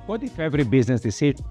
What if every business decision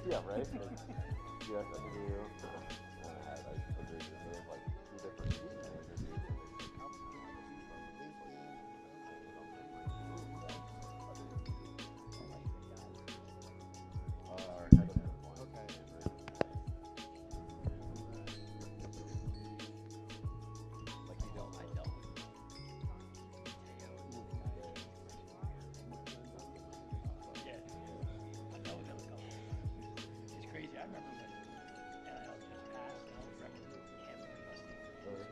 Yeah, right? Yes, I mean, I agree with you. They have like two different interviews. Our head of compliance. Like he dealt with. Yeah, I know another couple. It's crazy. I remember when NIL just passed, and I was remember him listing for this year.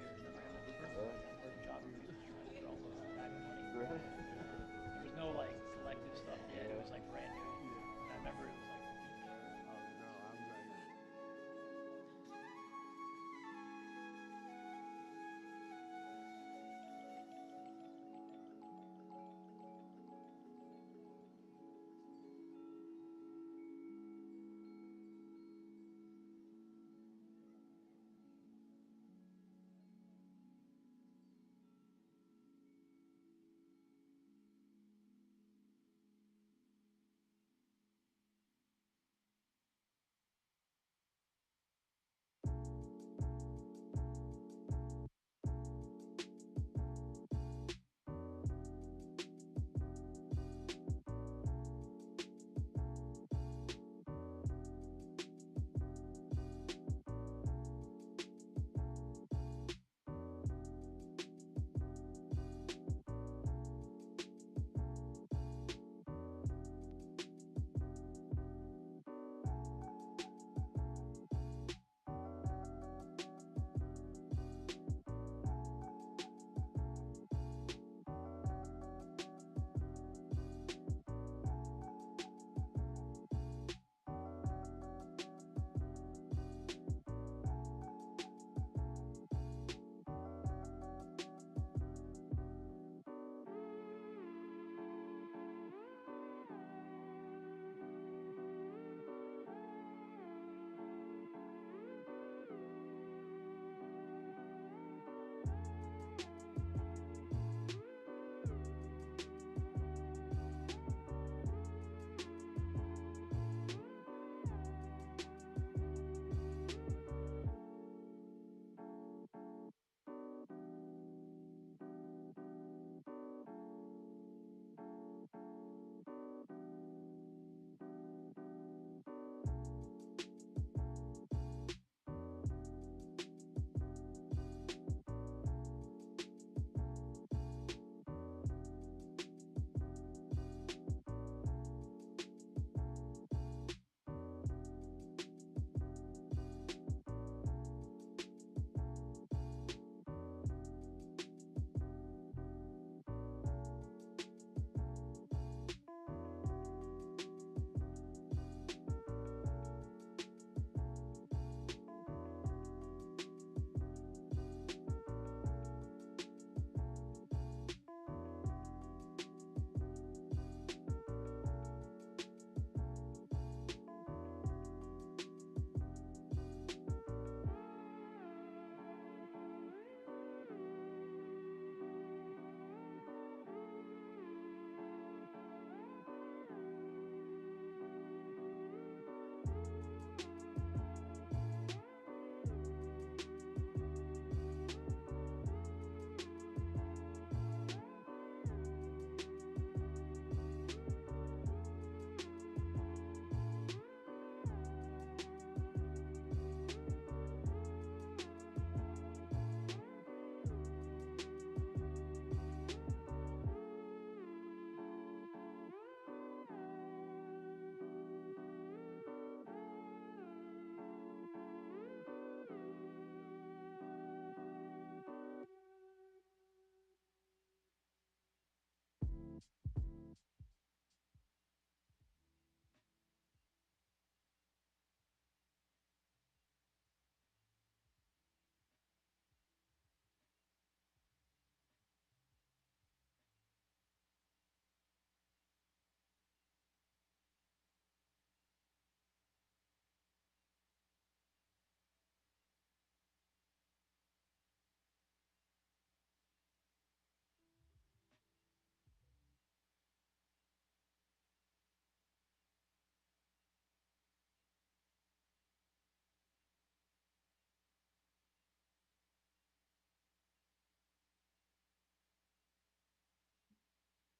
Remember him? First job he was trying to get all the bag of money. Really? There was no like selective stuff yet. It was like brand new. And I remember it was like a week.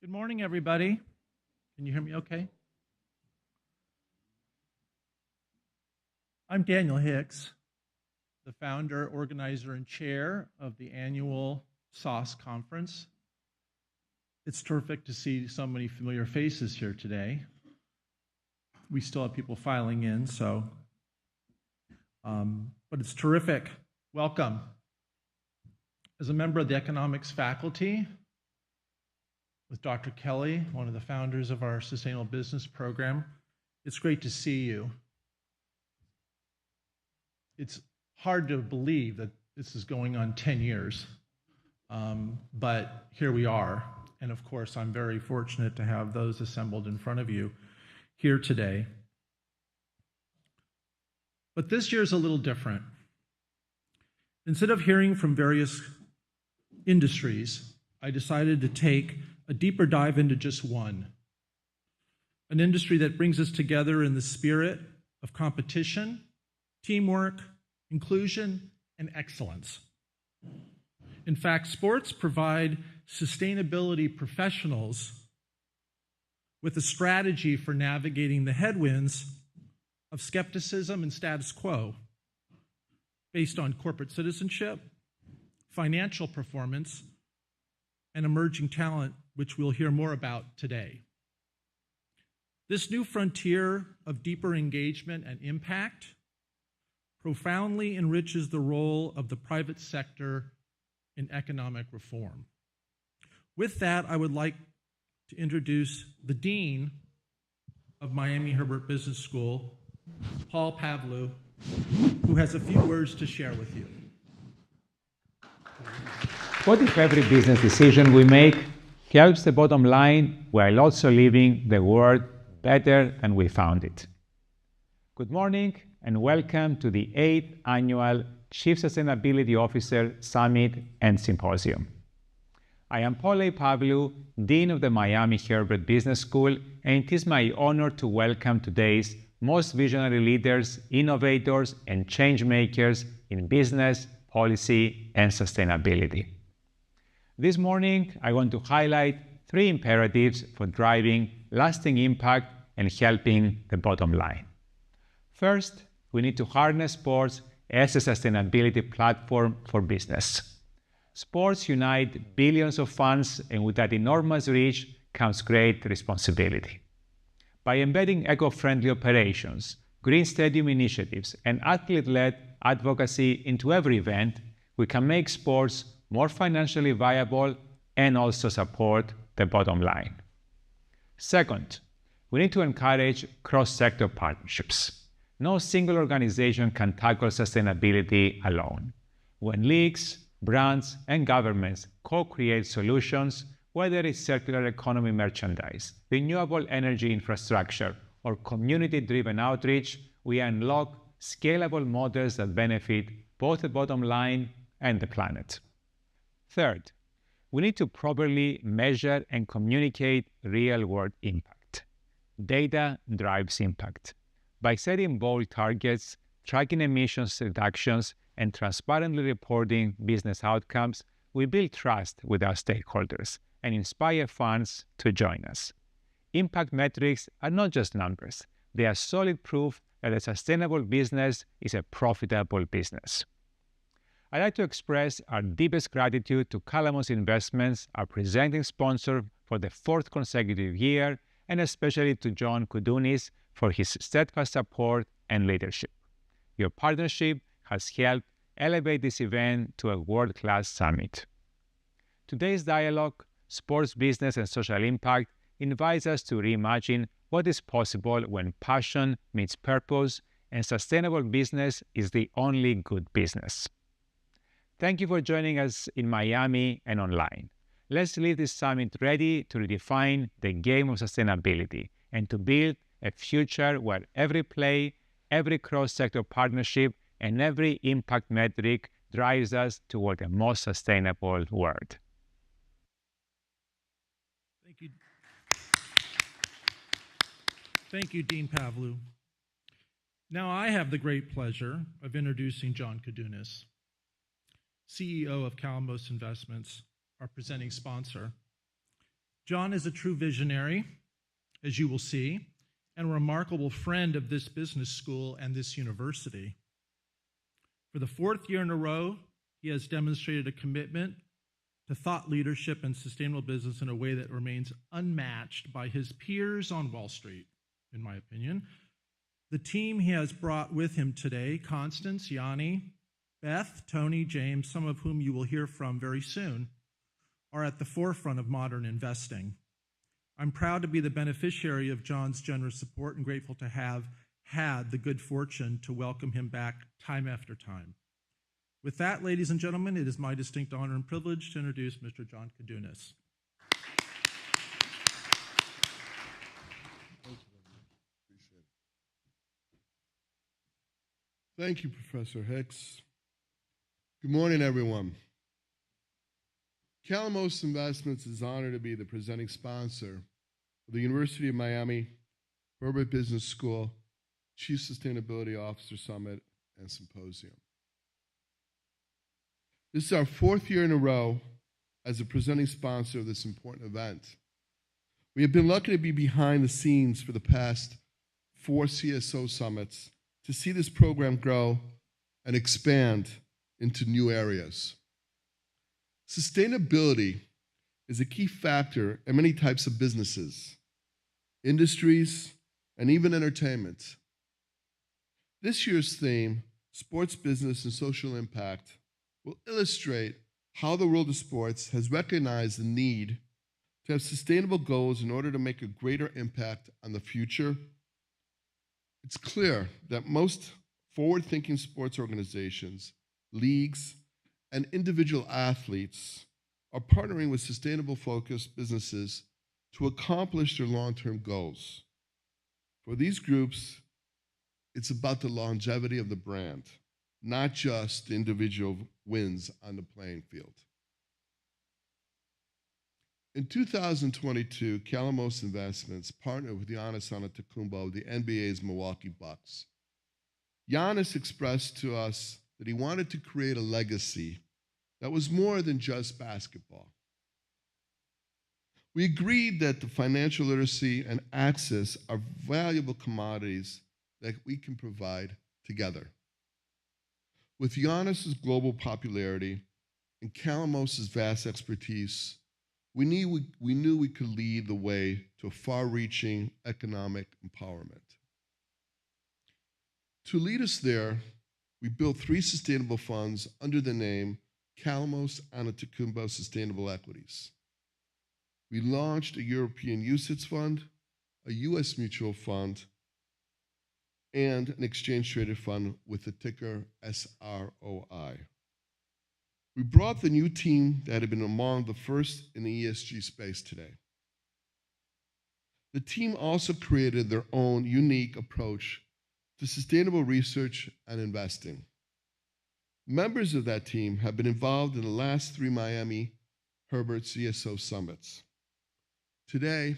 Good morning, everybody. Can you hear me okay? I'm Daniel Hicks, the founder, organizer, and chair of the annual CSOSS conference. It's terrific to see so many familiar faces here today. We still have people filing in, but it's terrific. Welcome. As a member of the economics faculty, with Dr. Kelly, one of the founders of our Sustainable Business Program, it's great to see you. It's hard to believe that this is going on 10 years, but here we are. And of course, I'm very fortunate to have those assembled in front of you here today. But this year is a little different. Instead of hearing from various industries, I decided to take a deeper dive into just one, an industry that brings us together in the spirit of competition, teamwork, inclusion, and excellence. In fact, sports provide sustainability professionals with a strategy for navigating the headwinds of skepticism and status quo based on corporate citizenship, financial performance, and emerging talent, which we'll hear more about today. This new frontier of deeper engagement and impact profoundly enriches the role of the private sector in economic reform. With that, I would like to introduce the Dean of Miami Herbert Business School, Paul Pavlou, who has a few words to share with you. What if every business decision we make helps the bottom line while also leaving the world better than we found it? Good morning and welcome to the 8th Annual Chief Sustainability Officer Summit and Symposium. I am Paul A. Pavlou, Dean of the Miami Herbert Business School, and it is my honor to welcome today's most visionary leaders, innovators, and change makers in business, policy, and sustainability. This morning, I want to highlight 3 imperatives for driving lasting impact and helping the bottom line. First, we need to harness sports as a sustainability platform for business. Sports unite billions of fans, and with that enormous reach comes great responsibility. By embedding eco-friendly operations, green stadium initiatives, and athlete-led advocacy into every event, we can make sports more financially viable and also support the bottom line. Second, we need to encourage cross-sector partnerships. No single organization can tackle sustainability alone. When leagues, brands, and governments co-create solutions, whether it's circular economy merchandise, renewable energy infrastructure, or community-driven outreach, we unlock scalable models that benefit both the bottom line and the planet. Third, we need to properly measure and communicate real-world impact. Data drives impact. By setting bold targets, tracking emissions reductions, and transparently reporting business outcomes, we build trust with our stakeholders and inspire funds to join us. Impact metrics are not just numbers. They are solid proof that a sustainable business is a profitable business. I'd like to express our deepest gratitude to Calamos Investments, our presenting sponsor for the 4th consecutive year, and especially to John Koudunis for his steadfast support and leadership. Your partnership has helped elevate this event to a world-class summit. Today's dialogue, Sports Business and Social Impact, invites us to reimagine what is possible when passion meets purpose and sustainable business is the only good business. Thank you for joining us in Miami and online. Let's leave this summit ready to redefine the game of sustainability and to build a future where every play, every cross-sector partnership, and every impact metric drives us toward a more sustainable world. Thank you. Thank you, Dean Pavlou. Now I have the great pleasure of introducing John Koudunis, CEO of Calamos Investments, our presenting sponsor. John is a true visionary, as you will see, and a remarkable friend of this business school and this university. For the fourth year in a row, he has demonstrated a commitment to thought leadership and sustainable business in a way that remains unmatched by his peers on Wall Street, in my opinion. The team he has brought with him today, Constance, Yanni, Beth, Tony, James, some of whom you will hear from very soon, are at the forefront of modern investing. I'm proud to be the beneficiary of John's generous support and grateful to have had the good fortune to welcome him back time after time. With that, ladies and gentlemen, it is my distinct honor and privilege to introduce Mr. John Kadunas. Thank you, Professor Hicks. Good morning, everyone. Calamos Investments is honored to be the presenting sponsor of the University of Miami Herbert Business School Chief Sustainability Officer Summit and Symposium. This is our fourth year in a row as a presenting sponsor of this important event. We have been lucky to be behind the scenes for the past 4 CSO summits to see this program grow and expand into new areas. Sustainability is a key factor in many types of businesses, industries, and even entertainment. This year's theme, Sports Business and Social Impact, will illustrate how the world of sports has recognized the need to have sustainable goals in order to make a greater impact on the future. It's clear that most forward-thinking sports organizations, leagues, and individual athletes are partnering with sustainable-focused businesses to accomplish their long-term goals. For these groups, it's about the longevity of the brand, not just the individual wins on the playing field. In 2022, Calamos Investments partnered with Giannis Antetokounmpo of the NBA's Milwaukee Bucks. Giannis expressed to us that he wanted to create a legacy that was more than just basketball. We agreed that the financial literacy and access are valuable commodities that we can provide together. With Giannis's global popularity and Calamos's vast expertise, we knew we could lead the way to far-reaching economic empowerment. To lead us there, we built 3 sustainable funds under the name Calamos Antetokounmpo Sustainable Equities. We launched a European UCITS fund, a US mutual fund, and an exchange-traded fund with the ticker SROI. We brought the new team that had been among the first in the ESG space today. The team also created their own unique approach to sustainable research and investing. Members of that team have been involved in the last 3 Miami Herbert CSO summits. Today,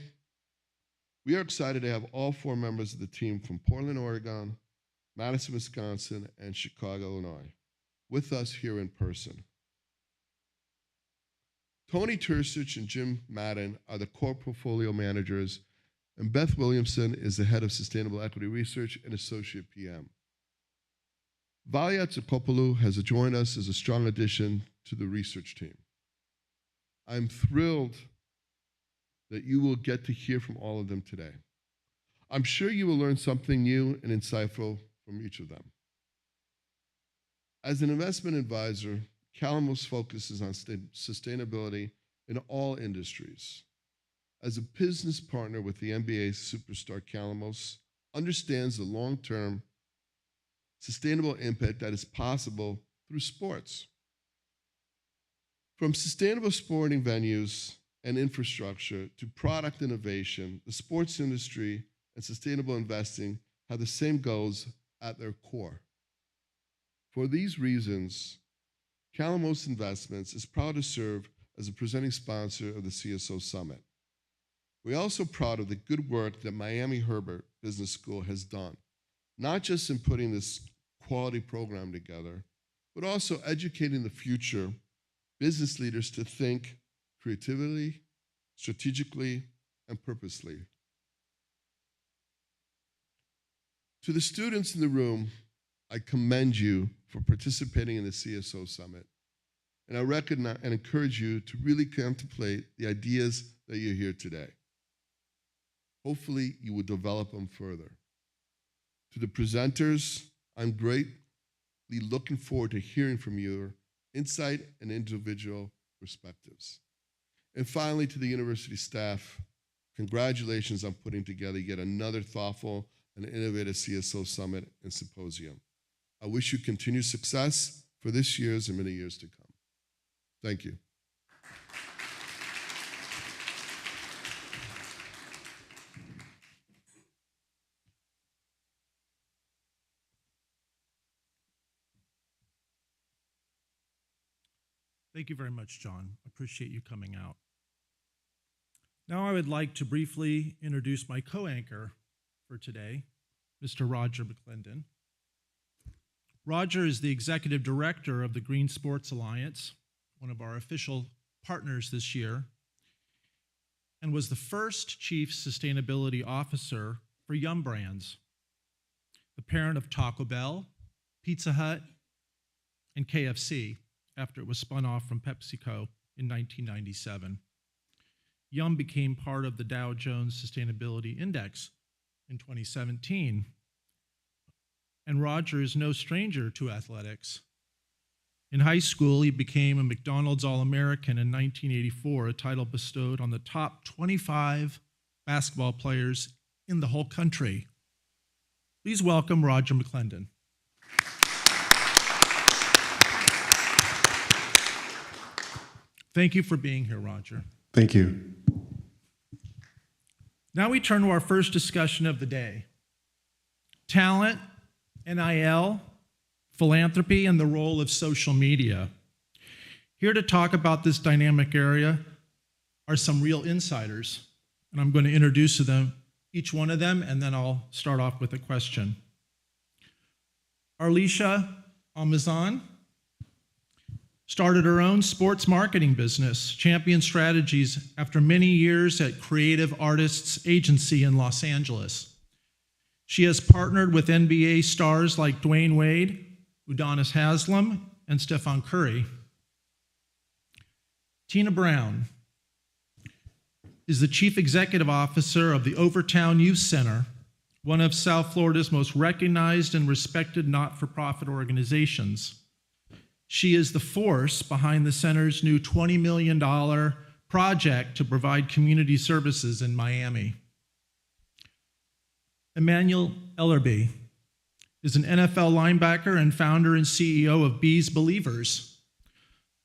we are excited to have all 4 members of the team from Portland, Oregon, Madison, Wisconsin, and Chicago, Illinois, with us here in person. Tony Tursich and Jim Madden are the core portfolio managers, and Beth Williamson is the head of Sustainable Equity Research and Associate PM. Valia Tsokopoulou has joined us as a strong addition to the research team. I'm thrilled that you will get to hear from all of them today. I'm sure you will learn something new and insightful from each of them. As an investment advisor, Calamos focuses on sustainability in all industries. As a business partner with the NBA superstar, Calamos understands the long-term sustainable impact that is possible through sports. From sustainable sporting venues and infrastructure to product innovation, the sports industry and sustainable investing have the same goals at their core. For these reasons, Calamos Investments is proud to serve as a presenting sponsor of the CSO Summit. We're also proud of the good work that Miami Herbert Business School has done, not just in putting this quality program together, but also educating the future business leaders to think creatively, strategically, and purposely. To the students in the room, I commend you for participating in the CSO Summit. And I recognize and encourage you to really contemplate the ideas that you hear today. Hopefully, you will develop them further. To the presenters, I'm greatly looking forward to hearing from your insight and individual perspectives. And finally, to the university staff, congratulations on putting together yet another thoughtful and innovative CSO Summit and Symposium. I wish you continued success for this year's and many years to come. Thank you. Thank you very much, John. Appreciate you coming out. Now I would like to briefly introduce my co-anchor for today, Mr. Roger McClendon. Roger is the executive director of the Green Sports Alliance, one of our official partners this year, and was the first chief sustainability officer for Yum Brands, the parent of Taco Bell, Pizza Hut, and KFC, after it was spun off from PepsiCo in 1997. Yum became part of the Dow Jones Sustainability Index in 2017. And Roger is no stranger to athletics. In high school, he became a McDonald's All-American in 1984, a title bestowed on the top 25 basketball players in the whole country. Please welcome Roger McClendon. Thank you for being here, Roger. Thank you. Now we turn to our first discussion of the day: talent, NIL, philanthropy, and the role of social media. Here to talk about this dynamic area are some real insiders, and I'm going to introduce them, each one of them, and then I'll start off with a question. Arlisha Almazan started her own sports marketing business, Champion Strategies, after many years at Creative Artists Agency in Los Angeles. She has partnered with NBA stars like Dwayne Wade, Udonis Haslem, and Stephen Curry. Tina Brown is the Chief Executive Officer of the Overtown Youth Center, one of South Florida's most recognized and respected not-for-profit organizations. She is the force behind the center's new $20 million project to provide community services in Miami. Emmanuel Ellerby is an NFL linebacker and founder and CEO of Bees Believers,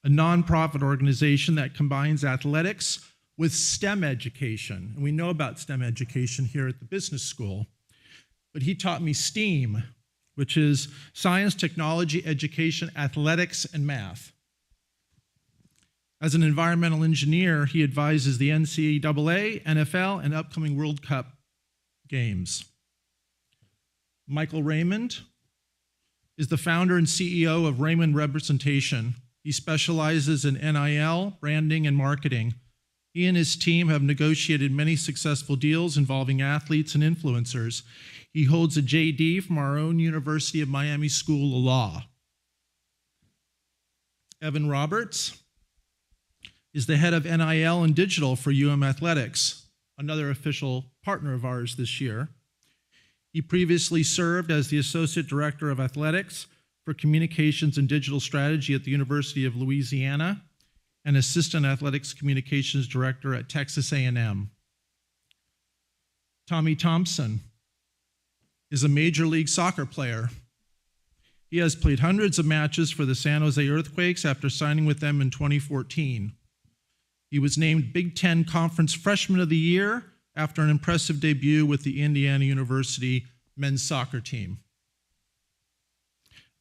a nonprofit organization that combines athletics with STEM education. And we know about STEM education here at the business school, but he taught me STEAM, which is science, technology, education, athletics, and math. As an environmental engineer, he advises the NCAA, NFL, and upcoming World Cup games. Michael Raymond is the founder and CEO of Raymond Representation. He specializes in NIL, branding, and marketing. He and his team have negotiated many successful deals involving athletes and influencers. He holds a JD from our own University of Miami School of Law. Evan Roberts is the head of NIL and digital for UM Athletics, another official partner of ours this year. He previously served as the Associate Director of Athletics for Communications and Digital Strategy at the University of Louisiana and Assistant Athletics Communications Director at Texas A&M. Tommy Thompson is a Major League Soccer player. He has played hundreds of matches for the San Jose Earthquakes after signing with them in 2014. He was named Big Ten Conference Freshman of the Year after an impressive debut with the Indiana University men's soccer team.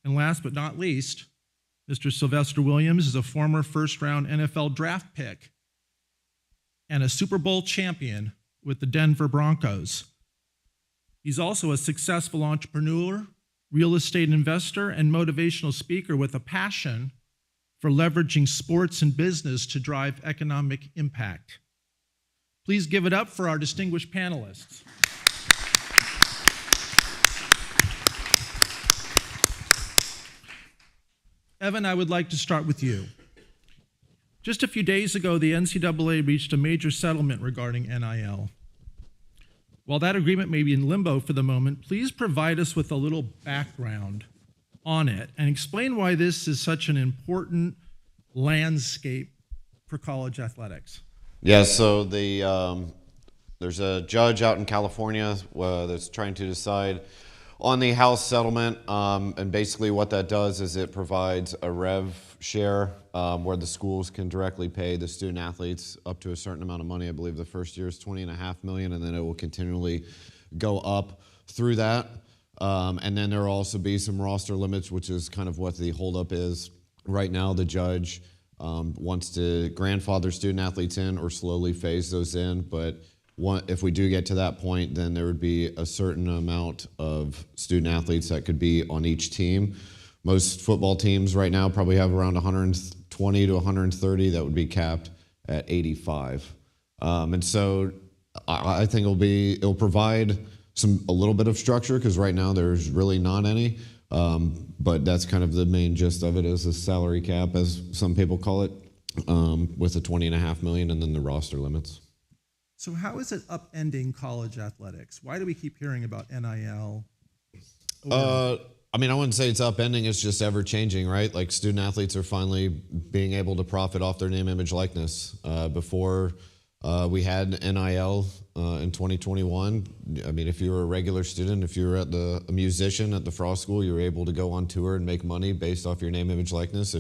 And last but not least, Mr. Sylvester Williams is a former first-round NFL draft pick and a Super Bowl champion with the Denver Broncos. He's also a successful entrepreneur, real estate investor, and motivational speaker with a passion for leveraging sports and business to drive economic impact. Please give it up for our distinguished panelists. Evan, I would like to start with you. Just a few days ago, the NCAA reached a major settlement regarding NIL. While that agreement may be in limbo for the moment, please provide us with a little background on it and explain why this is such an important landscape for college athletics. Yeah, so there's a judge out in California that's trying to decide on the House settlement, and basically what that does is it provides a rev share where the schools can directly pay the student athletes up to a certain amount of money. I believe the first year is $20.5 million, and then it will continually go up through that. And then there will also be some roster limits, which is kind of what the holdup is. Right now, the judge wants to grandfather student athletes in or slowly phase those in, but if we do get to that point, then there would be a certain amount of student athletes that could be on each team. Most football teams right now probably have around 120 to 130 that would be capped at 85. And so I think it'll provide a little bit of structure, because right now there's really not any. But that's kind of the main gist of it, is a salary cap, as some people call it, with the $20.5 million and then the roster limits. So how is it upending college athletics? Why do we keep hearing about NIL? I mean, I wouldn't say it's upending. It's just ever changing, right? Like, student athletes are finally being able to profit off their name, image, likeness. Before we had NIL in 2021, I mean, if you were a regular student, if you were a musician at the Frost School, you were able to go on tour and make money based off your name, image, likeness.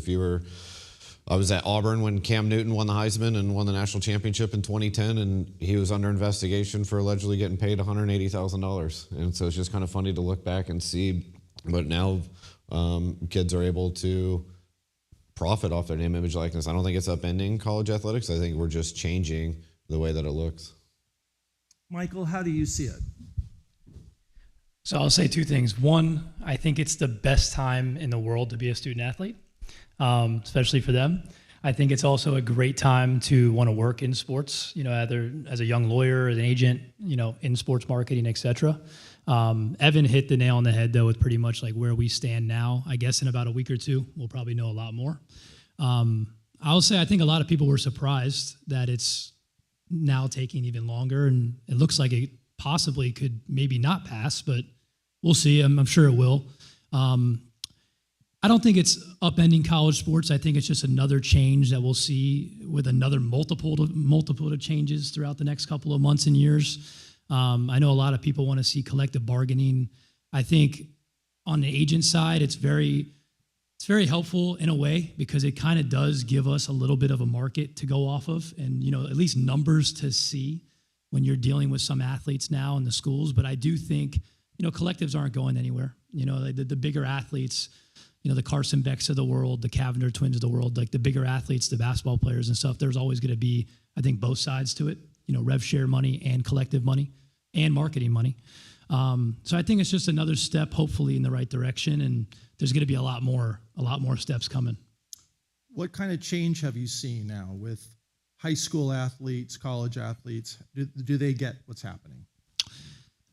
I was at Auburn when Cam Newton won the Heisman and won the national championship in 2010, and he was under investigation for allegedly getting paid $180,000. And so it's just kind of funny to look back and see. But now kids are able to profit off their name, image, likeness. I don't think it's upending college athletics. I think we're just changing the way that it looks. Michael, how do you see it? So I'll say two things. One, I think it's the best time in the world to be a student athlete, especially for them. I think it's also a great time to want to work in sports, either as a young lawyer, as an agent, in sports marketing, et cetera. Evan hit the nail on the head, though, with pretty much like where we stand now. I guess in about a week or two, we'll probably know a lot more. I'll say I think a lot of people were surprised that it's now taking even longer, and it looks like it possibly could maybe not pass, but we'll see. I'm sure it will. I don't think it's upending college sports. I think it's just another change that we'll see with another multiple of changes throughout the next couple of months and years. I know a lot of people want to see collective bargaining. I think on the agent side, it's very helpful in a way, because it kind of does give us a little bit of a market to go off of, and at least numbers to see when you're dealing with some athletes now in the schools. But I do think collectives aren't going anywhere. The bigger athletes, the Carson Becks of the world, the Cavender twins of the world, like the bigger athletes, the basketball players and stuff, there's always going to be, I think, both sides to it, rev share money and collective money and marketing money. So I think it's just another step, hopefully, in the right direction, and there's going to be a lot more steps coming. What kind of change have you seen now with high school athletes, college athletes? Do they get what's happening?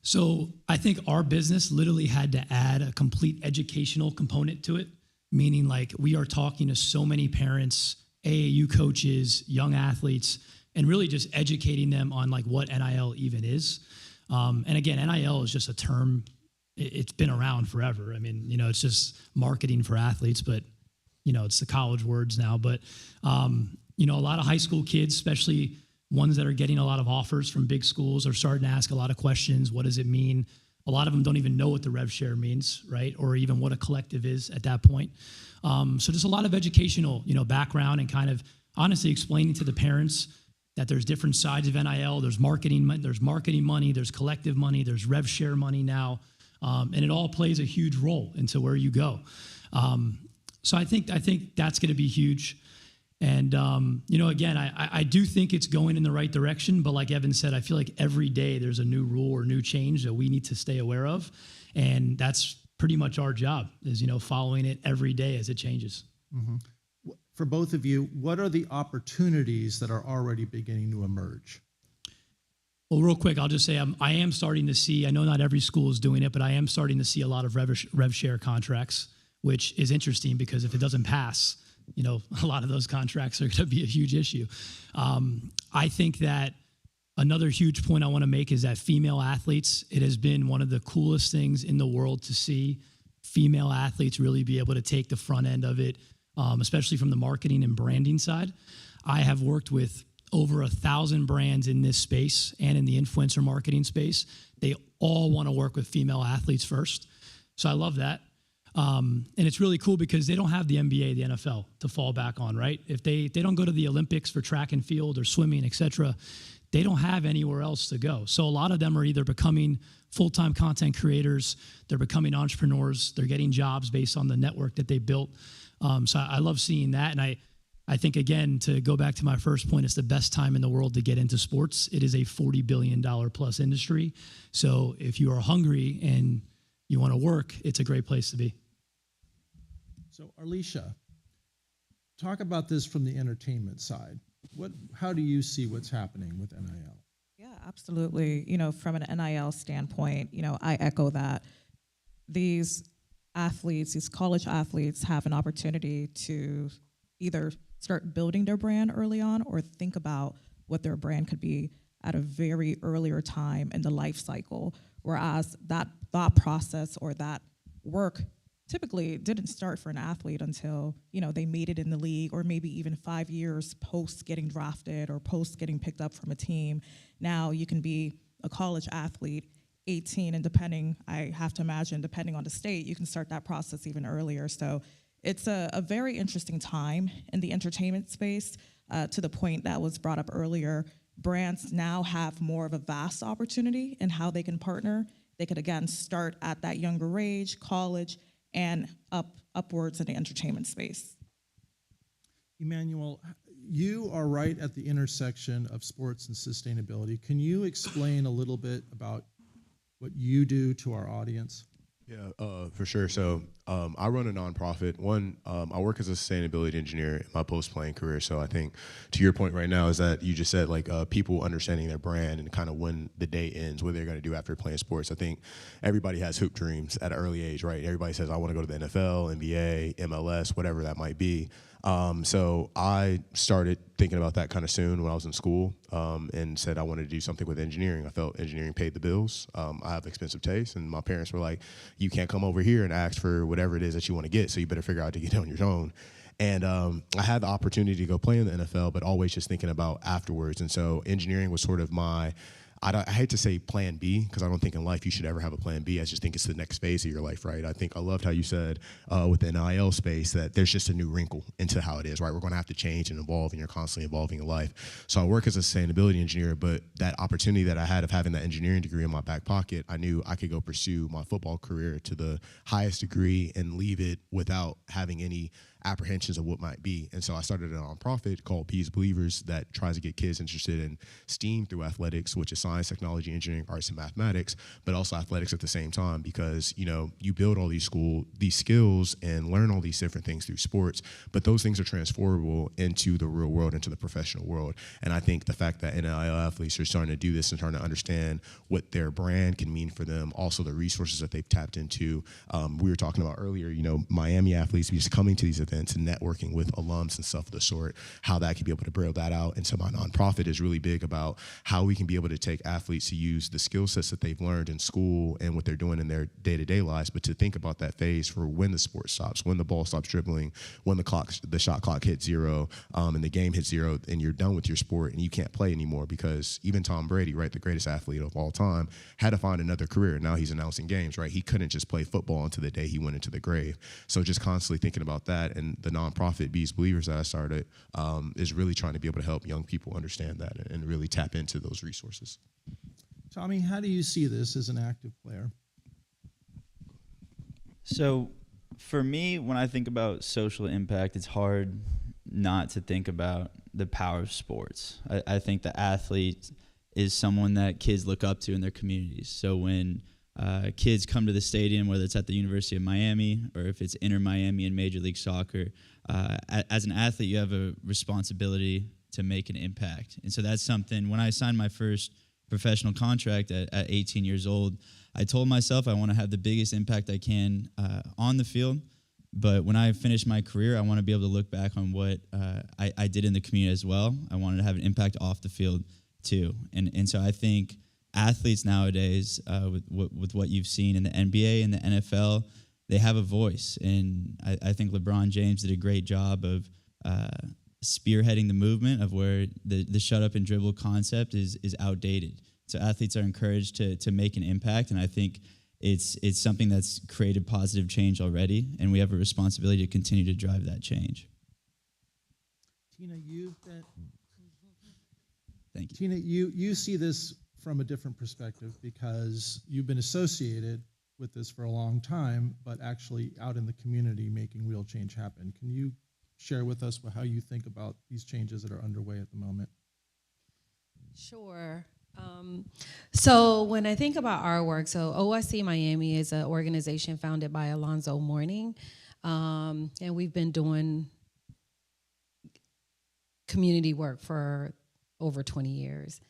So I think our business literally had to add a complete educational component to it, meaning like we are talking to so many parents, AAU coaches, young athletes, and really just educating them on like what NIL even is. And again, NIL is just a term. It's been around forever. I mean, it's just marketing for athletes, but it's the college words now. But a lot of high school kids, especially ones that are getting a lot of offers from big schools, are starting to ask a lot of questions. What does it mean? A lot of them don't even know what the rev share means, right? Or even what a collective is at that point. So just a lot of educational, background, and kind of honestly explaining to the parents that there's different sides of NIL. There's marketing money, there's collective money, there's rev share money now, and it all plays a huge role into where you go. So I think that's going to be huge. And, again, I do think it's going in the right direction, but like Evan said, I feel like every day there's a new rule or new change that we need to stay aware of. And that's pretty much our job, is, following it every day as it changes. Mm-hmm. For both of you, what are the opportunities that are already beginning to emerge? Well, real quick, I'll just say I am starting to see, I know not every school is doing it, but I am starting to see a lot of rev share contracts, which is interesting because if it doesn't pass, a lot of those contracts are going to be a huge issue. I think that another huge point I want to make is that female athletes, it has been one of the coolest things in the world to see female athletes really be able to take the front end of it, especially from the marketing and branding side. I have worked with over 1,000 brands in this space and in the influencer marketing space. They all want to work with female athletes first. So I love that. And it's really cool because they don't have the NBA, the NFL to fall back on, right? If they don't go to the Olympics for track and field or swimming, et cetera, they don't have anywhere else to go. So a lot of them are either becoming full-time content creators, they're becoming entrepreneurs, they're getting jobs based on the network that they built. So I love seeing that. And I think, again, to go back to my first point, it's the best time in the world to get into sports. It is a $40 billion plus industry. So if you are hungry and you want to work, it's a great place to be. So Arlisha, talk about this from the entertainment side. How do you see what's happening with NIL? Yeah, absolutely. From an NIL standpoint, I echo that. These athletes, these college athletes have an opportunity to either start building their brand early on or think about what their brand could be at a very earlier time in the life cycle, whereas that thought process or that work typically didn't start for an athlete until they made it in the league, or maybe even 5 years post getting drafted or post getting picked up from a team. Now you can be a college athlete, 18, and depending on the state, you can start that process even earlier. So it's a very interesting time in the entertainment space. To the point that was brought up earlier, brands now have more of a vast opportunity in how they can partner. They could, again, start at that younger age, college, and upwards in the entertainment space. Emmanuel, you are right at the intersection of sports and sustainability. Can you explain a little bit about what you do to our audience? Yeah, for sure. So I run a nonprofit. I work as a sustainability engineer in my post-playing career. So I think to your point right now is that you just said people understanding their brand and kind of when the day ends, what they're going to do after playing sports. I think everybody has hoop dreams at an early age, right? Everybody says, I want to go to the NFL, NBA, MLS, whatever that might be. So I started thinking about that kind of soon when I was in school and said I wanted to do something with engineering. I felt engineering paid the bills. I have expensive taste, and my parents were like, you can't come over here and ask for whatever it is that you want to get, so you better figure out how to get it on your own. And I had the opportunity to go play in the NFL, but always just thinking about afterwards. And so engineering was sort of my I hate to say plan B, because I don't think in life you should ever have a plan B. I just think it's the next phase of your life, right? I loved how you said with the NIL space that there's just a new wrinkle into how it is, right? We're going to have to change and evolve, and you're constantly evolving in life. So I work as a sustainability engineer, but that opportunity that I had of having that engineering degree in my back pocket, I knew I could go pursue my football career to the highest degree and leave it without having any apprehensions of what might be. And so I started a nonprofit called Peace Believers that tries to get kids interested in STEAM through athletics, which is science, technology, engineering, arts, and mathematics, but also athletics at the same time, because you build all these skills and learn all these different things through sports, but those things are transferable into the real world, into the professional world. And I think the fact that NIL athletes are starting to do this and trying to understand what their brand can mean for them, also the resources that they've tapped into. We were talking about earlier, Miami athletes just coming to these events and networking with alums and stuff of the sort, how that can be able to build that out. And so my nonprofit is really big about how we can be able to take athletes to use the skill sets that they've learned in school and what they're doing in their day-to-day lives, but to think about that phase for when the sport stops, when the ball stops dribbling, when the shot clock hits zero, and the game hits zero, and you're done with your sport and you can't play anymore. Because even Tom Brady, right, the greatest athlete of all time, had to find another career. Now he's announcing games, right? He couldn't just play football until the day he went into the grave. So just constantly thinking about that. And the nonprofit Bees Believers that I started is really trying to be able to help young people understand that and really tap into those resources. Tommy, how do you see this as an active player? So for me, when I think about social impact, it's hard not to think about the power of sports. I think the athlete is someone that kids look up to in their communities. So when kids come to the stadium, whether it's at the University of Miami or if it's Inter Miami in Major League Soccer, as an athlete, you have a responsibility to make an impact. And so that's something, when I signed my first professional contract at 18 years old, I told myself I want to have the biggest impact I can on the field. But when I finish my career, I want to be able to look back on what I did in the community as well. I wanted to have an impact off the field too. And so I think athletes nowadays, with what you've seen in the NBA and the NFL, they have a voice. And I think LeBron James did a great job of spearheading the movement of where the shut up and dribble concept is outdated. So athletes are encouraged to make an impact, and I think it's something that's created positive change already, and we have a responsibility to continue to drive that change. Tina, Thank you. Tina, you see this from a different perspective because you've been associated with this for a long time, but actually out in the community making real change happen. Can you share with us how you think about these changes that are underway at the moment? Sure. So when I think about our work, so OSC Miami is an organization founded by Alonzo Mourning, and we've been doing community work for over 20 years.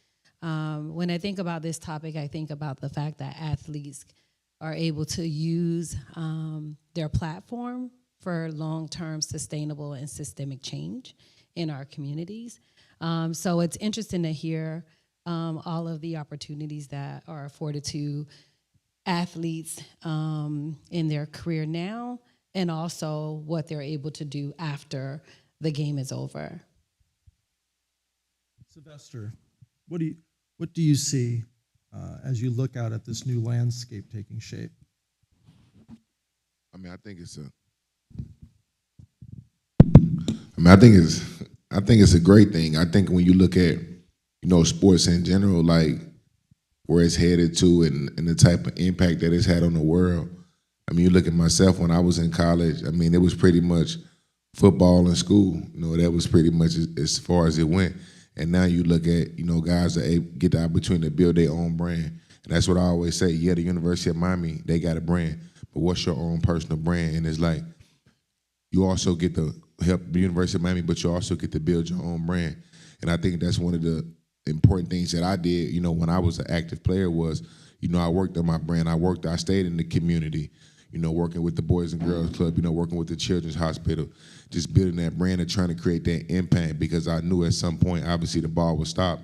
When I think about this topic, I think about the fact that athletes are able to use their platform for long-term sustainable and systemic change in our communities. So it's interesting to hear all of the opportunities that are afforded to athletes in their career now, and also what they're able to do after the game is over. Sylvester, what do you see as you look out at this new landscape taking shape? I mean, I think it's a great thing. I think when you look at, sports in general, like where it's headed to and the type of impact that it's had on the world. I mean, you look at myself when I was in college, I mean, it was pretty much football in school. That was pretty much as far as it went. And now you look at, guys that get the opportunity to build their own brand. And that's what I always say. Yeah, the University of Miami, they got a brand. But what's your own personal brand? And it's like, you also get to help the University of Miami, but you also get to build your own brand. And I think that's one of the important things that I did, when I was an active player was, I worked on my brand. I stayed in the community, working with the Boys and Girls Club, working with the Children's Hospital, just building that brand and trying to create that impact, because I knew at some point, obviously, the ball would stop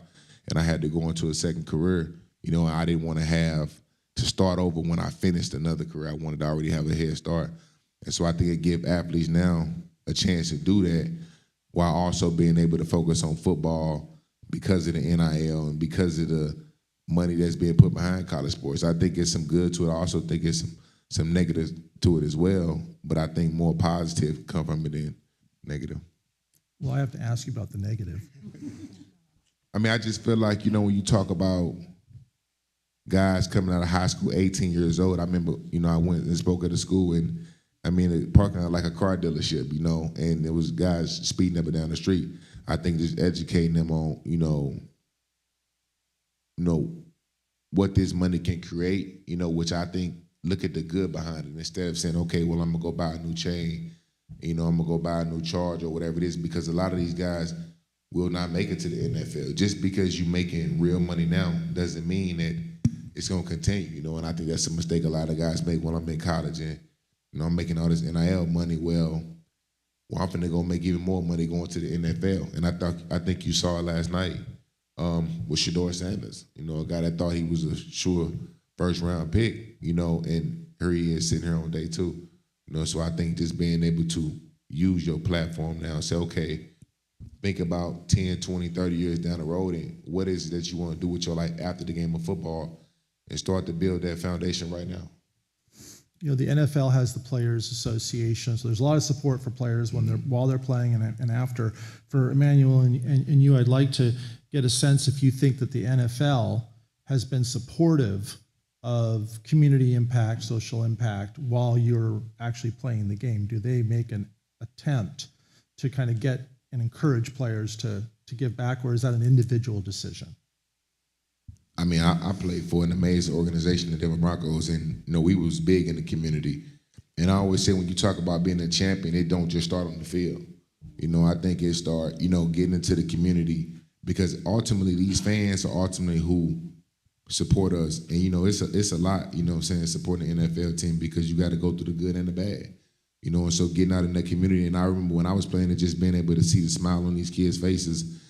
and I had to go into a second career. I didn't want to have to start over when I finished another career. I wanted to already have a head start. And so I think it gives athletes now a chance to do that while also being able to focus on football because of the NIL and because of the money that's being put behind college sports. I think it's some good to it. I also think it's some negative to it as well, but I think more positive come from it than negative. Well, I have to ask you about the negative. I mean, I just feel like, when you talk about guys coming out of high school, 18 years old, I remember, I went and spoke at a school, and I mean, the parking lot like a car dealership, and there was guys speeding up and down the street. I think just educating them on, what this money can create, which I think look at the good behind it instead of saying, okay, well, I'm gonna go buy a new chain, I'm gonna go buy a new charge or whatever it is, because a lot of these guys will not make it to the NFL. Just because you're making real money now doesn't mean that it's gonna continue, and I think that's a mistake a lot of guys make when I'm in college and, I'm making all this NIL money. Well, I'm finna go make even more money going to the NFL. And I think you saw it last night with Shedeur Sanders, a guy that thought he was a sure first round pick, and here he is sitting here on day two. So I think just being able to use your platform now and say, okay, think about 10, 20, 30 years down the road and what is it that you want to do with your life after the game of football, and start to build that foundation right now. The NFL has the Players Association, so there's a lot of support for players while they're playing and after. For Emmanuel and you, I'd like to get a sense if you think that the NFL has been supportive of community impact, social impact, while you're actually playing the game. Do they make an attempt to kind of get and encourage players to give back, or is that an individual decision? I mean, I played for an amazing organization, the Denver Broncos, and we was big in the community. And I always say when you talk about being a champion, it don't just start on the field. I think it start, getting into the community, because ultimately these fans are ultimately who support us. And, you know, it's a lot, you know what I'm saying, supporting the NFL team because you got to go through the good and the bad. You know, and so getting out in that community, and I remember when I was playing, and just being able to see the smile on these kids' faces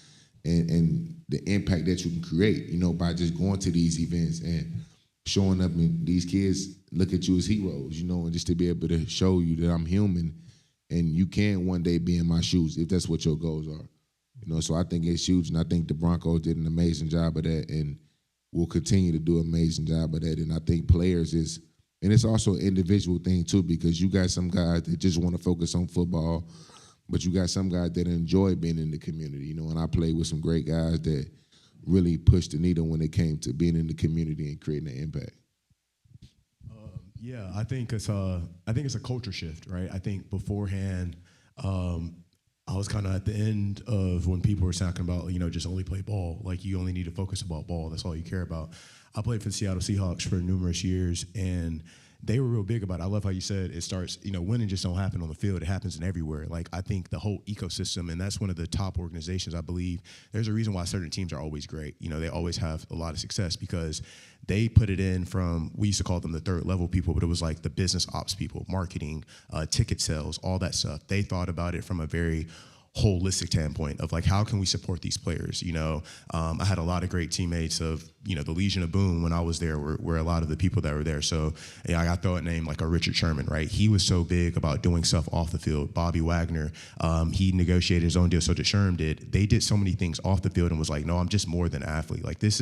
and the impact that you can create, you know, by just going to these events and showing up, and these kids look at you as heroes, you know, and just to be able to show you that I'm human and you can one day be in my shoes if that's what your goals are. You know, so I think it's huge, and I think the Broncos did an amazing job of that and will continue to do an amazing job of that. And I think players is, and it's also an individual thing too, because you got some guys that just want to focus on football, but you got some guys that enjoy being in the community, you know, and I played with some great guys that really pushed the needle when it came to being in the community and creating an impact. Yeah, I think it's a culture shift, right? I think beforehand, I was kind of at the end of when people were talking about, you know, just only play ball. Like, you only need to focus about ball. That's all you care about. I played for the Seattle Seahawks for numerous years, and they were real big about it. I love how you said it starts, you know, winning just don't happen on the field. It happens in everywhere. Like, I think the whole ecosystem, and that's one of the top organizations, I believe. There's a reason why certain teams are always great. You know, they always have a lot of success because they put it in from, we used to call them the third level people, but it was like the business ops people, marketing, ticket sales, all that stuff. They thought about it from a very holistic standpoint of like, how can we support these players? You know, I had a lot of great teammates of, you know, the Legion of Boom when I was there were a lot of the people that were there. So yeah, I got to throw a name like a Richard Sherman, right? He was so big about doing stuff off the field. Bobby Wagner, he negotiated his own deal. So did Sherm did. They did so many things off the field and was like, no, I'm just more than an athlete. Like, this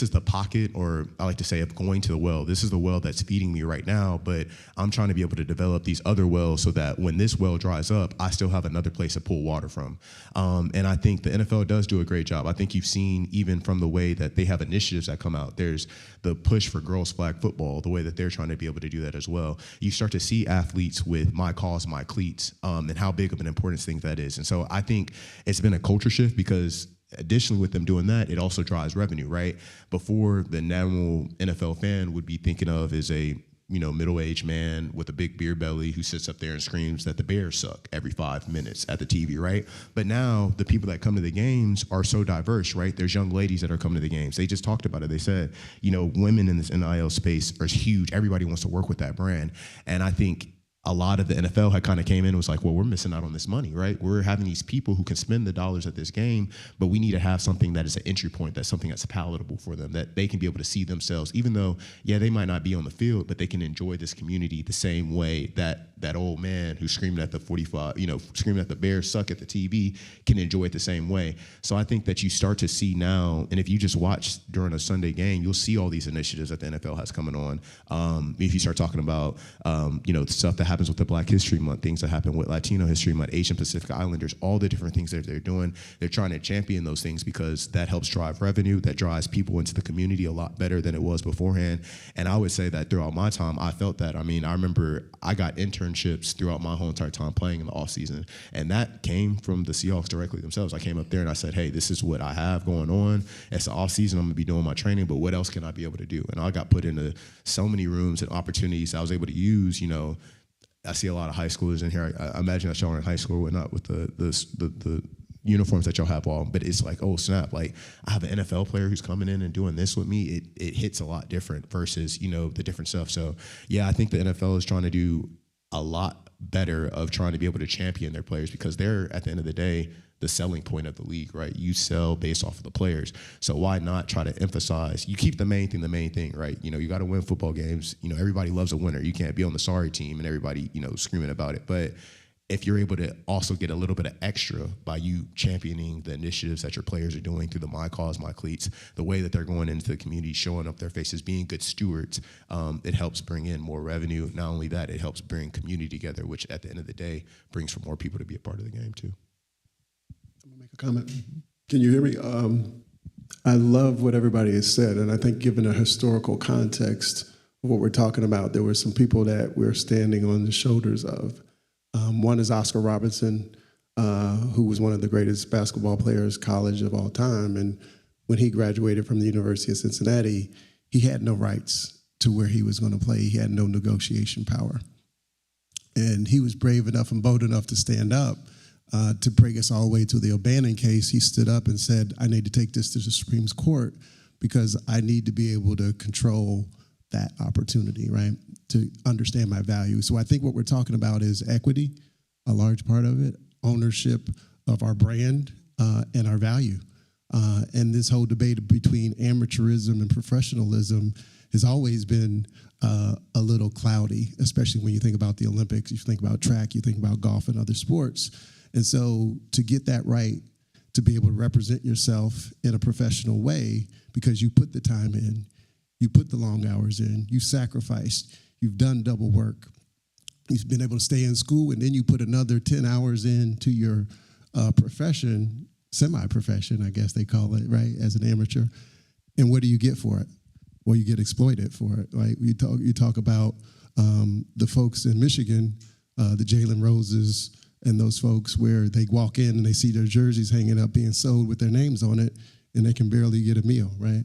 is the pocket, or I like to say, of going to the well. This is the well that's feeding me right now, but I'm trying to be able to develop these other wells so that when this well dries up, I still have another place to pull water from. And I think the NFL does do a great job. I think you've seen, even from the way that they have initiatives that come out, there's the push for girls flag football, the way that they're trying to be able to do that as well. You start to see athletes with my cause, my cleats, and how big of an importance thing that is. And so I think it's been a culture shift because additionally, with them doing that, it also drives revenue, right? Before, the normal NFL fan would be thinking of as a, you know, middle-aged man with a big beer belly who sits up there and screams that the Bears suck every 5 minutes at the TV, right? But now the people that come to the games are so diverse, right? There's young ladies that are coming to the games. They just talked about it. They said, you know, women in this NIL space are huge. Everybody wants to work with that brand. And I think a lot of the NFL had kind of came in and was like, well, we're missing out on this money, right? We're having these people who can spend the dollars at this game, but we need to have something that is an entry point, that's something that's palatable for them, that they can be able to see themselves, even though, yeah, they might not be on the field, but they can enjoy this community the same way that old man who's screaming at the 45, you know, screaming at the Bears suck at the TV can enjoy it the same way. So I think that you start to see now, and if you just watch during a Sunday game, you'll see all these initiatives that the NFL has coming on. If you start talking about, you know, the stuff that happens with the Black History Month, things that happen with Latino History Month, Asian Pacific Islanders, all the different things that they're doing, they're trying to champion those things because that helps drive revenue, that drives people into the community a lot better than it was beforehand. And I would say that throughout my time, I felt that. I mean, I remember I got internships throughout my whole entire time playing in the off season, and that came from the Seahawks directly themselves. I came up there and I said, hey, this is what I have going on. It's the off season, I'm gonna be doing my training, but what else can I be able to do? And I got put into so many rooms and opportunities I was able to use. You know, I see a lot of high schoolers in here. I imagine that y'all are in high school or whatnot with the uniforms that y'all have on, but it's like, oh snap, like I have an NFL player who's coming in and doing this with me. It hits a lot different versus, you know, the different stuff. So yeah, I think the NFL is trying to do a lot better of trying to be able to champion their players because they're, at the end of the day, the selling point of the league, right? You sell based off of the players. So why not try to emphasize, you keep the main thing, right? You know, you got to win football games. You know, everybody loves a winner. You can't be on the sorry team and everybody, you know, screaming about it. But if you're able to also get a little bit of extra by you championing the initiatives that your players are doing through the My Cause, My Cleats, the way that they're going into the community, showing up their faces, being good stewards, it helps bring in more revenue. Not only that, it helps bring community together, which at the end of the day brings for more people to be a part of the game too. I'm gonna make a comment. Can you hear me? I love what everybody has said, and I think given a historical context of what we're talking about, there were some people that we're standing on the shoulders of. One is Oscar Robertson, who was one of the greatest basketball players college of all time. And when he graduated from the University of Cincinnati, he had no rights to where he was going to play. He had no negotiation power. And he was brave enough and bold enough to stand up to bring us all the way to the O'Bannon case. He stood up and said, I need to take this to the Supreme Court because I need to be able to control that opportunity, right? To understand my value. So I think what we're talking about is equity, a large part of it, ownership of our brand and our value. And this whole debate between amateurism and professionalism has always been a little cloudy, especially when you think about the Olympics, you think about track, you think about golf and other sports. And so to get that right, to be able to represent yourself in a professional way, because you put the time in, you put the long hours in, you sacrificed, you've done double work, you've been able to stay in school, and then you put another 10 hours into your profession, semi-profession, I guess they call it, right, as an amateur. And what do you get for it? Well, you get exploited for it, right? You talk about the folks in Michigan, the Jalen Roses and those folks where they walk in and they see their jerseys hanging up being sold with their names on it, and they can barely get a meal, right?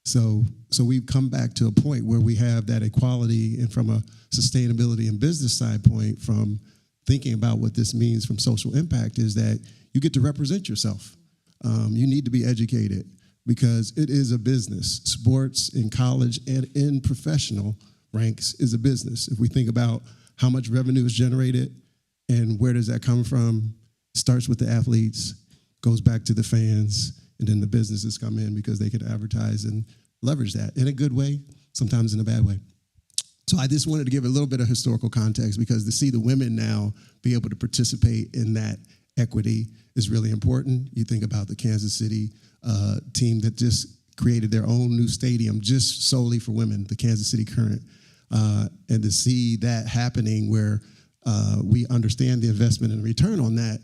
So we've come back to a point where we have that equality, and from a sustainability and business side point, from thinking about what this means from social impact, is that you get to represent yourself. You need to be educated because it is a business. Sports in college and in professional ranks is a business. If we think about how much revenue is generated and where does that come from, it starts with the athletes, goes back to the fans, and then the businesses come in because they can advertise and leverage that in a good way, sometimes in a bad way. So I just wanted to give a little bit of historical context, because to see the women now be able to participate in that equity is really important. You think about the Kansas City team that just created their own new stadium just solely for women, the Kansas City Current. And to see that happening where we understand the investment and return on that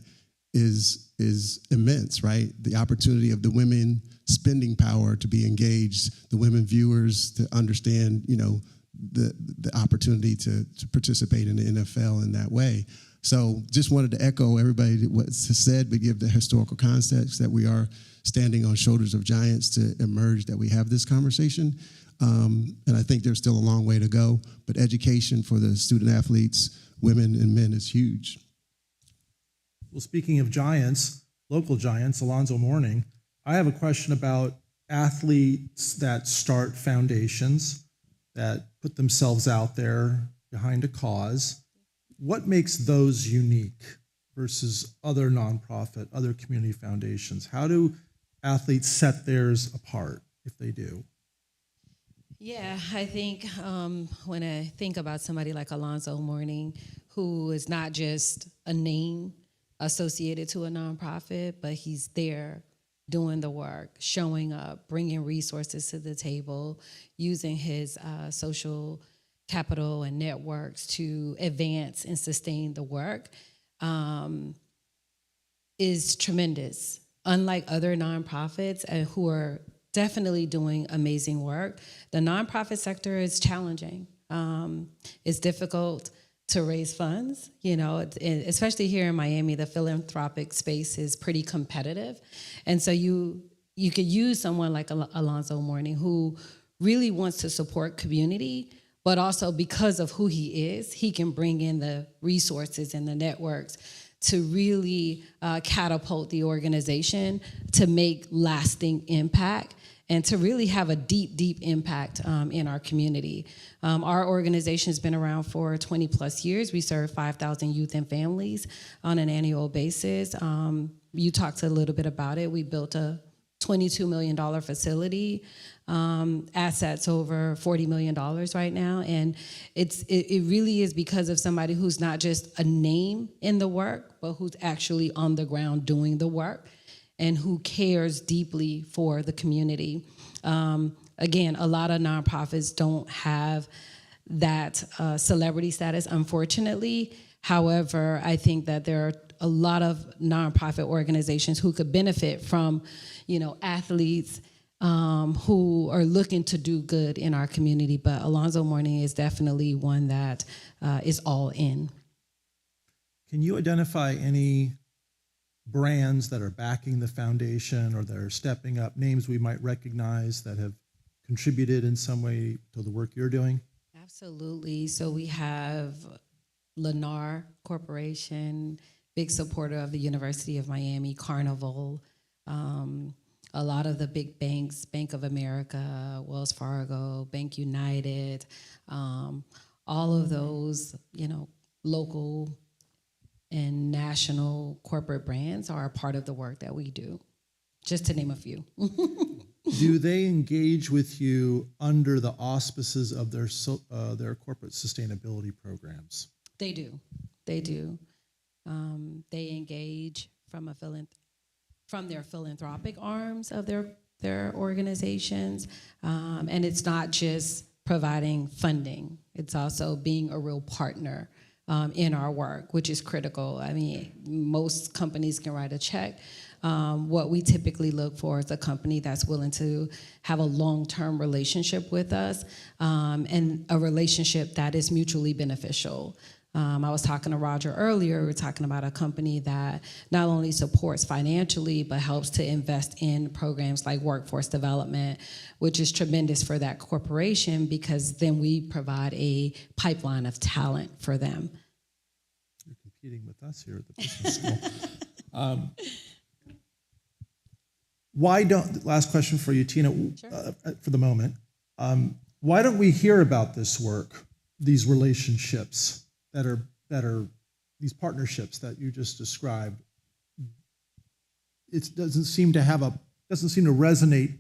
is immense, right? The opportunity of the women spending power to be engaged, the women viewers to understand, the opportunity to participate in the NFL in that way. So just wanted to echo everybody what's said, but give the historical context that we are standing on shoulders of giants to emerge, that we have this conversation. And I think there's still a long way to go, but education for the student athletes, women and men, is huge. Well, speaking of giants, local giants, Alonzo Mourning, I have a question about athletes that start foundations, that put themselves out there behind a cause. What makes those unique versus other nonprofit, other community foundations? How do athletes set theirs apart, if they do? Yeah, I think when I think about somebody like Alonzo Mourning, who is not just a name associated to a nonprofit, but he's there doing the work, showing up, bringing resources to the table, using his social capital and networks to advance and sustain the work, is tremendous. Unlike other nonprofits who are definitely doing amazing work, the nonprofit sector is challenging. It's difficult to raise funds, especially here in Miami. The philanthropic space is pretty competitive. And so you could use someone like Alonzo Mourning, who really wants to support community, but also because of who he is, he can bring in the resources and the networks to really catapult the organization to make lasting impact and to really have a deep, deep impact in our community. Our organization has been around for 20 plus years. We serve 5,000 youth and families on an annual basis. You talked a little bit about it. We built a $22 million facility, assets over $40 million right now. And it really is because of somebody who's not just a name in the work, but who's actually on the ground doing the work and who cares deeply for the community. Again, a lot of nonprofits don't have that celebrity status, unfortunately. However, I think that there are a lot of nonprofit organizations who could benefit from, athletes who are looking to do good in our community. But Alonzo Mourning is definitely one that is all in. Can you identify any brands that are backing the foundation or that are stepping up, names we might recognize that have contributed in some way to the work you're doing? Absolutely. So we have Lennar Corporation, big supporter of the University of Miami, Carnival, a lot of the big banks, Bank of America, Wells Fargo, Bank United, all of those, local and national corporate brands are a part of the work that we do, just to name a few. Do they engage with you under the auspices of their corporate sustainability programs? They do. They do. They engage from their philanthropic arms of their organizations, and it's not just providing funding. It's also being a real partner in our work, which is critical. I mean, most companies can write a check. What we typically look for is a company that's willing to have a long-term relationship with us, and a relationship that is mutually beneficial. I was talking to Roger earlier. We were talking about a company that not only supports financially, but helps to invest in programs like workforce development, which is tremendous for that corporation because then we provide a pipeline of talent for them. You're competing with us here at the business school. Last question for you, Tina, Sure. for the moment. Why don't we hear about this work, these relationships that are these partnerships that you just described? It doesn't seem to resonate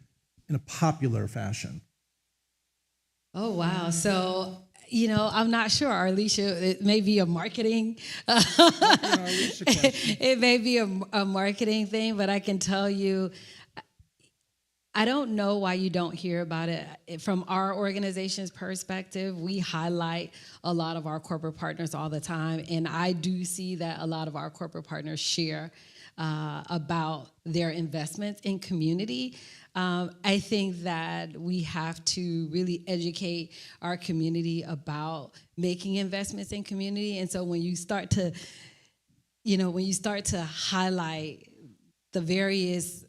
in a popular fashion. Oh, wow. So, I'm not sure, Arlisha, it may be a marketing, it may be a marketing thing, but I can tell you, I don't know why you don't hear about it. From our organization's perspective, we highlight a lot of our corporate partners all the time, and I do see that a lot of our corporate partners share about their investments in community. I think that we have to really educate our community about making investments in community, and so when you start to highlight the various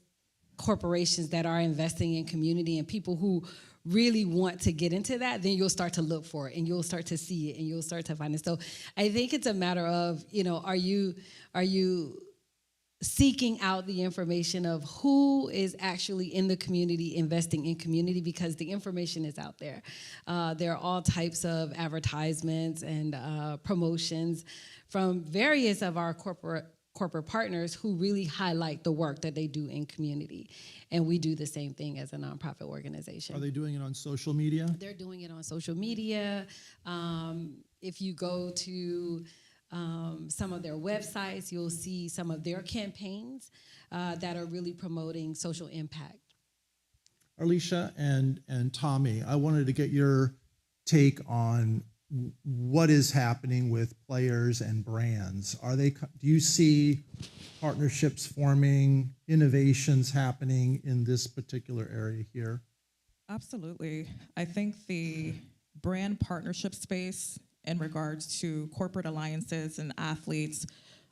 corporations that are investing in community and people who really want to get into that, then you'll start to look for it and you'll start to see it and you'll start to find it. So I think it's a matter of, are you seeking out the information of who is actually in the community, investing in community, because the information is out there. There are all types of advertisements and promotions from various of our corporate partners who really highlight the work that they do in community. And we do the same thing as a nonprofit organization. Are they doing it on social media? They're doing it on social media. If you go to some of their websites, you'll see some of their campaigns that are really promoting social impact. Arlisha and Tommy, I wanted to get your take on what is happening with players and brands. Do you see partnerships forming, innovations happening in this particular area here? Absolutely. I think the brand partnership space in regards to corporate alliances and athletes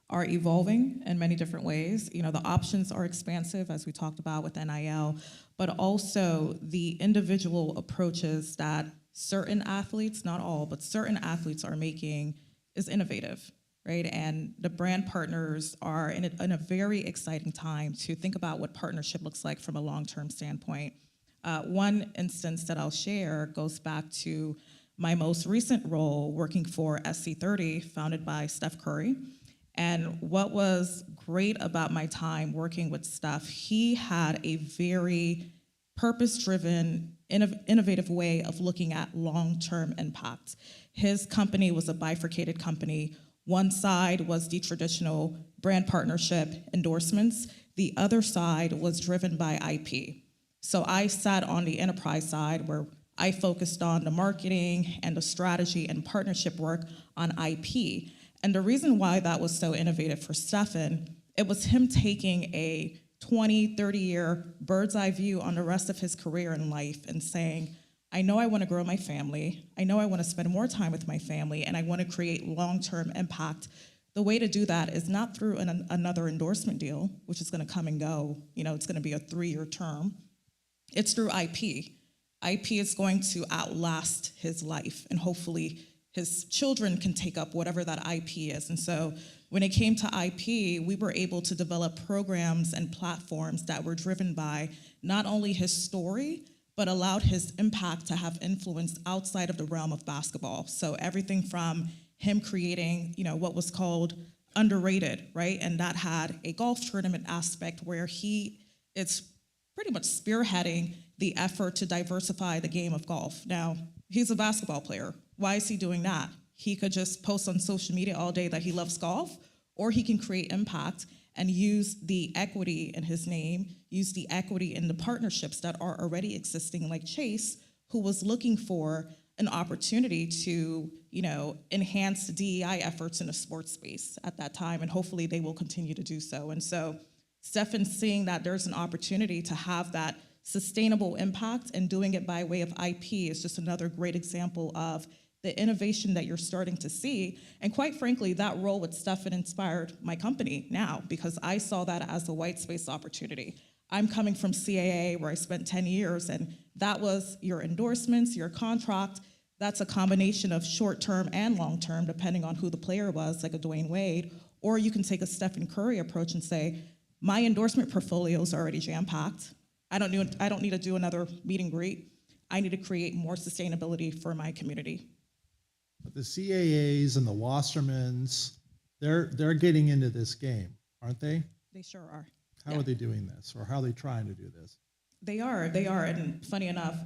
are evolving in many different ways. The options are expansive, as we talked about with NIL, but also the individual approaches that certain athletes, not all, but certain athletes are making is innovative, right? And the brand partners are in a very exciting time to think about what partnership looks like from a long-term standpoint. One instance that I'll share goes back to my most recent role working for SC30, founded by Steph Curry. And what was great about my time working with Steph, he had a very purpose-driven, innovative way of looking at long-term impact. His company was a bifurcated company. One side was the traditional brand partnership endorsements. The other side was driven by IP. So I sat on the enterprise side where I focused on the marketing and the strategy and partnership work on IP. And the reason why that was so innovative for Stefan, it was him taking a 20, 30-year bird's eye view on the rest of his career in life and saying, I know I want to grow my family, I know I want to spend more time with my family, and I want to create long-term impact. The way to do that is not through another endorsement deal, which is going to come and go. It's going to be a 3-year term. It's through IP. IP is going to outlast his life and hopefully his children can take up whatever that IP is. And so when it came to IP, we were able to develop programs and platforms that were driven by not only his story, but allowed his impact to have influence outside of the realm of basketball. So everything from him creating, what was called Underrated, right? And that had a golf tournament aspect where he is pretty much spearheading the effort to diversify the game of golf. Now, he's a basketball player. Why is he doing that? He could just post on social media all day that he loves golf, or he can create impact and use the equity in his name, use the equity in the partnerships that are already existing, like Chase, who was looking for an opportunity to, enhance the DEI efforts in the sports space at that time, and hopefully they will continue to do so. And so Stephan seeing that there's an opportunity to have that sustainable impact and doing it by way of IP is just another great example of the innovation that you're starting to see. And quite frankly, that role with Stephan inspired my company now, because I saw that as a white space opportunity. I'm coming from CAA, where I spent 10 years, and that was your endorsements, your contract. That's a combination of short-term and long-term, depending on who the player was, like a Dwayne Wade. Or you can take a Stephen Curry approach and say, my endorsement portfolio is already jam-packed. I don't need to do another meet and greet. I need to create more sustainability for my community. But the CAAs and the Wassermans, they're getting into this game, aren't they? They sure are. How are they doing this, or how are they trying to do this? They are, and funny enough,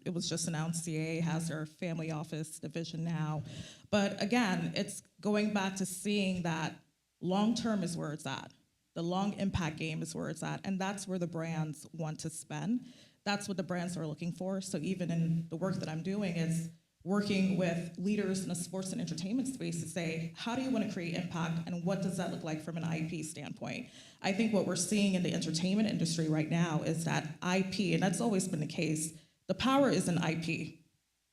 it was just announced CAA has their family office division now. But again, it's going back to seeing that long-term is where it's at. The long impact game is where it's at, and that's where the brands want to spend. That's what the brands are looking for. So even in the work that I'm doing is working with leaders in the sports and entertainment space to say, how do you want to create impact, and what does that look like from an IP standpoint? I think what we're seeing in the entertainment industry right now is that IP, and that's always been the case, the power is in IP,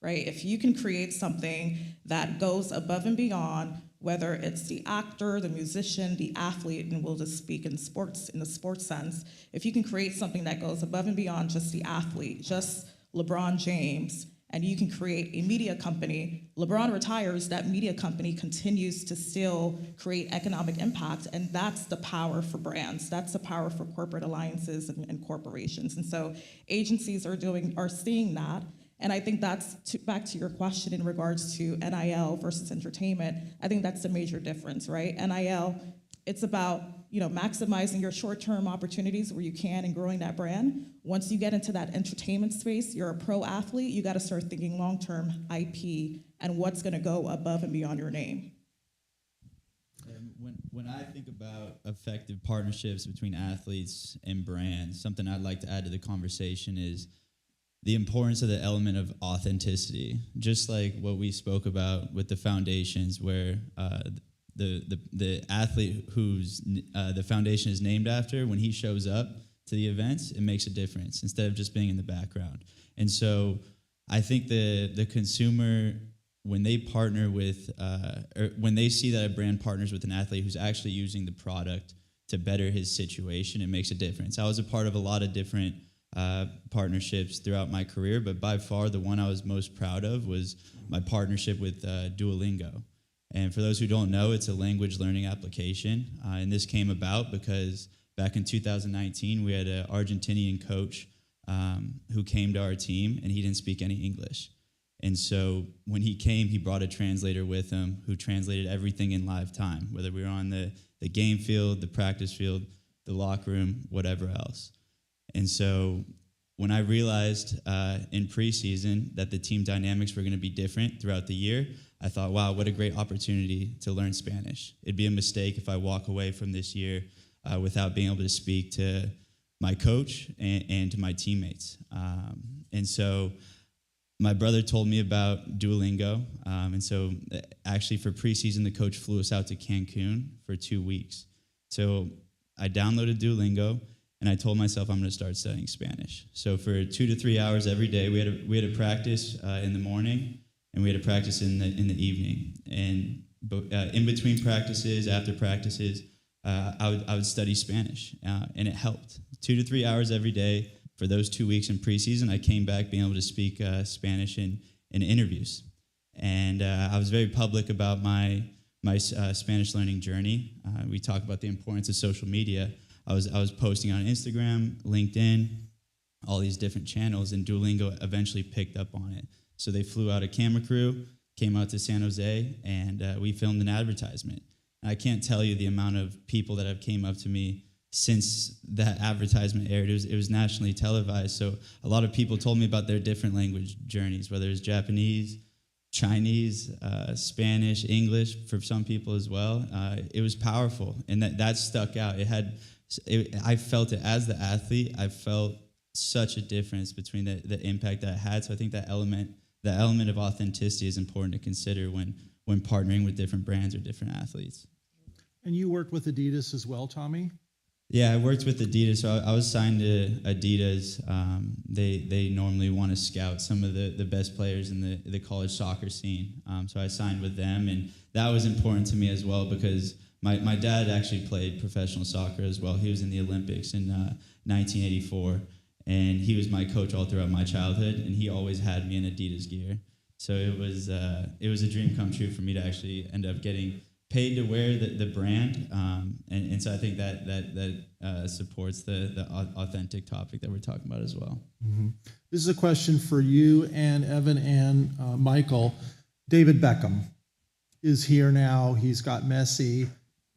right? If you can create something that goes above and beyond, whether it's the actor, the musician, the athlete, and we'll just speak in the sports sense, if you can create something that goes above and beyond just the athlete, just LeBron James, and you can create a media company. LeBron retires, that media company continues to still create economic impact, and that's the power for brands. That's the power for corporate alliances and corporations. And so agencies are seeing that, and I think that's, back to your question in regards to NIL versus entertainment, I think that's the major difference, right? NIL, it's about maximizing your short-term opportunities where you can and growing that brand. Once you get into that entertainment space, you're a pro athlete, you gotta start thinking long-term IP and what's gonna go above and beyond your name. And when I think about effective partnerships between athletes and brands, something I'd like to add to the conversation is the importance of the element of authenticity. Just like what we spoke about with the foundations, where the athlete whose the foundation is named after, when he shows up to the events, it makes a difference instead of just being in the background. And so I think the consumer, when they partner with, or when they see that a brand partners with an athlete who's actually using the product to better his situation, it makes a difference. I was a part of a lot of different partnerships throughout my career, but by far the one I was most proud of was my partnership with Duolingo. And for those who don't know, it's a language learning application. And this came about because back in 2019, we had an Argentinian coach who came to our team, and he didn't speak any English. And so when he came, he brought a translator with him who translated everything in live time, whether we were on the game field, the practice field, the locker room, whatever else. And so when I realized in preseason that the team dynamics were going to be different throughout the year, I thought, wow, what a great opportunity to learn Spanish. It'd be a mistake if I walk away from this year without being able to speak to my coach and to my teammates. And so my brother told me about Duolingo. And so actually for preseason, the coach flew us out to Cancun for 2 weeks. So I downloaded Duolingo, and I told myself I'm going to start studying Spanish. So for 2 to 3 hours every day, we had a practice in the morning, and we had a practice in the evening. And in between practices, after practices, I would study Spanish, and it helped. 2 to 3 hours every day for those 2 weeks in preseason. I came back being able to speak Spanish in interviews. And I was very public about my Spanish learning journey. We talk about the importance of social media. I was posting on Instagram, LinkedIn, all these different channels, and Duolingo eventually picked up on it. So they flew out a camera crew, came out to San Jose, and we filmed an advertisement. And I can't tell you the amount of people that have came up to me since that advertisement aired. It was nationally televised, so a lot of people told me about their different language journeys, whether it's Japanese, Chinese, Spanish, English, for some people as well. It was powerful, and that stuck out. I felt it as the athlete. I felt such a difference between the impact that it had. So I think that element of authenticity is important to consider when partnering with different brands or different athletes. And you worked with Adidas as well, Tommy? Yeah, I worked with Adidas. So I was signed to Adidas. They normally want to scout some of the best players in the college soccer scene. So I signed with them, and that was important to me as well because my dad actually played professional soccer as well. He was in the Olympics in 1984, and he was my coach all throughout my childhood, and he always had me in Adidas gear. So it was a dream come true for me to actually end up getting paid to wear the brand, and so I think that supports the authentic topic that we're talking about as well. Mm-hmm. This is a question for you and Evan and Michael. David Beckham is here now. He's got Messi.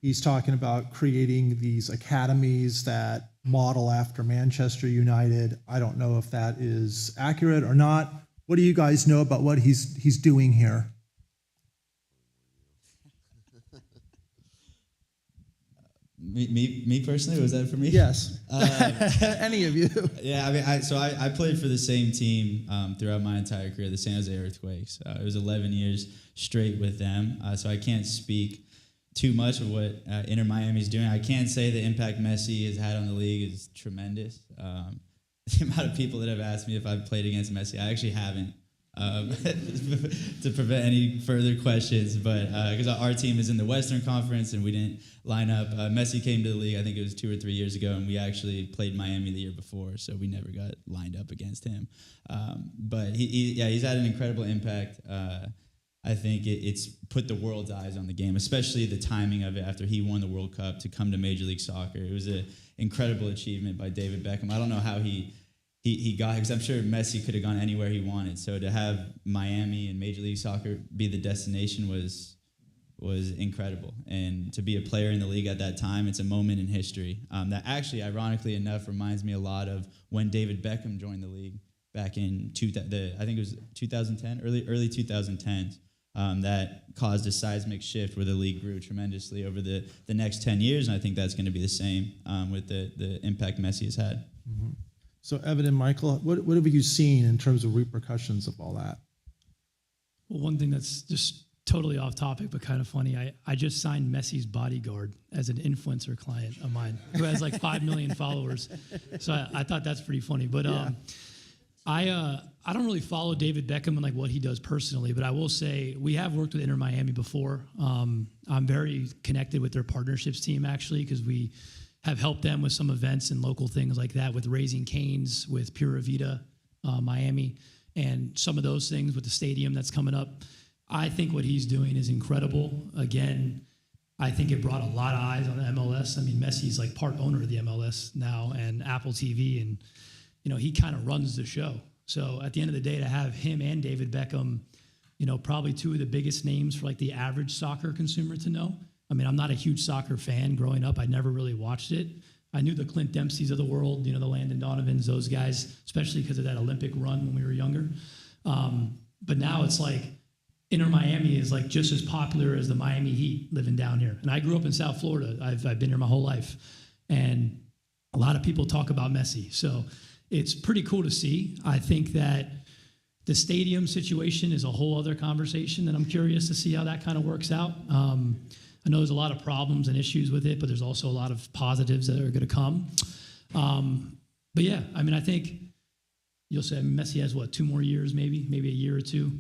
He's talking about creating these academies that model after Manchester United. I don't know if that is accurate or not. What do you guys know about what he's doing here? Me personally, was that for me? Yes. Any of you? Yeah, I mean, I played for the same team throughout my entire career, the San Jose Earthquakes. It was 11 years straight with them, so I can't speak too much of what Inter Miami is doing. I can say the impact Messi has had on the league is tremendous. The amount of people that have asked me if I've played against Messi, I actually haven't. To prevent any further questions, but because our team is in the Western Conference and we didn't line up. Messi came to the league, I think it was 2 or 3 years ago, and we actually played Miami the year before, so we never got lined up against him. But he's had an incredible impact. I think it's put the world's eyes on the game, especially the timing of it after he won the World Cup to come to Major League Soccer. It was an incredible achievement by David Beckham. I don't know how he got, because I'm sure Messi could have gone anywhere he wanted. So to have Miami and Major League Soccer be the destination was incredible. And to be a player in the league at that time, it's a moment in history that actually, ironically enough, reminds me a lot of when David Beckham joined the league back in I think it was 2010, early 2010s. That caused a seismic shift where the league grew tremendously over the next 10 years, and I think that's going to be the same with the impact Messi has had. Mm-hmm. So, Evan and Michael, what have you seen in terms of repercussions of all that? Well, one thing that's just totally off topic, but kind of funny, I just signed Messi's bodyguard as an influencer client of mine who has like 5 million followers. So I thought that's pretty funny. But I don't really follow David Beckham and like what he does personally, but I will say we have worked with Inter Miami before. I'm very connected with their partnerships team actually, because we have helped them with some events and local things like that, with Raising Cane's, with Pura Vida, Miami, and some of those things with the stadium that's coming up. I think what he's doing is incredible. Again, I think it brought a lot of eyes on the MLS. I mean, Messi's like part owner of the MLS now and Apple TV, and he kind of runs the show. So at the end of the day, to have him and David Beckham, probably two of the biggest names for like the average soccer consumer to know. I mean, I'm not a huge soccer fan growing up. I never really watched it. I knew the Clint Dempseys of the world, the Landon Donovans, those guys, especially because of that Olympic run when we were younger. But now it's like Inter Miami is like just as popular as the Miami Heat living down here. And I grew up in South Florida. I've been here my whole life. And a lot of people talk about Messi. So it's pretty cool to see. I think that the stadium situation is a whole other conversation, and I'm curious to see how that kind of works out. I know there's a lot of problems and issues with it, but there's also a lot of positives that are going to come. But yeah, I mean, I think you'll say Messi has 2 more years, maybe a year or two.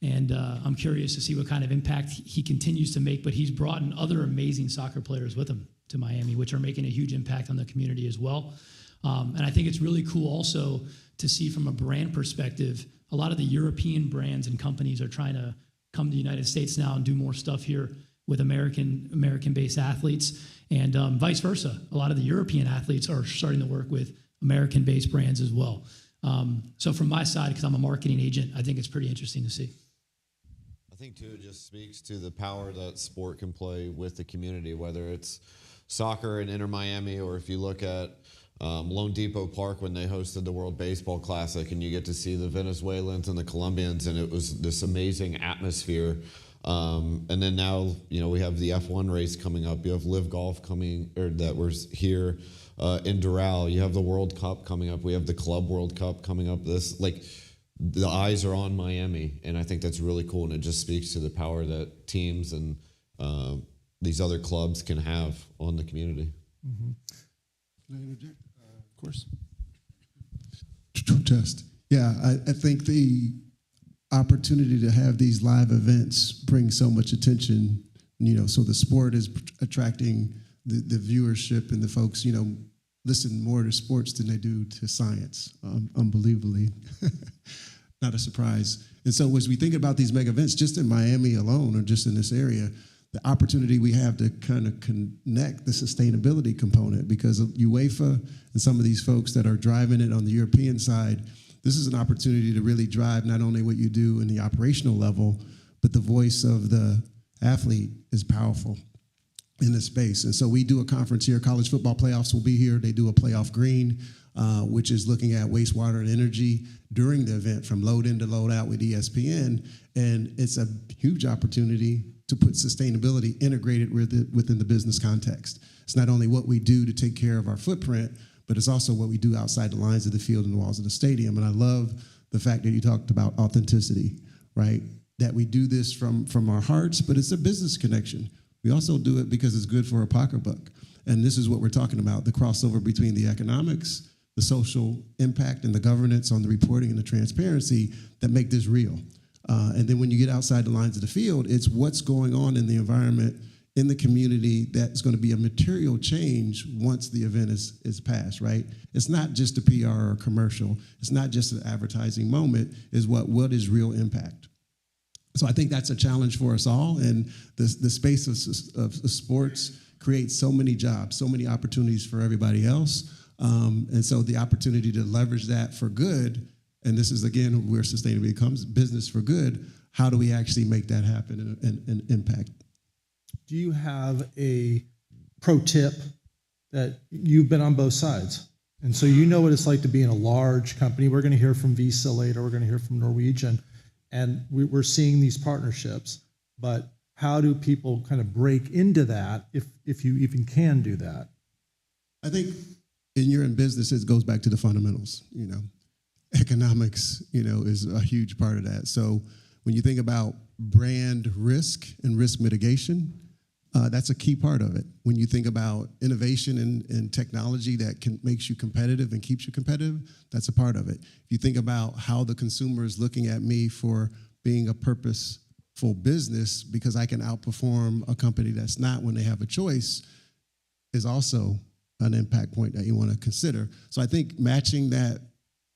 And I'm curious to see what kind of impact he continues to make, but he's brought in other amazing soccer players with him to Miami, which are making a huge impact on the community as well. And I think it's really cool also to see from a brand perspective, a lot of the European brands and companies are trying to come to the United States now and do more stuff here with American-based athletes, and vice versa. A lot of the European athletes are starting to work with American-based brands as well. So from my side, because I'm a marketing agent, I think it's pretty interesting to see. I think too, it just speaks to the power that sport can play with the community, whether it's soccer in Inter Miami, or if you look at Lone Depot Park when they hosted the World Baseball Classic, and you get to see the Venezuelans and the Colombians, and it was this amazing atmosphere. And then now, we have the F1 race coming up. You have Live Golf coming, or that was here in Doral. You have the World Cup coming up. We have the Club World Cup coming up. The eyes are on Miami, and I think that's really cool, and it just speaks to the power that teams and these other clubs can have on the community. Mm-hmm. Can I interject? Of course. Just, yeah, I think the opportunity to have these live events brings so much attention, so the sport is attracting the viewership, and the folks, listen more to sports than they do to science, unbelievably. Not a surprise. And so as we think about these mega events, just in Miami alone, or just in this area, the opportunity we have to kind of connect the sustainability component, because of UEFA and some of these folks that are driving it on the European side, this is an opportunity to really drive not only what you do in the operational level, but the voice of the athlete is powerful in this space. And so we do a conference here. College football playoffs will be here. They do a playoff green, which is looking at wastewater and energy during the event, from load in to load out with ESPN. And it's a huge opportunity to put sustainability integrated within the business context. It's not only what we do to take care of our footprint, but it's also what we do outside the lines of the field and the walls of the stadium. And I love the fact that you talked about authenticity, right? That we do this from our hearts, but it's a business connection. We also do it because it's good for a pocketbook. And this is what we're talking about, the crossover between the economics, the social impact, and the governance on the reporting and the transparency that make this real. And then when you get outside the lines of the field, it's what's going on in the environment, in the community, that's going to be a material change once the event is passed, right? It's not just a PR or commercial. It's not just an advertising moment. It's what is real impact. So I think that's a challenge for us all. And the space of sports creates so many jobs, so many opportunities for everybody else. And so the opportunity to leverage that for good, and this is, again, where sustainability comes, business for good. How do we actually make that happen and impact? Do you have a pro tip that you've been on both sides? And so you know what it's like to be in a large company. We're going to hear from Visa later. We're going to hear from Norwegian. And we're seeing these partnerships. But how do people kind of break into that if you even can do that? I think you're in business, it goes back to the fundamentals, Economics, is a huge part of that. So when you think about brand risk and risk mitigation, that's a key part of it. When you think about innovation and technology that makes you competitive and keeps you competitive, that's a part of it. If you think about how the consumer is looking at me for being a purposeful business because I can outperform a company that's not when they have a choice, is also an impact point that you want to consider. So I think matching that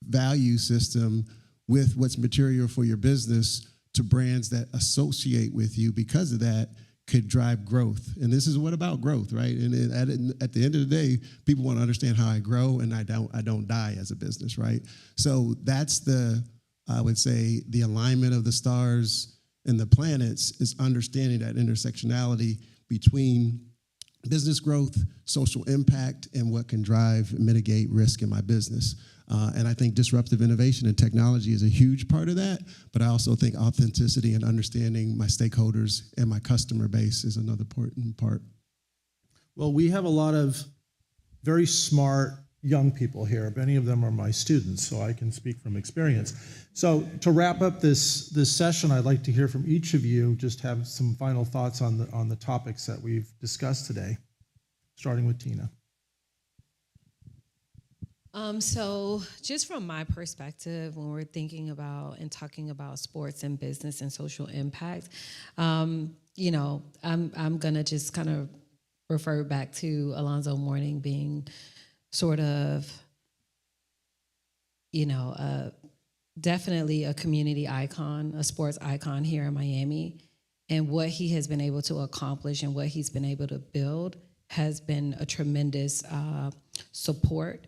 value system with what's material for your business to brands that associate with you because of that could drive growth. And this is what about growth, right? And at the end of the day, people want to understand how I grow and I don't die as a business, right? So that's I would say, the alignment of the stars and the planets is understanding that intersectionality between business growth, social impact, and what can drive and mitigate risk in my business. And I think disruptive innovation and technology is a huge part of that, but I also think authenticity and understanding my stakeholders and my customer base is another important part. Well, we have a lot of very smart young people here. Many of them are my students, so I can speak from experience. So to wrap up this session, I'd like to hear from each of you, just have some final thoughts on the topics that we've discussed today, starting with Tina. So just from my perspective, when we're thinking about and talking about sports and business and social impact, I'm gonna just kind of refer back to Alonzo Mourning being sort of, definitely a community icon, a sports icon here in Miami. And what he has been able to accomplish and what he's been able to build has been a tremendous support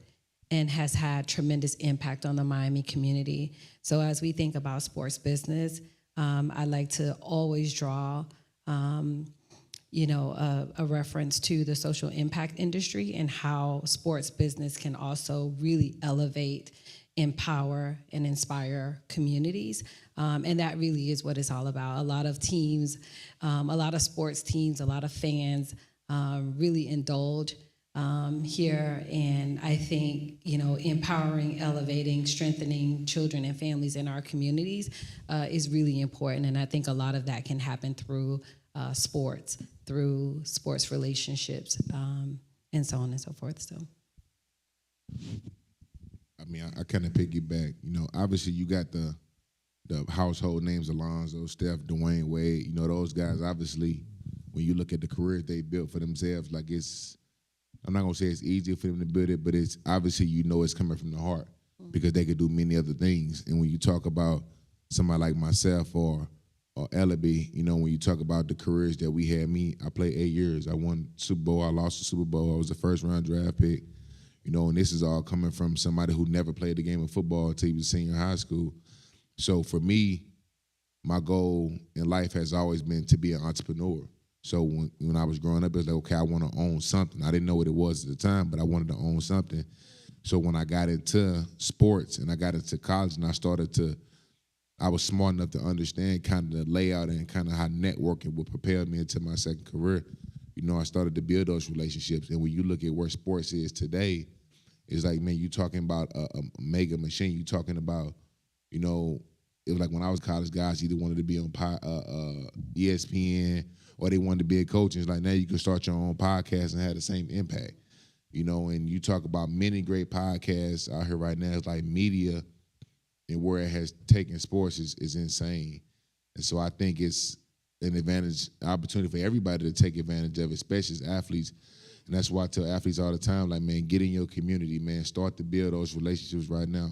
and has had tremendous impact on the Miami community. So as we think about sports business, I like to always draw a reference to the social impact industry and how sports business can also really elevate, empower, and inspire communities. And that really is what it's all about. A lot of teams, a lot of sports teams, a lot of fans really indulge here. And I think, empowering, elevating, strengthening children and families in our communities is really important. And I think a lot of that can happen through sports, through sports relationships, and so on and so forth. So, I mean, I kind of piggyback. Obviously you got the household names: Alonzo, Steph, Dwayne Wade. Those guys. Obviously, when you look at the careers they built for themselves, like I'm not gonna say it's easier for them to build it, but it's obviously it's coming from the heart because they could do many other things. And when you talk about somebody like myself or Ellaby, when you talk about the careers that we had, I played 8 years. I won Super Bowl. I lost the Super Bowl. I was the first round draft pick. And this is all coming from somebody who never played the game of football until he was a senior in high school. So for me, my goal in life has always been to be an entrepreneur. So when I was growing up, it was like, okay, I want to own something. I didn't know what it was at the time, but I wanted to own something. So when I got into sports and I got into college and I was smart enough to understand kind of the layout and kind of how networking would prepare me into my second career. I started to build those relationships. And when you look at where sports is today, it's like, man, you talking about a mega machine. You talking about, it was like when I was college, guys either wanted to be on ESPN or they wanted to be a coach. And it's like, now you can start your own podcast and have the same impact, and you talk about many great podcasts out here right now. It's like media and where it has taken sports is insane. And so I think it's an opportunity for everybody to take advantage of it, especially as athletes. And that's why I tell athletes all the time, like, man, get in your community, man. Start to build those relationships right now.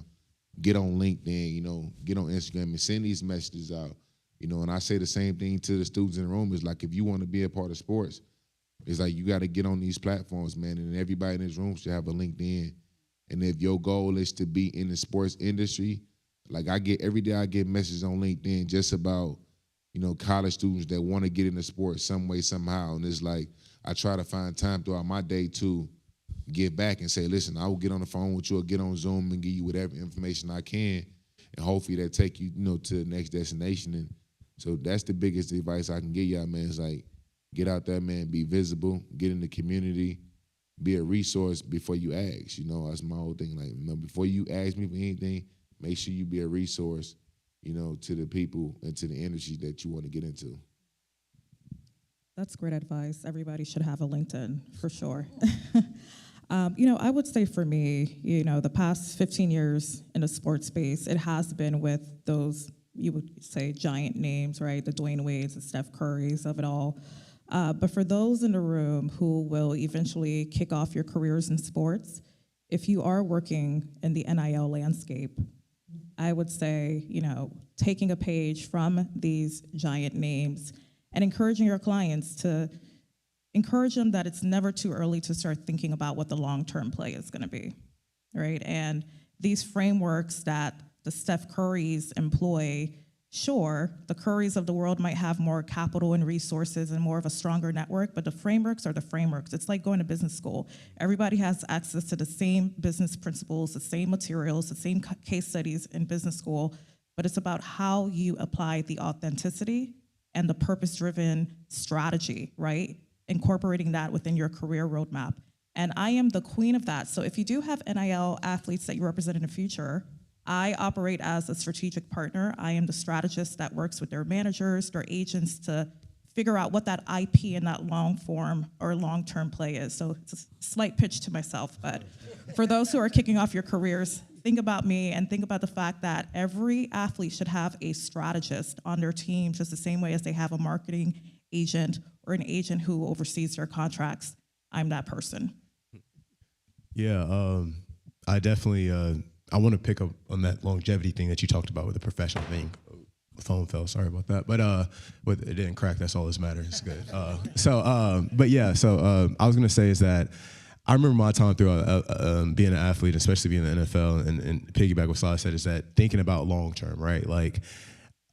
Get on LinkedIn, get on Instagram and send these messages out. And I say the same thing to the students in the room. It's like, if you want to be a part of sports, it's like you got to get on these platforms, man. And everybody in this room should have a LinkedIn. And if your goal is to be in the sports industry, like every day I get messages on LinkedIn just about, college students that want to get into sports some way, somehow. And it's like, I try to find time throughout my day to give back and say, listen, I will get on the phone with you or get on Zoom and give you whatever information I can. And hopefully that take you, to the next destination. And so that's the biggest advice I can give y'all, man. It's like, get out there, man, be visible, get in the community, be a resource before you ask. That's my whole thing. Like, before you ask me for anything, make sure you be a resource, to the people and to the industry that you want to get into. That's great advice. Everybody should have a LinkedIn, for sure. I would say for me, the past 15 years in the sports space, it has been with those, you would say, giant names, right? The Dwayne Wades, the Steph Currys of it all. But for those in the room who will eventually kick off your careers in sports, if you are working in the NIL landscape, I would say, taking a page from these giant names and encouraging your clients to encourage them that it's never too early to start thinking about what the long-term play is going to be, right? And these frameworks that the Steph Currys employ, sure, the Currys of the world might have more capital and resources and more of a stronger network, but the frameworks are the frameworks. It's like going to business school. Everybody has access to the same business principles, the same materials, the same case studies in business school, but it's about how you apply the authenticity and the purpose-driven strategy, right? Incorporating that within your career roadmap. And I am the queen of that. So if you do have NIL athletes that you represent in the future, I operate as a strategic partner. I am the strategist that works with their managers, their agents to figure out what that IP and that long form or long-term play is. So it's a slight pitch to myself, but for those who are kicking off your careers, think about me and think about the fact that every athlete should have a strategist on their team just the same way as they have a marketing agent or an agent who oversees their contracts. I'm that person. Yeah, I definitely I want to pick up on that longevity thing that you talked about with the professional thing. The phone fell, sorry about that. But it didn't crack, that's all that matters. It's good. I was gonna say is that I remember my time through being an athlete, especially being in the NFL, and piggyback what Sly said is that thinking about long term, right? Like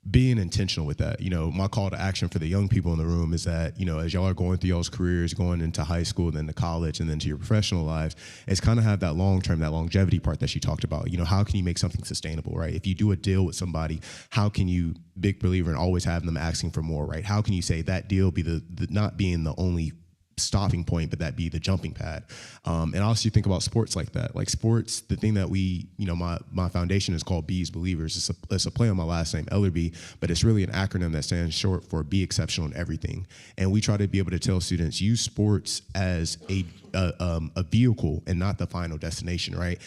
being intentional with that. You know, my call to action for the young people in the room is that, you know, as y'all are going through y'all's careers, going into high school, then to college, and then to your professional lives, it's kind of have that long term, that longevity part that you talked about. You know, how can you make something sustainable, right? If you do a deal with somebody, how can you, big believer in always having them asking for more, right? How can you say that deal be the not being the only stopping point, but that be the jumping pad. And also you think about sports like that. Like sports, the thing that we, you know, my foundation is called Bees Believers. It's a play on my last name, Ellerby, but it's really an acronym that stands short for Be Exceptional in Everything. And we try to be able to tell students, use sports as a vehicle and not the final destination, right?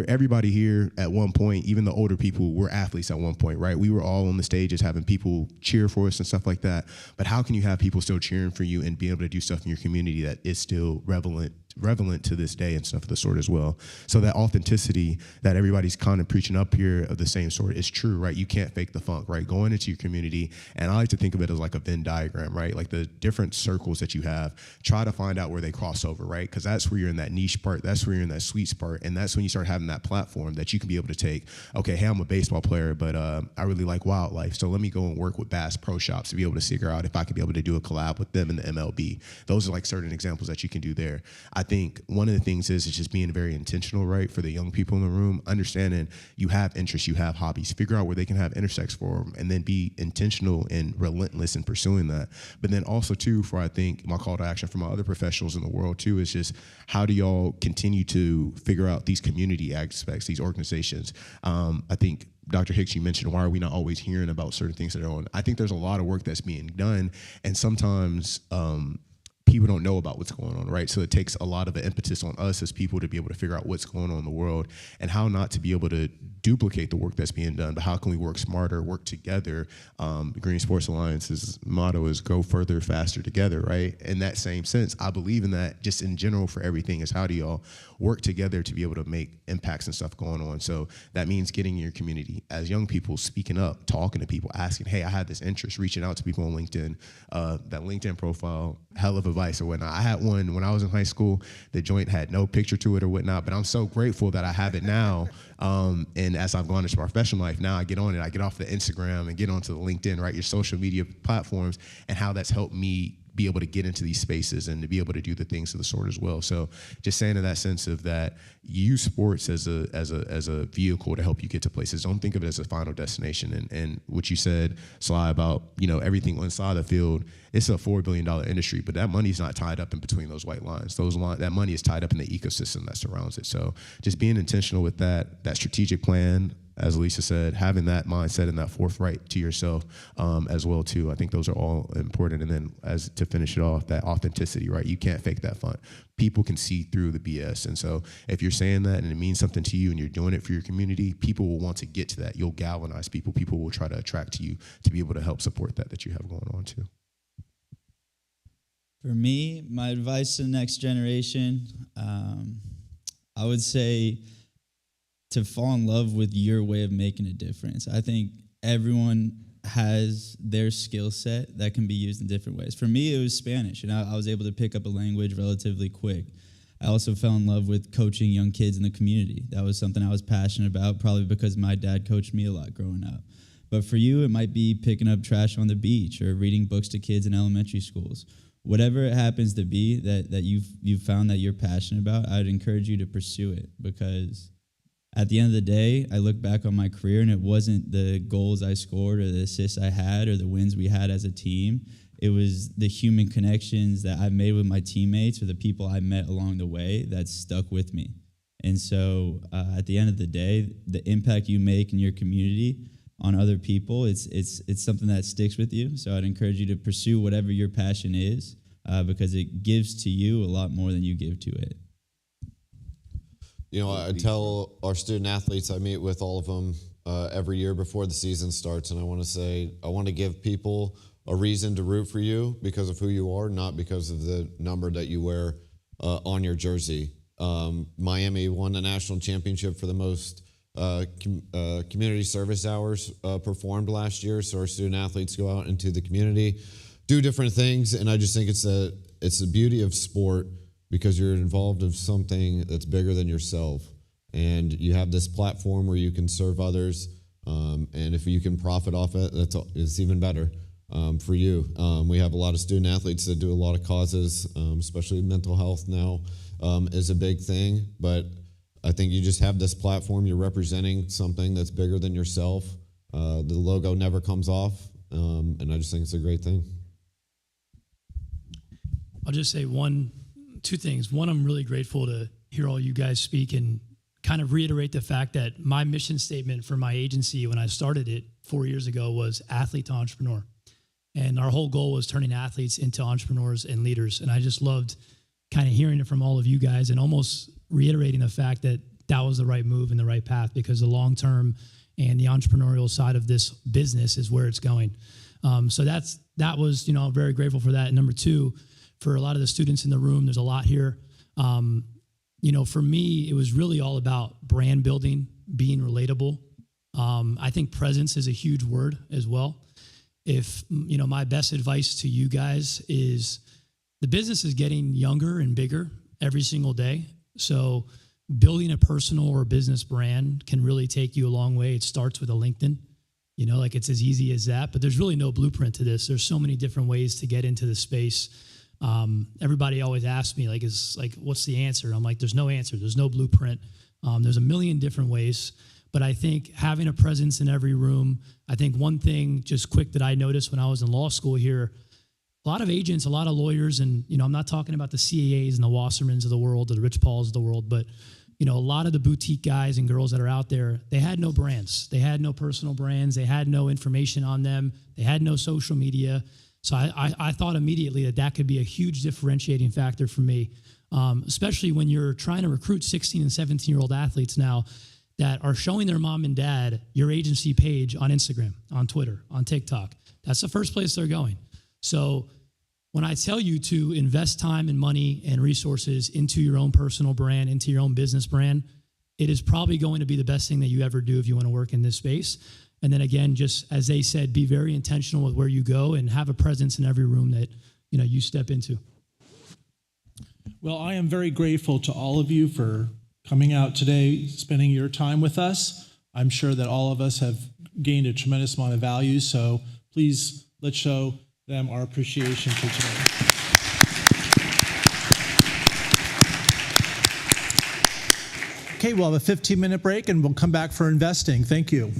Everybody here at one point, even the older people, were athletes at one point, right? We were all on the stages having people cheer for us and stuff like that. But how can you have people still cheering for you and be able to do stuff in your community that is still relevant to this day and stuff of the sort as well? So that authenticity that everybody's kind of preaching up here of the same sort is true, right? You can't fake the funk, right? Going into your community, and I like to think of it as like a Venn diagram, right? Like the different circles that you have, try to find out where they cross over, right? Because that's where you're in that niche part, that's where you're in that sweet spot, and that's when you start having that platform that you can be able to take, okay, hey, I'm a baseball player, but I really like wildlife, so let me go and work with Bass Pro Shops to be able to figure out if I could be able to do a collab with them in the MLB. Those are like certain examples that you can do there. I think one of the things is just being very intentional, right, for the young people in the room, understanding you have interests, you have hobbies, figure out where they can have intersects for them, and then be intentional and relentless in pursuing that. But then also, too, for I think my call to action for my other professionals in the world, too, is just how do y'all continue to figure out these community aspects, these organizations? I think Dr. Hicks, you mentioned, why are we not always hearing about certain things that are on? I think there's a lot of work that's being done, and sometimes people don't know about what's going on, right? So it takes a lot of the impetus on us as people to be able to figure out what's going on in the world and how not to be able to duplicate the work that's being done, but how can we work smarter, work together? The Green Sports Alliance's motto is go further, faster together, right? In that same sense, I believe in that just in general for everything is how do y'all work together to be able to make impacts and stuff going on? So that means getting in your community as young people, speaking up, talking to people, asking, hey, I had this interest, reaching out to people on LinkedIn, that LinkedIn profile, hell of advice or whatnot. I had one when I was in high school. The joint had no picture to it or whatnot, but I'm so grateful that I have it now. And as I've gone into my professional life, now I get on it. I get off the Instagram and get onto the LinkedIn, right? Your social media platforms, and how that's helped me be able to get into these spaces and to be able to do the things of the sort as well. So just saying in that sense of that, use sports as a vehicle to help you get to places. Don't think of it as a final destination. And what you said, Sly, about, you know, everything inside the field, it's a $4 billion industry, but that money's not tied up in between those white lines. That money is tied up in the ecosystem that surrounds it. So just being intentional with that strategic plan, as Alicia said, having that mindset and that forthright to yourself as well too. I think those are all important. And then as to finish it off, that authenticity, right? You can't fake that fun. People can see through the BS. And so if you're saying that and it means something to you and you're doing it for your community, people will want to get to that. You'll galvanize people. People will try to attract to you to be able to help support that you have going on too. For me, my advice to the next generation, I would say to fall in love with your way of making a difference. I think everyone has their skill set that can be used in different ways. For me, it was Spanish, and I was able to pick up a language relatively quick. I also fell in love with coaching young kids in the community. That was something I was passionate about, probably because my dad coached me a lot growing up. But for you, it might be picking up trash on the beach or reading books to kids in elementary schools. Whatever it happens to be that you've found that you're passionate about, I'd encourage you to pursue it, because at the end of the day, I look back on my career and it wasn't the goals I scored or the assists I had or the wins we had as a team. It was the human connections that I made with my teammates or the people I met along the way that stuck with me. And so at the end of the day, the impact you make in your community on other people, it's something that sticks with you. So I'd encourage you to pursue whatever your passion is, because it gives to you a lot more than you give to it. You know, I tell our student athletes, I meet with all of them every year before the season starts, and I want to give people a reason to root for you because of who you are, not because of the number that you wear on your jersey. Miami won the national championship for the most community service hours performed last year. So our student athletes go out into the community, do different things, and I just think it's the beauty of sport because you're involved in something that's bigger than yourself, and you have this platform where you can serve others, and if you can profit off it, it's even better for you. We have a lot of student athletes that do a lot of causes, especially mental health now is a big thing, but I think you just have this platform. You're representing something that's bigger than yourself. The logo never comes off, and I just think it's a great thing. I'll just say two things. One, I'm really grateful to hear all you guys speak and kind of reiterate the fact that my mission statement for my agency when I started it 4 years ago was athlete to entrepreneur. And our whole goal was turning athletes into entrepreneurs and leaders. And I just loved kind of hearing it from all of you guys and almost reiterating the fact that that was the right move and the right path because the long term and the entrepreneurial side of this business is where it's going. So that was, I'm very grateful for that. And number two, for a lot of the students in the room, there's a lot here. For me, it was really all about brand building, being relatable. I think presence is a huge word as well. If, my best advice to you guys is the business is getting younger and bigger every single day. So building a personal or business brand can really take you a long way. It starts with a LinkedIn, it's as easy as that, but there's really no blueprint to this. There's so many different ways to get into the space. Everybody always asks me what's the answer? I'm like, there's no answer. There's no blueprint. There's a million different ways, but I think having a presence in every room, I think one thing just quick that I noticed when I was in law school here, a lot of agents, a lot of lawyers, and, I'm not talking about the CAAs and the Wassermans of the world or the Rich Pauls of the world, but, a lot of the boutique guys and girls that are out there, they had no brands. They had no personal brands. They had no information on them. They had no social media. So I thought immediately that could be a huge differentiating factor for me, especially when you're trying to recruit 16 and 17-year-old athletes now that are showing their mom and dad your agency page on Instagram, on Twitter, on TikTok. That's the first place they're going. So when I tell you to invest time and money and resources into your own personal brand, into your own business brand, it is probably going to be the best thing that you ever do if you want to work in this space. And then again, just as they said, be very intentional with where you go and have a presence in every room that you step into. Well, I am very grateful to all of you for coming out today, spending your time with us. I'm sure that all of us have gained a tremendous amount of value, so please let's show them our appreciation for today. Okay, we'll have a 15-minute break and we'll come back for investing. Thank you.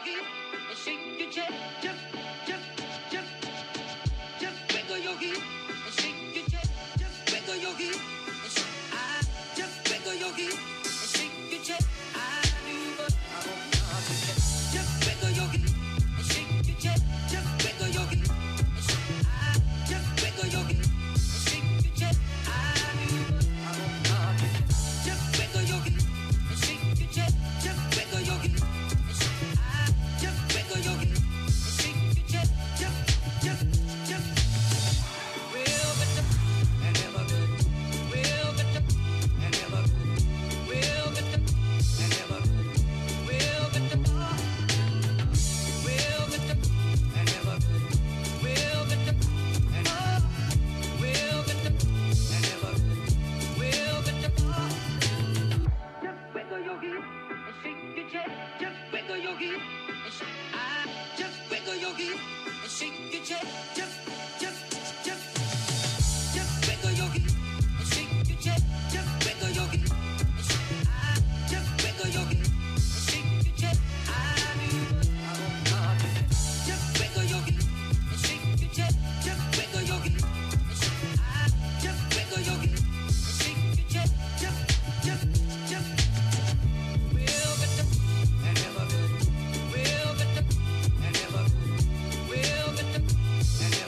yogi and shake your chest. Just wiggle yogi and shake your chest. Just wiggle yogi and shake. Just wiggle yogi and shake your chest. I do, but I won't not do that. Just wiggle yogi and shake your chest. Just wiggle yogi and shake. Just wiggle yogi and shake your chest. I do, but I won't not do that. Just wiggle yogi and shake your chest. Just wiggle yogi and shake. Just wiggle yogi and shake your chest. Just. Real bitter and never good. Real bitter and never good. Real bitter and never good. Real bitter. Real bitter and never good. Real bitter and real bitter and never good. Real bitter. Just wiggle yogi and shake your chest. Just wiggle yogi and shake. Just wiggle yogi and shake your chest. Just wiggle yogi and shake your chest. Just wiggle yogi and shake. Just wiggle yogi and shake your chest. I do, but I won't not do that. Just wiggle yogi and shake your chest. Just wiggle yogi and shake. Just wiggle yogi and shake your chest. Just. Real bitter and never good. Real bitter and never good. Real bitter and never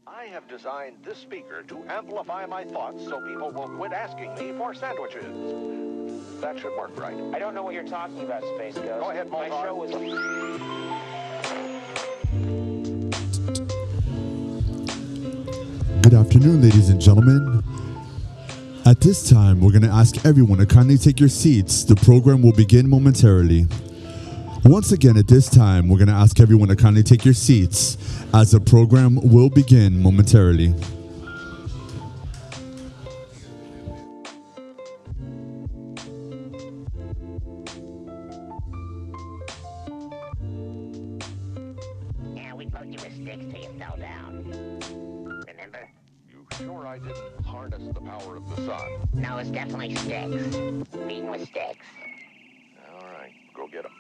I have designed this speaker to amplify my thoughts so people will quit asking me for sandwiches. That should work, right? I don't know what you're talking about, Space Ghost. Go ahead, My Mohar. show was... Good afternoon, ladies and gentlemen. At this time, we're going to ask everyone to kindly take your seats. The program will begin momentarily. Once again, at this time, we're going to ask everyone to kindly take your seats as the program will begin momentarily. Yeah, we poked you with sticks till you fell down. Remember? You sure I didn't harness the power of the sun? No, it's definitely sticks. Beaten with sticks. All right, go get 'em.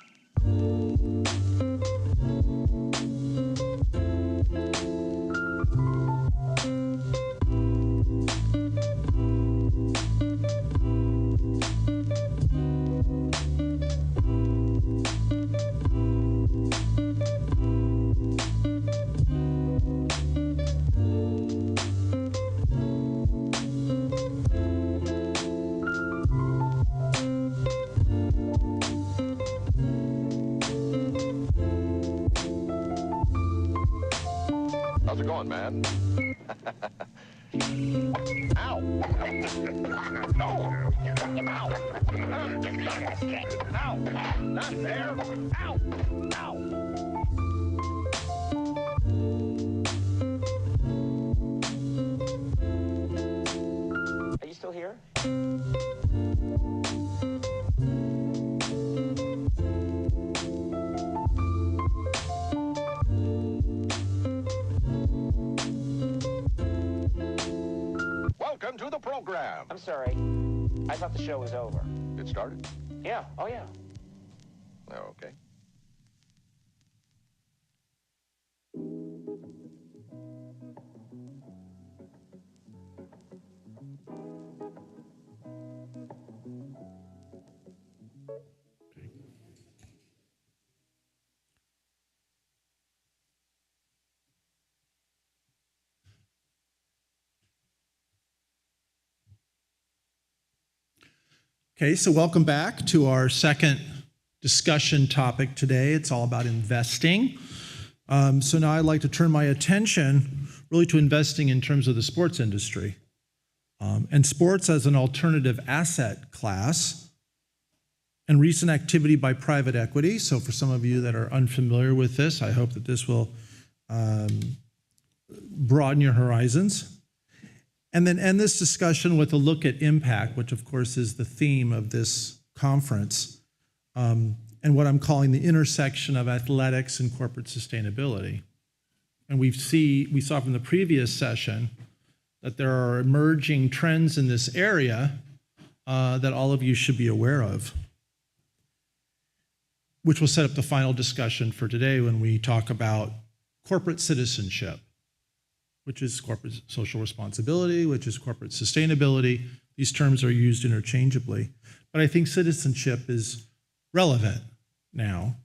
How's it going, man? Ow! No! Ow! Ow! Not there! Ow! Ow! Are you still here? Welcome to the program. I'm sorry. I thought the show was over. It started? Yeah. Oh, yeah. Okay. Okay, so welcome back to our second discussion topic today. It's all about investing. So now I'd like to turn my attention really to investing in terms of the sports industry. And sports as an alternative asset class and recent activity by private equity. So for some of you that are unfamiliar with this, I hope that this will broaden your horizons. And then end this discussion with a look at impact, which of course is the theme of this conference, and what I'm calling the intersection of athletics and corporate sustainability. And we saw from the previous session that there are emerging trends in this area that all of you should be aware of, which will set up the final discussion for today when we talk about corporate citizenship, which is corporate social responsibility, which is corporate sustainability. These terms are used interchangeably. But I think citizenship is relevant now.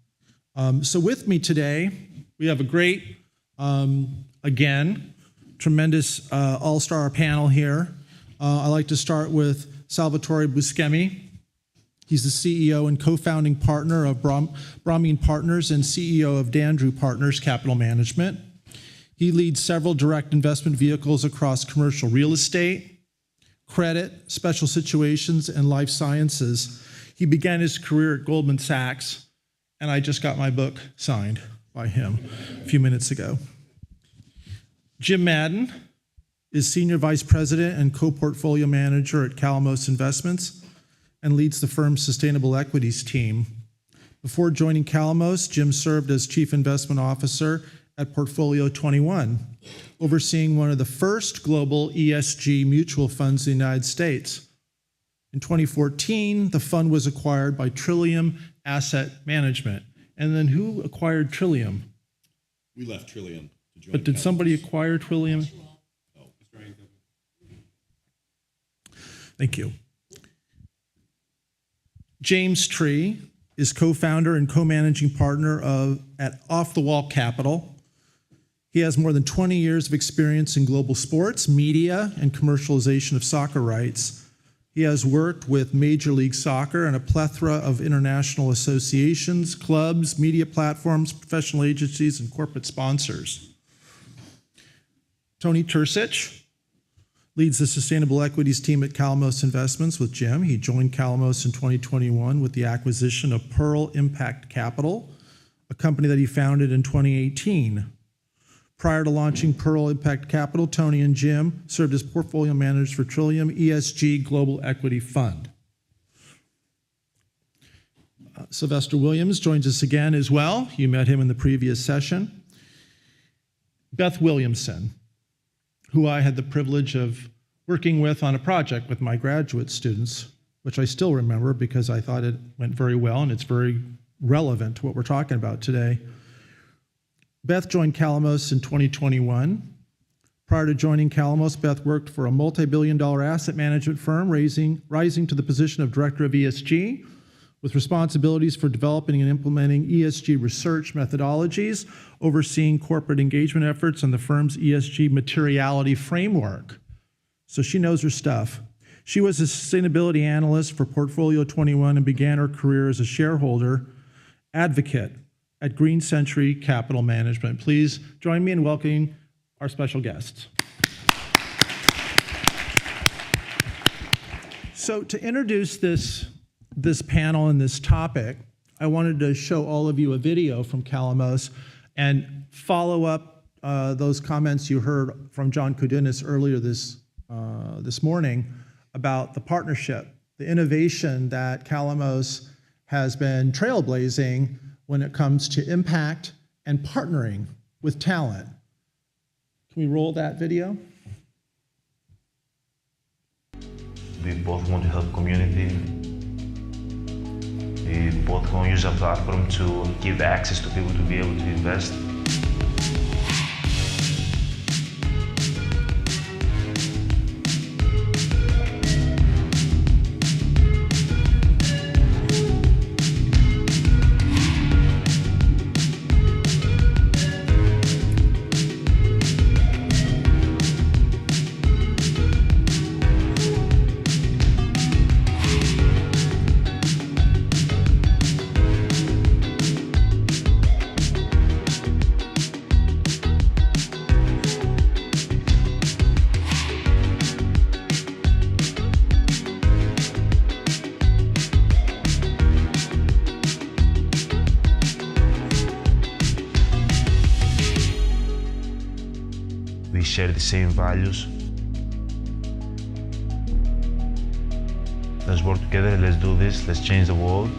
So with me today, we have a great, again, tremendous all-star panel here. I'd like to start with Salvatore Buscemi. He's the CEO and co-founding partner of Brahmin Partners and CEO of Dandrew Partners Capital Management. He leads several direct investment vehicles across commercial real estate, credit, special situations, and life sciences. He began his career at Goldman Sachs, and I just got my book signed by him a few minutes ago. Jim Madden is Senior Vice President and Co-Portfolio Manager at Calamos Investments and leads the firm's sustainable equities team. Before joining Calamos, Jim served as Chief Investment Officer at Portfolio 21, overseeing one of the first global ESG mutual funds in the United States. In 2014, the fund was acquired by Trillium Asset Management. And then who acquired Trillium? We left Trillium to join. But did somebody acquire Trillium? Oh, it's very good. Thank you. James Tree is co-founder and co-managing partner at Off the Wall Capital. He has more than 20 years of experience in global sports, media, and commercialization of soccer rights. He has worked with Major League Soccer and a plethora of international associations, clubs, media platforms, professional agencies, and corporate sponsors. Tony Tursich leads the Sustainable Equities team at Calamos Investments with Jim. He joined Calamos in 2021 with the acquisition of Pearl Impact Capital, a company that he founded in 2018. Prior to launching Pearl Impact Capital, Tony and Jim served as portfolio managers for Trillium ESG Global Equity Fund. Sylvester Williams joins us again as well. You met him in the previous session. Beth Williamson, who I had the privilege of working with on a project with my graduate students, which I still remember because I thought it went very well and it's very relevant to what we're talking about today. Beth joined Calamos in 2021. Prior to joining Calamos, Beth worked for a multi-billion-dollar asset management firm, rising to the position of Director of ESG, with responsibilities for developing and implementing ESG research methodologies, overseeing corporate engagement efforts, and the firm's ESG materiality framework. So she knows her stuff. She was a sustainability analyst for Portfolio 21 and began her career as a shareholder advocate at Green Century Capital Management. Please join me in welcoming our special guests. So to introduce this panel and this topic, I wanted to show all of you a video from Calamos and follow up those comments you heard from John Kudinis earlier this morning about the partnership, the innovation that Calamos has been trailblazing when it comes to impact and partnering with talent. Can we roll that video? We both want to help community. We both want to use our platform to give access to people to be able to invest. We share the same values. Let's work together, let's do this, let's change the world.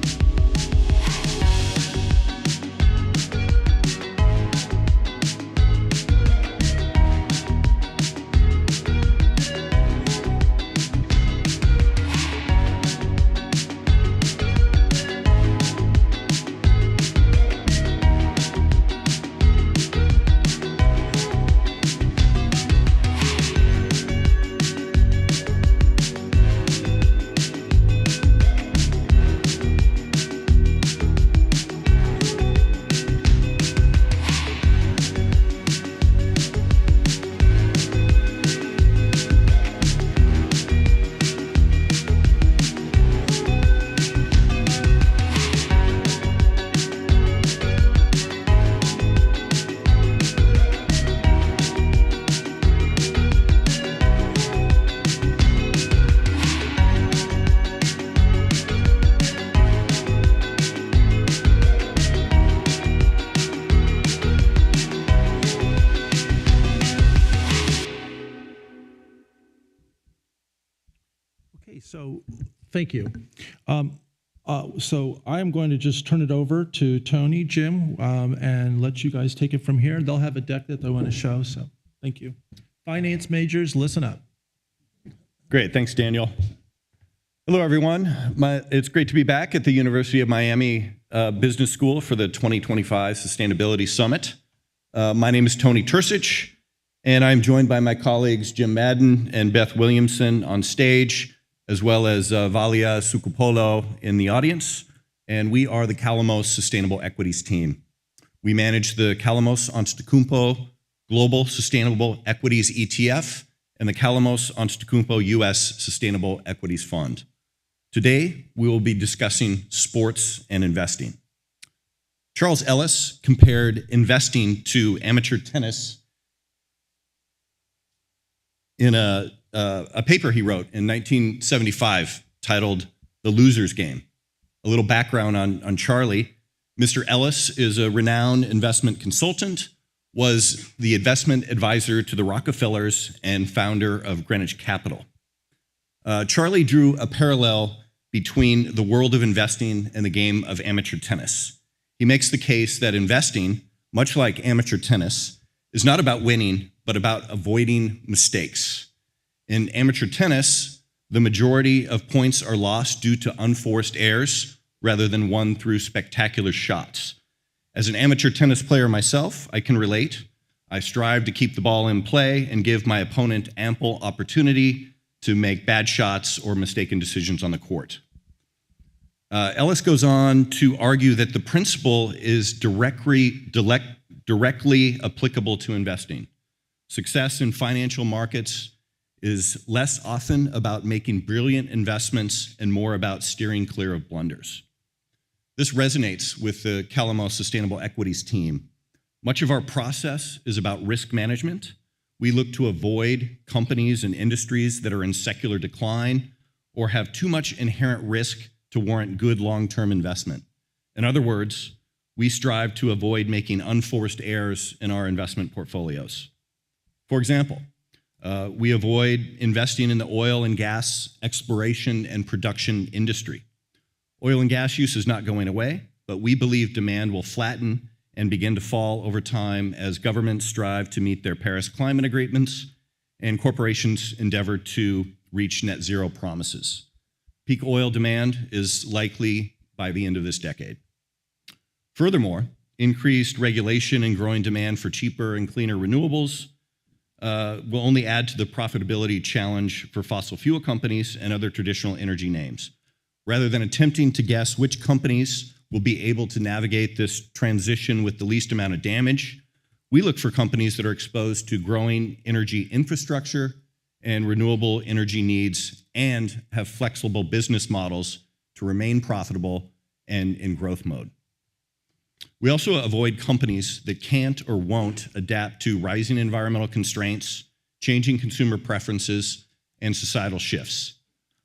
So thank you. So I am going to just turn it over to Tony, Jim, and let you guys take it from here. They'll have a deck that they want to show, so thank you. Finance majors, listen up. Great, thanks, Daniel. Hello, everyone. It's great to be back at the University of Miami Business School for the 2025 Sustainability Summit. My name is Tony Tursich, and I'm joined by my colleagues Jim Madden and Beth Williamson on stage, as well as Valia Sukupolo in the audience, and we are the Calamos Sustainable Equities team. We manage the Calamos Antetokounmpo Global Sustainable Equities ETF, and the Calamos Antetokounmpo U.S. Sustainable Equities Fund. Today, we will be discussing sports and investing. Charles Ellis compared investing to amateur tennis in a paper he wrote in 1975 titled The Loser's Game. A little background on Charlie. Mr. Ellis is a renowned investment consultant, was the investment advisor to the Rockefellers and founder of Greenwich Capital. Charlie drew a parallel between the world of investing and the game of amateur tennis. He makes the case that investing, much like amateur tennis, is not about winning, but about avoiding mistakes. In amateur tennis, the majority of points are lost due to unforced errors rather than won through spectacular shots. As an amateur tennis player myself, I can relate. I strive to keep the ball in play and give my opponent ample opportunity to make bad shots or mistaken decisions on the court. Ellis goes on to argue that the principle is directly applicable to investing. Success in financial markets is less often about making brilliant investments and more about steering clear of blunders. This resonates with the Calamos Sustainable Equities team. Much of our process is about risk management. We look to avoid companies and industries that are in secular decline or have too much inherent risk to warrant good long-term investment. In other words, we strive to avoid making unforced errors in our investment portfolios. For example, we avoid investing in the oil and gas exploration and production industry. Oil and gas use is not going away, but we believe demand will flatten and begin to fall over time as governments strive to meet their Paris climate agreements and corporations endeavor to reach net zero promises. Peak oil demand is likely by the end of this decade. Furthermore, increased regulation and growing demand for cheaper and cleaner renewables will only add to the profitability challenge for fossil fuel companies and other traditional energy names. Rather than attempting to guess which companies will be able to navigate this transition with the least amount of damage, we look for companies that are exposed to growing energy infrastructure and renewable energy needs and have flexible business models to remain profitable and in growth mode. We also avoid companies that can't or won't adapt to rising environmental constraints, changing consumer preferences, and societal shifts.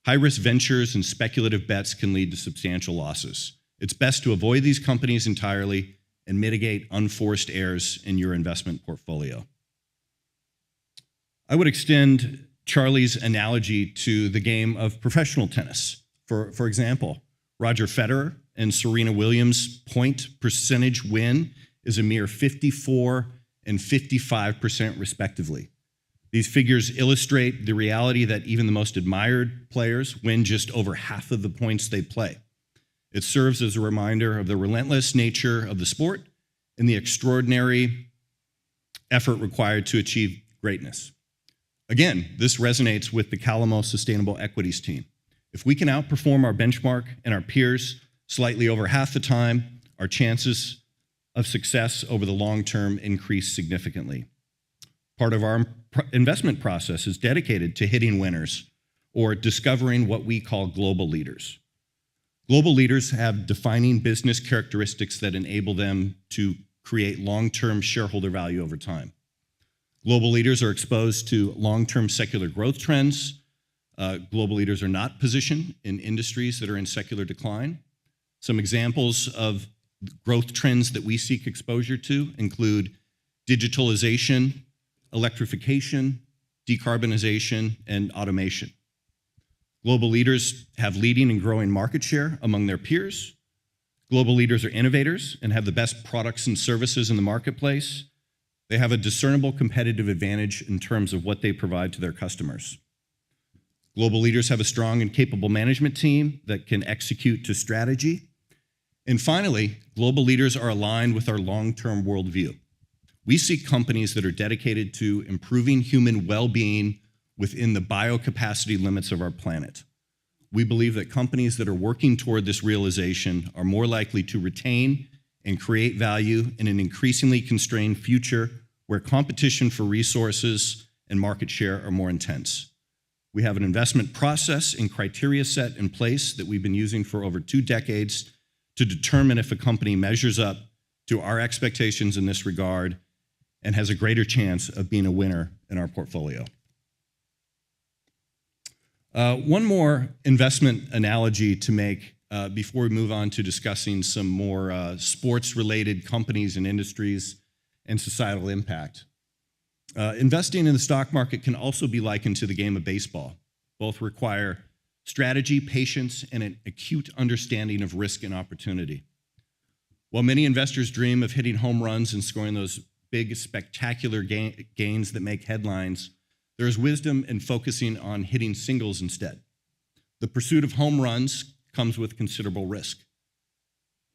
High-risk ventures and speculative bets can lead to substantial losses. It's best to avoid these companies entirely and mitigate unforced errors in your investment portfolio. I would extend Charlie's analogy to the game of professional tennis. For example, Roger Federer and Serena Williams' point percentage win is a mere 54% and 55% respectively. These figures illustrate the reality that even the most admired players win just over half of the points they play. It serves as a reminder of the relentless nature of the sport and the extraordinary effort required to achieve greatness. Again, this resonates with the Calamos Sustainable Equities team. If we can outperform our benchmark and our peers slightly over half the time, our chances of success over the long term increase significantly. Part of our investment process is dedicated to hitting winners or discovering what we call global leaders. Global leaders have defining business characteristics that enable them to create long-term shareholder value over time. Global leaders are exposed to long-term secular growth trends. Global leaders are not positioned in industries that are in secular decline. Some examples of growth trends that we seek exposure to include digitalization, electrification, decarbonization, and automation. Global leaders have leading and growing market share among their peers. Global leaders are innovators and have the best products and services in the marketplace. They have a discernible competitive advantage in terms of what they provide to their customers. Global leaders have a strong and capable management team that can execute to strategy. And finally, global leaders are aligned with our long-term worldview. We seek companies that are dedicated to improving human well-being within the biocapacity limits of our planet. We believe that companies that are working toward this realization are more likely to retain and create value in an increasingly constrained future where competition for resources and market share are more intense. We have an investment process and criteria set in place that we've been using for over 2 decades to determine if a company measures up to our expectations in this regard and has a greater chance of being a winner in our portfolio. One more investment analogy to make before we move on to discussing some more sports-related companies and industries and societal impact. Investing in the stock market can also be likened to the game of baseball. Both require strategy, patience, and an acute understanding of risk and opportunity. While many investors dream of hitting home runs and scoring those big, spectacular gains that make headlines, there is wisdom in focusing on hitting singles instead. The pursuit of home runs comes with considerable risk.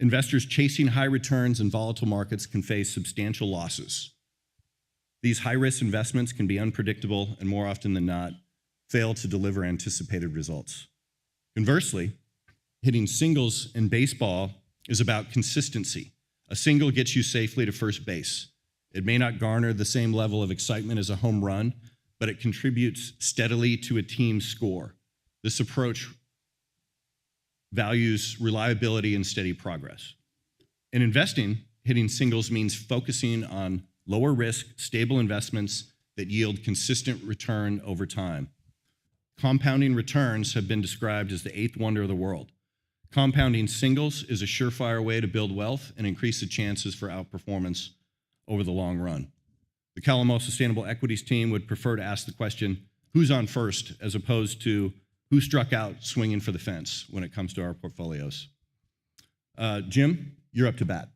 Investors chasing high returns in volatile markets can face substantial losses. These high-risk investments can be unpredictable and more often than not, fail to deliver anticipated results. Conversely, hitting singles in baseball is about consistency. A single gets you safely to first base. It may not garner the same level of excitement as a home run, but it contributes steadily to a team's score. This approach values reliability and steady progress. In investing, hitting singles means focusing on lower risk, stable investments that yield consistent return over time. Compounding returns have been described as the 8th wonder of the world. Compounding singles is a surefire way to build wealth and increase the chances for outperformance over the long run. The Calamos Sustainable Equities team would prefer to ask the question, who's on first, as opposed to who struck out swinging for the fence when it comes to our portfolios. Jim, you're up to bat.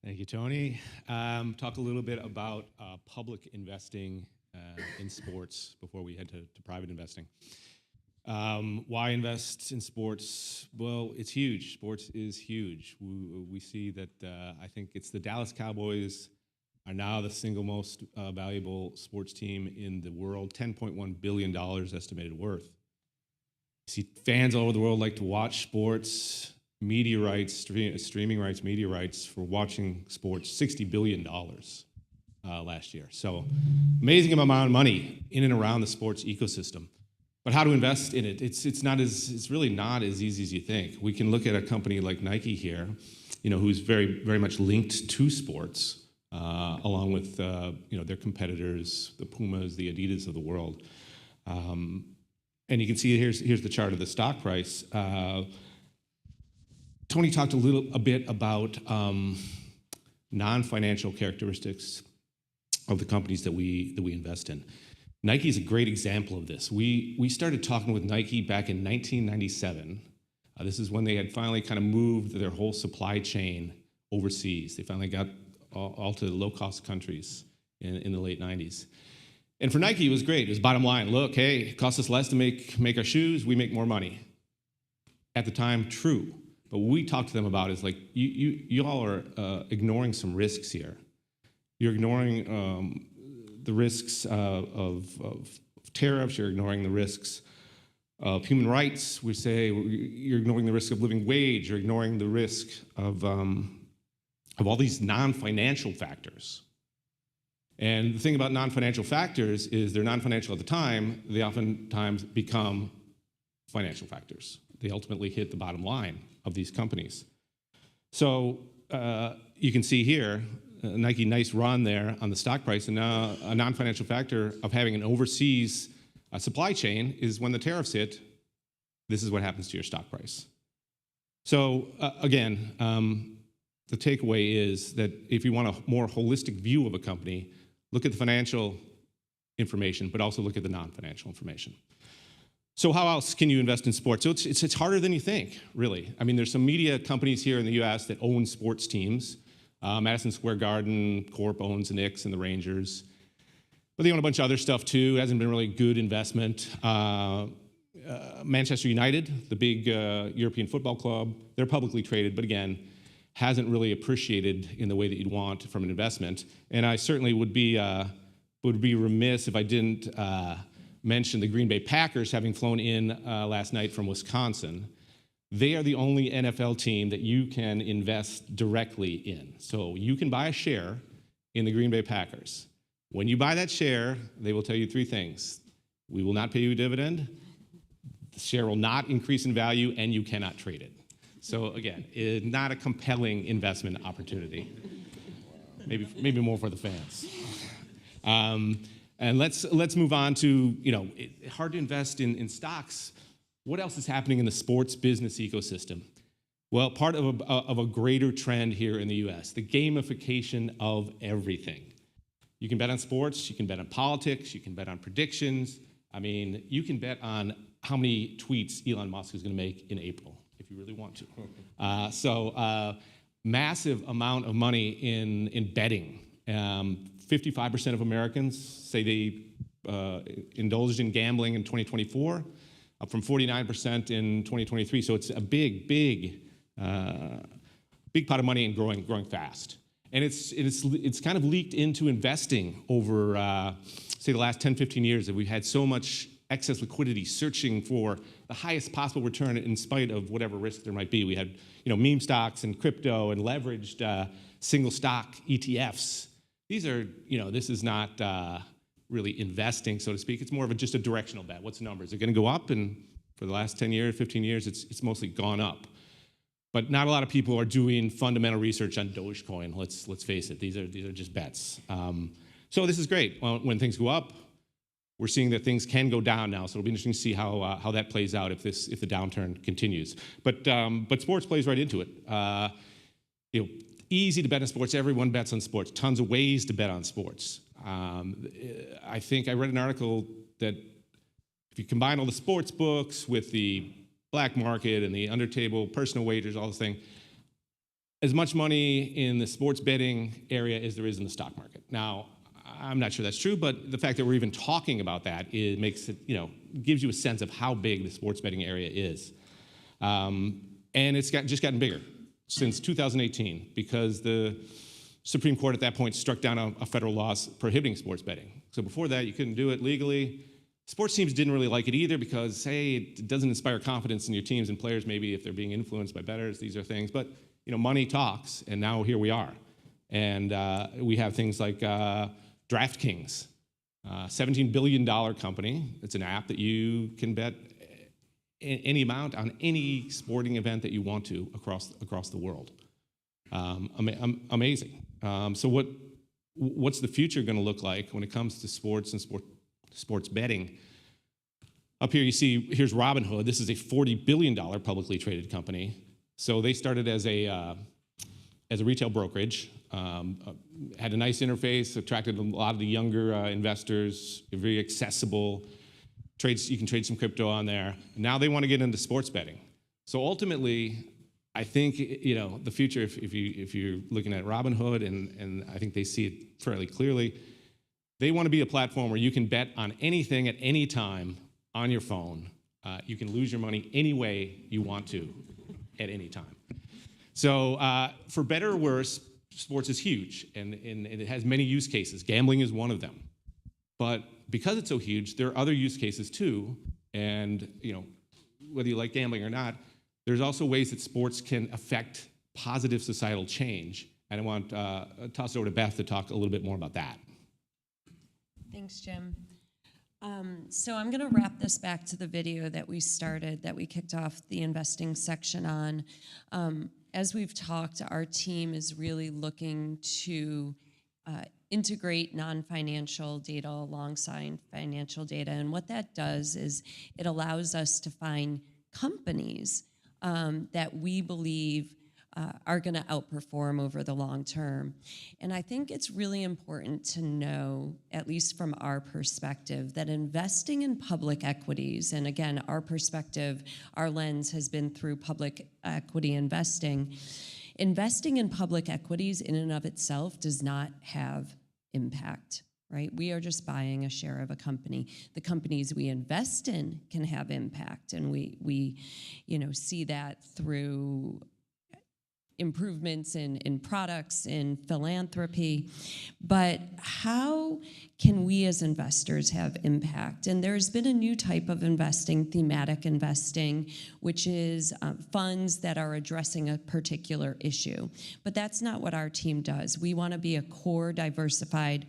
Thank you, Tony. Talk a little bit about public investing in sports before we head to private investing. Why invest in sports? Well, it's huge. Sports is huge. We see that I think it's the Dallas Cowboys are now the single most valuable sports team in the world, $10.1 billion estimated worth. You see fans all over the world like to watch sports, media rights, streaming rights, media rights for watching sports, $60 billion last year. So amazing amount of money in and around the sports ecosystem. But how to invest in it? It's really not as easy as you think. We can look at a company like Nike here, who's very, very much linked to sports, along with their competitors, the Pumas, the Adidas of the world. And you can see here's the chart of the stock price. Tony talked a bit about non-financial characteristics of the companies that we invest in. Nike is a great example of this. We started talking with Nike back in 1997. This is when they had finally kind of moved their whole supply chain overseas. They finally got all to low-cost countries in the late 90s. And for Nike, it was great. It was bottom line. Look, hey, it costs us less to make our shoes. We make more money. At the time, true. But what we talked to them about is like, you all are ignoring some risks here. You're ignoring the risks of tariffs. You're ignoring the risks of human rights. We say you're ignoring the risk of living wage. You're ignoring the risk of all these non-financial factors. And the thing about non-financial factors is they're non-financial at the time. They oftentimes become financial factors. They ultimately hit the bottom line of these companies. So you can see here, Nike, nice run there on the stock price, and now a non-financial factor of having an overseas supply chain is when the tariffs hit, this is what happens to your stock price. So again, the takeaway is that if you want a more holistic view of a company, look at the financial information, but also look at the non-financial information. So how else can you invest in sports? So it's harder than you think, really. I mean, there's some media companies here in the US that own sports teams. Madison Square Garden Corp owns the Knicks and the Rangers. But they own a bunch of other stuff too. It hasn't been really good investment. Manchester United, the big European football club, they're publicly traded, but again, hasn't really appreciated in the way that you'd want from an investment. And I certainly would be remiss if I didn't mention the Green Bay Packers having flown in last night from Wisconsin. They are the only NFL team that you can invest directly in. So you can buy a share in the Green Bay Packers. When you buy that share, they will tell you three things. We will not pay you a dividend, the share will not increase in value, and you cannot trade it. So again, not a compelling investment opportunity. Maybe more for the fans. And let's move on to, hard to invest in stocks. What else is happening in the sports business ecosystem? Well, part of a greater trend here in the US, the gamification of everything. You can bet on sports, you can bet on politics, you can bet on predictions. I mean, you can bet on how many tweets Elon Musk is going to make in April, if you really want to. So massive amount of money in betting. 55% of Americans say they indulged in gambling in 2024, up from 49% in 2023. So it's a big pot of money and growing fast. And it's kind of leaked into investing over, say, the last 10, 15 years, that we've had so much excess liquidity searching for the highest possible return in spite of whatever risk there might be. We had, meme stocks and crypto and leveraged single stock ETFs. These are, this is not really investing, so to speak. It's more of just a directional bet. What's the number? Is it going to go up? And for the last 10 years, 15 years, it's mostly gone up. But not a lot of people are doing fundamental research on Dogecoin. Let's face it; these are just bets. So this is great. When things go up, we're seeing that things can go down now. So it'll be interesting to see how that plays out if the downturn continues. But sports plays right into it. Easy to bet on sports. Everyone bets on sports. Tons of ways to bet on sports. I think I read an article that if you combine all the sports books with the black market and the under-table personal wagers, all this thing, as much money in the sports betting area as there is in the stock market. Now, I'm not sure that's true, but the fact that we're even talking about that, it makes it, gives you a sense of how big the sports betting area is. And it's just gotten bigger since 2018 because the Supreme Court at that point struck down a federal law prohibiting sports betting. So before that, you couldn't do it legally. Sports teams didn't really like it either because, hey, it doesn't inspire confidence in your teams and players, maybe if they're being influenced by bettors, these are things. But, money talks, and now here we are. And we have things like DraftKings, $17 billion company. It's an app that you can bet any amount on any sporting event that you want to across the world. Amazing. So what's the future going to look like when it comes to sports and sports betting? Up here you see, here's Robinhood. This is a $40 billion publicly traded company. So they started as a retail brokerage, had a nice interface, attracted a lot of the younger investors, very accessible. You can trade some crypto on there. Now they want to get into sports betting. So ultimately, I think the future, if you're looking at Robinhood, and I think they see it fairly clearly, they want to be a platform where you can bet on anything at any time on your phone. You can lose your money any way you want to at any time. So for better or worse, sports is huge, and it has many use cases. Gambling is one of them. But because it's so huge, there are other use cases too. And whether you like gambling or not, there's also ways that sports can affect positive societal change. And I want to toss it over to Beth to talk a little bit more about that. Thanks, Jim. So I'm going to wrap this back to the video that we kicked off the investing section on. As we've talked, our team is really looking to integrate non-financial data alongside financial data. And what that does is it allows us to find companies that we believe are going to outperform over the long term. And I think it's really important to know, at least from our perspective, that investing in public equities, and again, our perspective, our lens has been through public equity investing. Investing in public equities in and of itself does not have impact, right? We are just buying a share of a company. The companies we invest in can have impact, and we see that through improvements in products, in philanthropy, but how can we as investors have impact? And there's been a new type of investing, thematic investing, which is funds that are addressing a particular issue. But that's not what our team does. We want to be a core, diversified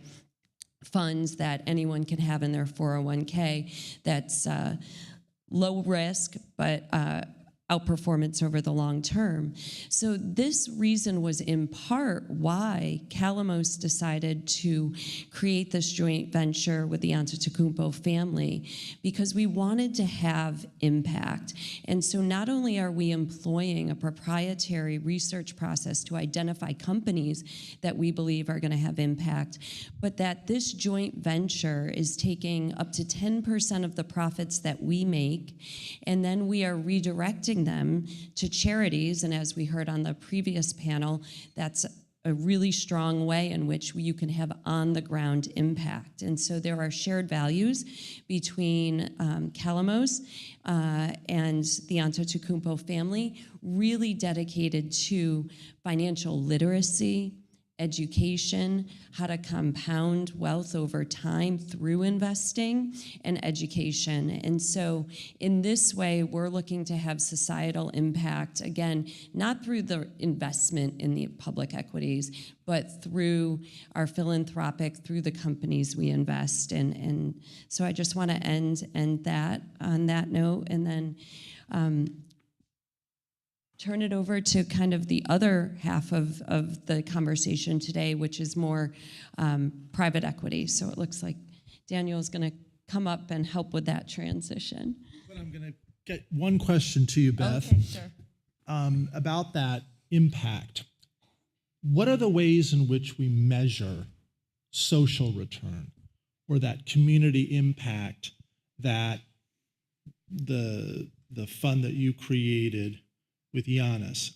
funds that anyone can have in their 401k that's low risk, but outperformance over the long term. So this reason was in part why Calamos decided to create this joint venture with the Antetokounmpo family, because we wanted to have impact. And so not only are we employing a proprietary research process to identify companies that we believe are going to have impact, but that this joint venture is taking up to 10% of the profits that we make, and then we are redirecting them to charities. And as we heard on the previous panel, that's a really strong way in which you can have on-the-ground impact. And so there are shared values between Calamos and the Antetokounmpo family, really dedicated to financial literacy, education, how to compound wealth over time through investing, and education. And so in this way, we're looking to have societal impact, again, not through the investment in the public equities, but through our philanthropic, through the companies we invest in. And so I just want to end that on that note, and then turn it over to kind of the other half of the conversation today, which is more private equity. So it looks like Daniel's going to come up and help with that transition. But I'm going to get one question to you, Beth, okay, sure. About that impact. What are the ways in which we measure social return or that community impact that the fund that you created with Giannis?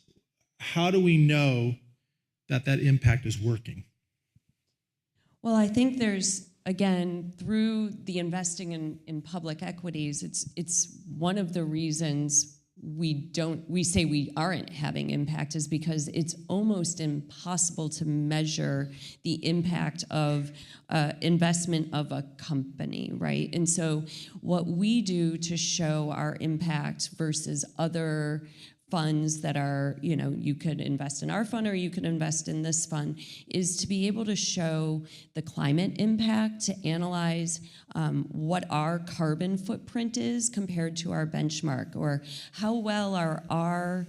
How do we know that that impact is working? Well, I think there's, again, through the investing in public equities, it's one of the reasons we say we aren't having impact is because it's almost impossible to measure the impact of investment of a company, right? And so what we do to show our impact versus other funds that are, you could invest in our fund or you could invest in this fund, is to be able to show the climate impact, to analyze what our carbon footprint is compared to our benchmark, or how well are our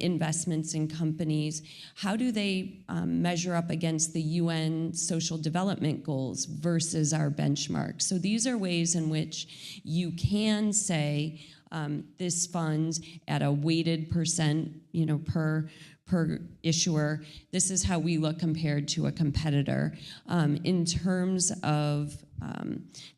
investments in companies, how do they measure up against the UN Social Development Goals versus our benchmark. So these are ways in which you can say, this fund at a weighted percent, per issuer, this is how we look compared to a competitor. In terms of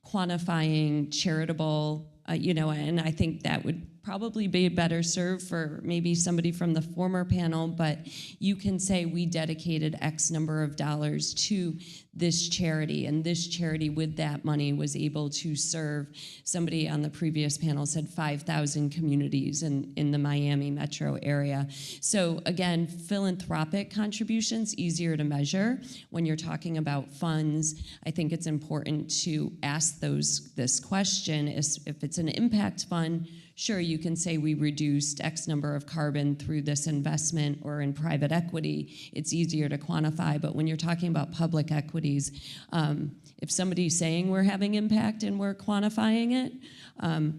quantifying charitable, and I think that would probably be better served for maybe somebody from the former panel, but you can say we dedicated X number of dollars to this charity, and this charity with that money was able to serve, somebody on the previous panel said 5,000 communities in the Miami metro area. So again, philanthropic contributions, easier to measure. When you're talking about funds, I think it's important to ask this question, if it's an impact fund, sure, you can say we reduced X number of carbon through this investment, or in private equity, it's easier to quantify. But when you're talking about public equities, if somebody's saying we're having impact and we're quantifying it,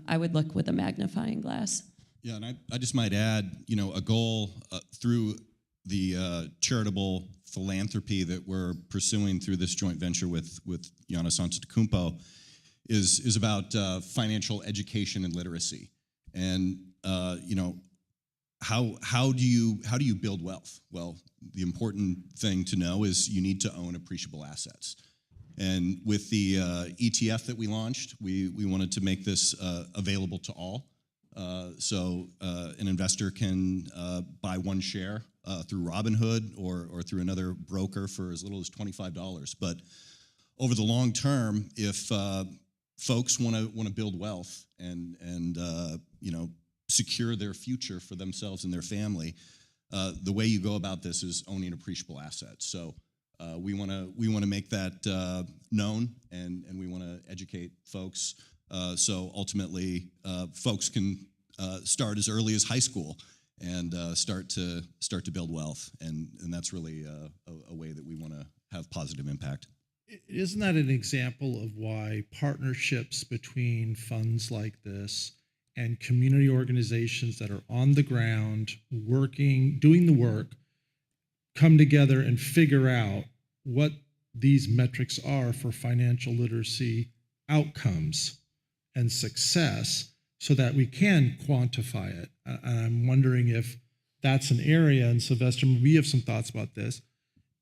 I would look with a magnifying glass. Yeah, and I just might add, a goal through the charitable philanthropy that we're pursuing through this joint venture with Giannis Antetokounmpo is about financial education and literacy. And how do you build wealth? Well, the important thing to know is you need to own appreciable assets. And with the ETF that we launched, we wanted to make this available to all. So an investor can buy one share through Robinhood or through another broker for as little as $25. But over the long term, if folks want to build wealth and secure their future for themselves and their family, the way you go about this is owning appreciable assets. So we want to make that known, and we want to educate folks. So ultimately, folks can start as early as high school and start to build wealth, and that's really a way that we want to have positive impact. Isn't that an example of why partnerships between funds like this and community organizations that are on the ground, working, doing the work, come together and figure out what these metrics are for financial literacy outcomes and success so that we can quantify it? And I'm wondering if that's an area, and Sylvester, we have some thoughts about this,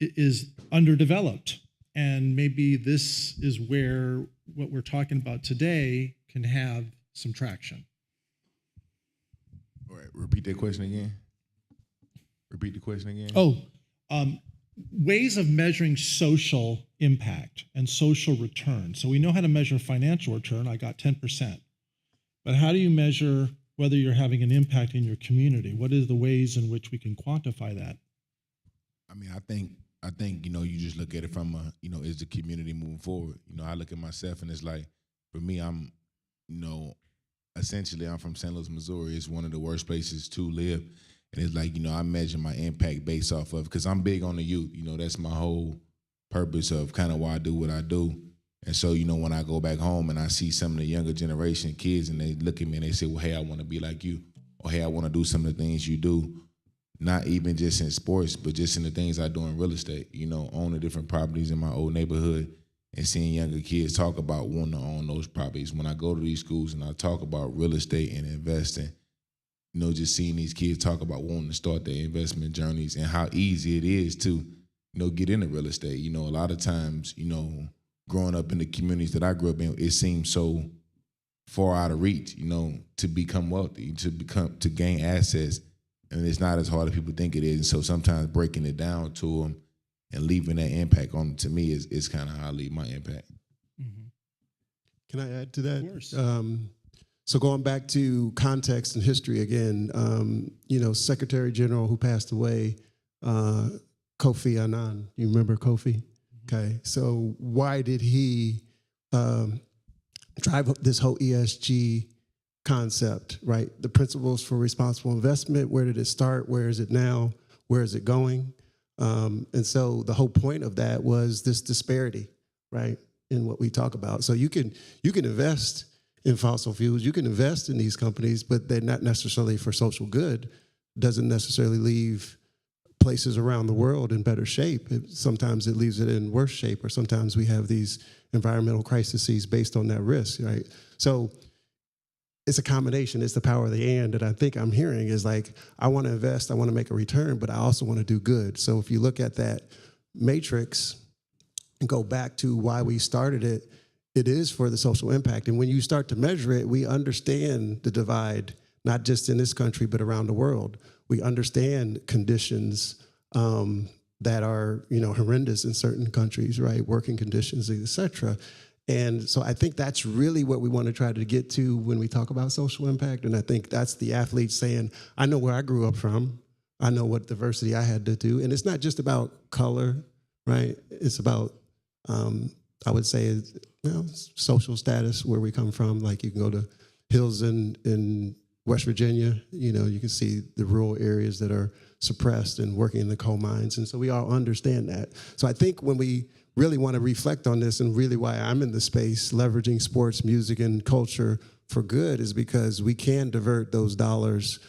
is underdeveloped. And maybe this is where what we're talking about today can have some traction. All right, repeat that question again. Repeat the question again. Oh, ways of measuring social impact and social return. So we know how to measure financial return. I got 10%. But how do you measure whether you're having an impact in your community? What are the ways in which we can quantify that? I mean, I think you just look at it from is the community moving forward? I look at myself and it's like, for me, I'm essentially I'm from St. Louis, Missouri. It's one of the worst places to live, and it's like I measure my impact based off of, because I'm big on the youth. That's my whole purpose of kind of why I do what I do. And so when I go back home and I see some of the younger generation kids and they look at me and they say, well, hey, I want to be like you, or hey, I want to do some of the things you do. Not even just in sports, but just in the things I do in real estate, owning different properties in my old neighborhood and seeing younger kids talk about wanting to own those properties. When I go to these schools and I talk about real estate and investing, just seeing these kids talk about wanting to start their investment journeys and how easy it is to, get into real estate. A lot of times, growing up in the communities that I grew up in, it seems so far out of reach, to become wealthy, to gain assets. And it's not as hard as people think it is. And so sometimes breaking it down to them and leaving that impact on them, to me, is kind of how I leave my impact. Mm-hmm. Can I add to that? Of course. So going back to context and history again, Secretary General who passed away, Kofi Annan. You remember Kofi? Mm-hmm. Okay. So why did he drive this whole ESG concept, right? The principles for responsible investment. Where did it start? Where is it now? Where is it going? And so the whole point of that was this disparity, right, in what we talk about. So you can invest in fossil fuels, you can invest in these companies, but they're not necessarily for social good. Doesn't necessarily leave places around the world in better shape. Sometimes it leaves it in worse shape, or sometimes we have these environmental crises based on that risk, right? So it's a combination. It's the power of the and that I think I'm hearing is like, I want to invest, I want to make a return, but I also want to do good. So if you look at that matrix and go back to why we started it, it is for the social impact. And when you start to measure it, we understand the divide, not just in this country, but around the world. We understand conditions that are, horrendous in certain countries, right? Working conditions, et cetera. And so I think that's really what we want to try to get to when we talk about social impact. And I think that's the athlete saying, I know where I grew up from. I know what diversity I had to do. And it's not just about color, right? It's about, I would say, social status, where we come from. Like you can go to hills in West Virginia, you can see the rural areas that are suppressed and working in the coal mines. And so we all understand that. So I think when we really want to reflect on this, and really why I'm in the space, leveraging sports, music, and culture for good, is because we can divert those dollars,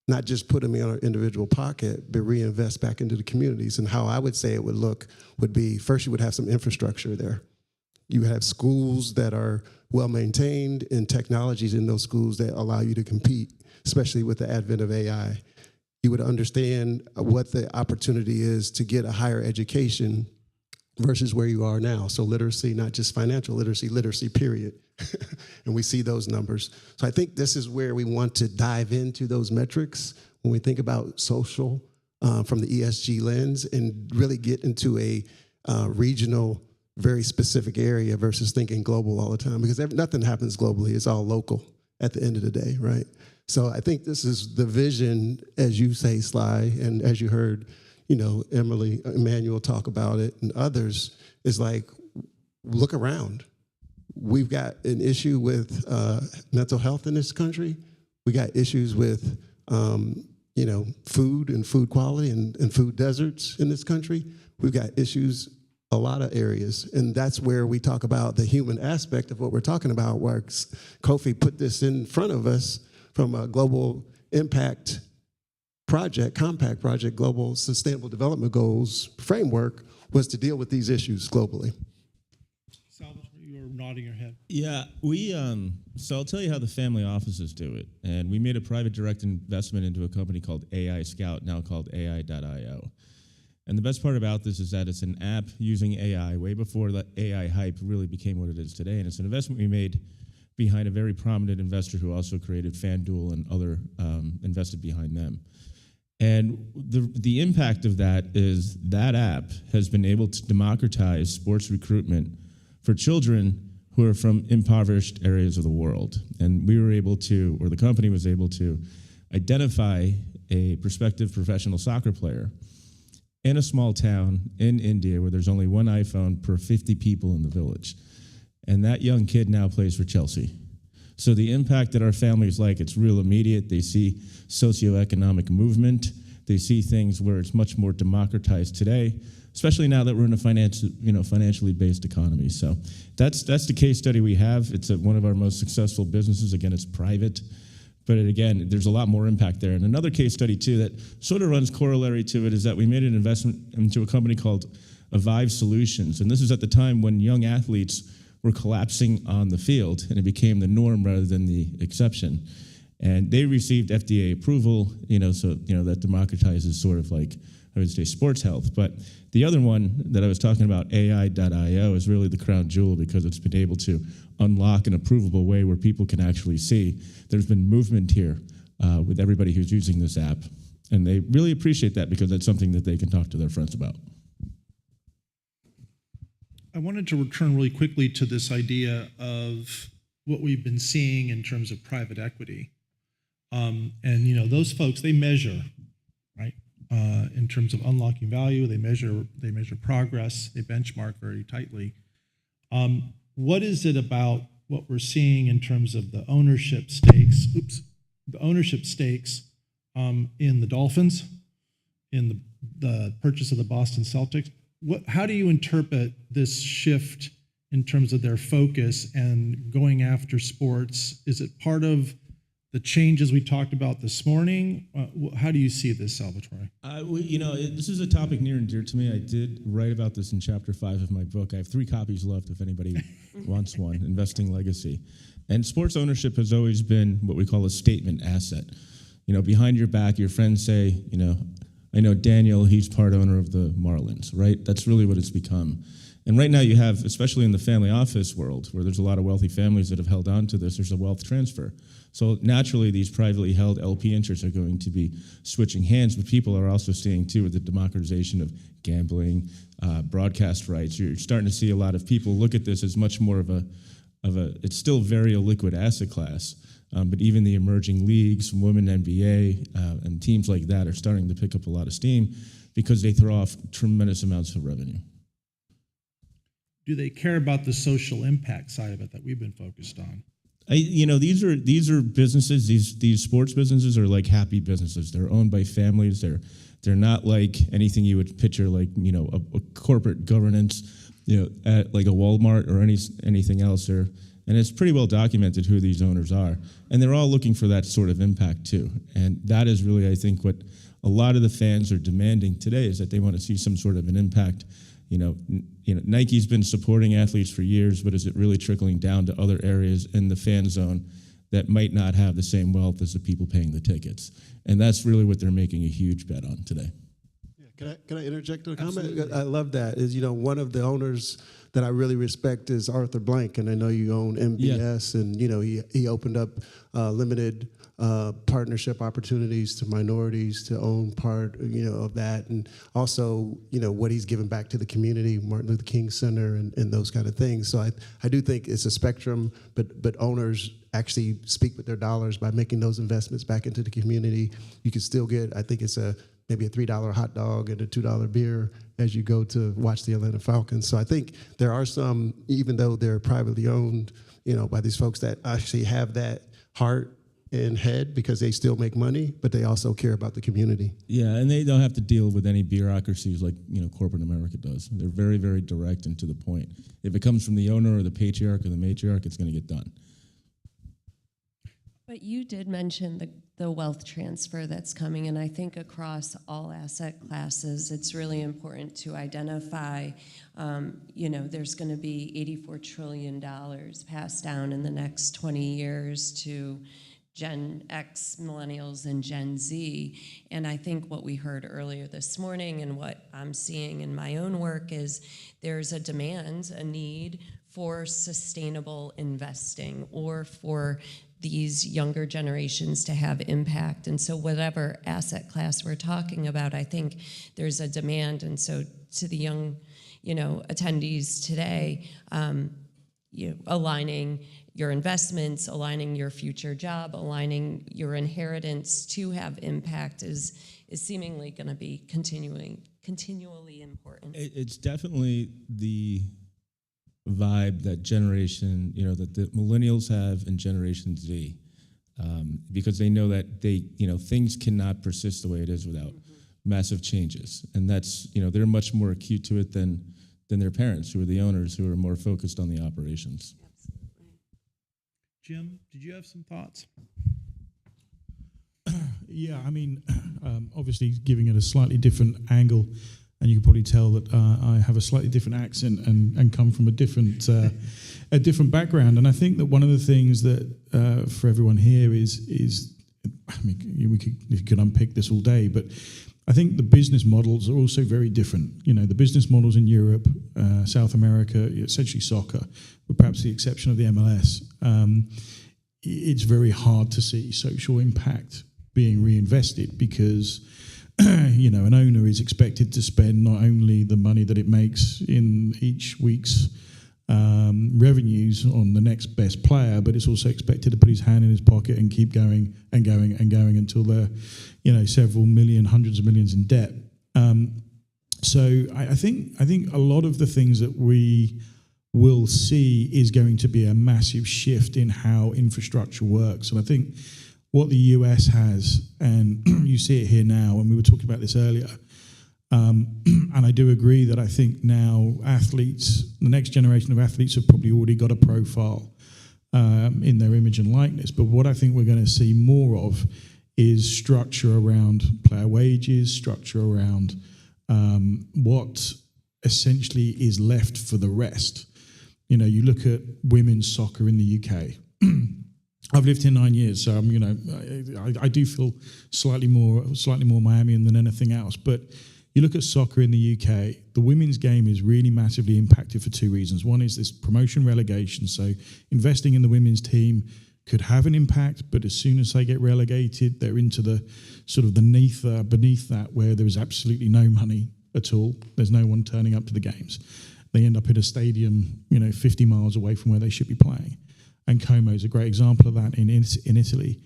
not just put them in our individual pocket, but reinvest back into the communities. And how I would say it would look would be, first you would have some infrastructure there. You have schools that are well-maintained and technologies in those schools that allow you to compete, especially with the advent of AI. You would understand what the opportunity is to get a higher education versus where you are now. So literacy, not just financial literacy, literacy period. And we see those numbers. So I think this is where we want to dive into those metrics when we think about social from the ESG lens, and really get into a regional, very specific area versus thinking global all the time, because nothing happens globally. It's all local at the end of the day, right? So I think this is the vision, as you say, Sly, and as you heard, Emmanuel talk about it, and others, is like, look around. We've got an issue with mental health in this country. We got issues with, food and food quality and food deserts in this country. We've got issues a lot of areas, and that's where we talk about the human aspect of what we're talking about, where Kofi put this in front of us from a global impact project, compact project, global sustainable development goals framework, was to deal with these issues globally. Salvatore, you're nodding your head. Yeah, so I'll tell you how the family offices do it. And we made a private direct investment into a company called AI Scout, now called AI.io. And the best part about this is that it's an app using AI way before the AI hype really became what it is today. And it's an investment we made behind a very prominent investor who also created FanDuel and other invested behind them. And the impact of that is that app has been able to democratize sports recruitment for children who are from impoverished areas of the world. And we were able to, or the company was able to, identify a prospective professional soccer player in a small town in India where there's only one iPhone per 50 people in the village. And that young kid now plays for Chelsea. So the impact that our families like, it's real immediate. They see socioeconomic movement. They see things where it's much more democratized today, especially now that we're in a financially based economy. So that's the case study we have. It's one of our most successful businesses. Again, it's private, but again, there's a lot more impact there. And another case study too that sort of runs corollary to it is that we made an investment into a company called Avive Solutions. And this is at the time when young athletes were collapsing on the field, and it became the norm rather than the exception. And they received FDA approval, so that democratizes sort of like, I would say, sports health. But the other one that I was talking about, AI.io, is really the crown jewel because it's been able to unlock an approvable way where people can actually see there's been movement here with everybody who's using this app. And they really appreciate that because that's something that they can talk to their friends about. I wanted to return really quickly to this idea of what we've been seeing in terms of private equity. Those folks, they measure, right? In terms of unlocking value, they measure progress, they benchmark very tightly. What is it about what we're seeing in terms of the ownership stakes, in the Dolphins, in the purchase of the Boston Celtics? How do you interpret this shift in terms of their focus and going after sports? Is it part of the changes we talked about this morning? How do you see this, Salvatore? This is a topic near and dear to me. I did write about this in chapter 5 of my book. I have 3 copies left if anybody wants one, Investing Legacy. And sports ownership has always been what we call a statement asset. Behind your back, your friends say, I know Daniel, he's part owner of the Marlins, right? That's really what it's become. And right now you have, especially in the family office world, where there's a lot of wealthy families that have held on to this, there's a wealth transfer. So naturally, these privately held LP interests are going to be switching hands, but people are also seeing, too, with the democratization of gambling, broadcast rights, you're starting to see a lot of people look at this as much more of a it's still very illiquid asset class. But even the emerging leagues, women NBA, and teams like that are starting to pick up a lot of steam because they throw off tremendous amounts of revenue. Do they care about the social impact side of it that we've been focused on? These are businesses. These sports businesses are like happy businesses. They're owned by families. They're not like anything you would picture like a corporate governance, at like a Walmart or anything else. And it's pretty well documented who these owners are. And they're all looking for that sort of impact too. And that is really, I think, what a lot of the fans are demanding today is that they want to see some sort of an impact. Nike's been supporting athletes for years, but is it really trickling down to other areas in the fan zone that might not have the same wealth as the people paying the tickets? And that's really what they're making a huge bet on today. Yeah, Can I interject a comment? I love that. Is, you know, one of the owners that I really respect is Arthur Blank, and I know you own MBS, and you know he opened up limited partnership opportunities to minorities to own part, you know, of that, and also, you know, what he's given back to the community, Martin Luther King Center, and those kind of things. So I do think it's a spectrum, but owners actually speak with their dollars by making those investments back into the community. You can still get, I think it's maybe a $3 hot dog and a $2 beer as you go to watch the Atlanta Falcons. So I think there are some, even though they're privately owned, you know, by these folks that actually have that heart and head because they still make money, but they also care about the community. Yeah, and they don't have to deal with any bureaucracies like, you know, corporate America does. They're very, very direct and to the point. If it comes from the owner or the patriarch or the matriarch, it's going to get done. But you did mention the wealth transfer that's coming, and I think across all asset classes, it's really important to identify, you know, there's going to be $84 trillion passed down in the next 20 years to Gen X, millennials, and Gen Z. And I think what we heard earlier this morning and what I'm seeing in my own work is there's a demand, a need for sustainable investing or for these younger generations to have impact. And so whatever asset class we're talking about, I think there's a demand. And so to the young, you know, attendees today, aligning your investments, aligning your future job, aligning your inheritance to have impact is seemingly going to be continually important. It's definitely the vibe that generation, you know, that the millennials have and Generation Z, because they know that things cannot persist the way it is without massive changes, and that's, you know, they're much more acute to it than their parents, who are the owners, who are more focused on the operations. Jim, did you have some thoughts? Yeah, I mean, obviously giving it a slightly different angle, and you can probably tell that I have a slightly different accent and come from a different background. And I think that one of the things that for everyone here is I mean, we could unpick this all day, but I think the business models are also very different. You know, the business models in Europe, South America, essentially soccer, with perhaps the exception of the MLS, it's very hard to see social impact being reinvested because, you know, an owner is expected to spend not only the money that it makes in each week's revenues on the next best player, but it's also expected to put his hand in his pocket and keep going and going and going until they're, you know, several million, hundreds of millions in debt. So I think a lot of the things that we will see is going to be a massive shift in how infrastructure works. And I think what the US has, and you see it here now, and we were talking about this earlier, and I do agree that I think now athletes, the next generation of athletes have probably already got a profile in their image and likeness. But what I think we're going to see more of is structure around player wages, structure around what essentially is left for the rest. You know, you look at women's soccer in the UK. I've lived here 9 years, so I'm, you know, I do feel slightly more Miamian than anything else. But you look at soccer in the UK, the women's game is really massively impacted for two reasons. One is this promotion relegation. So investing in the women's team could have an impact, but as soon as they get relegated, they're into the sort of beneath that where there is absolutely no money at all. There's no one turning up to the games. They end up in a stadium, you know, 50 miles away from where they should be playing. And Como is a great example of that in Italy.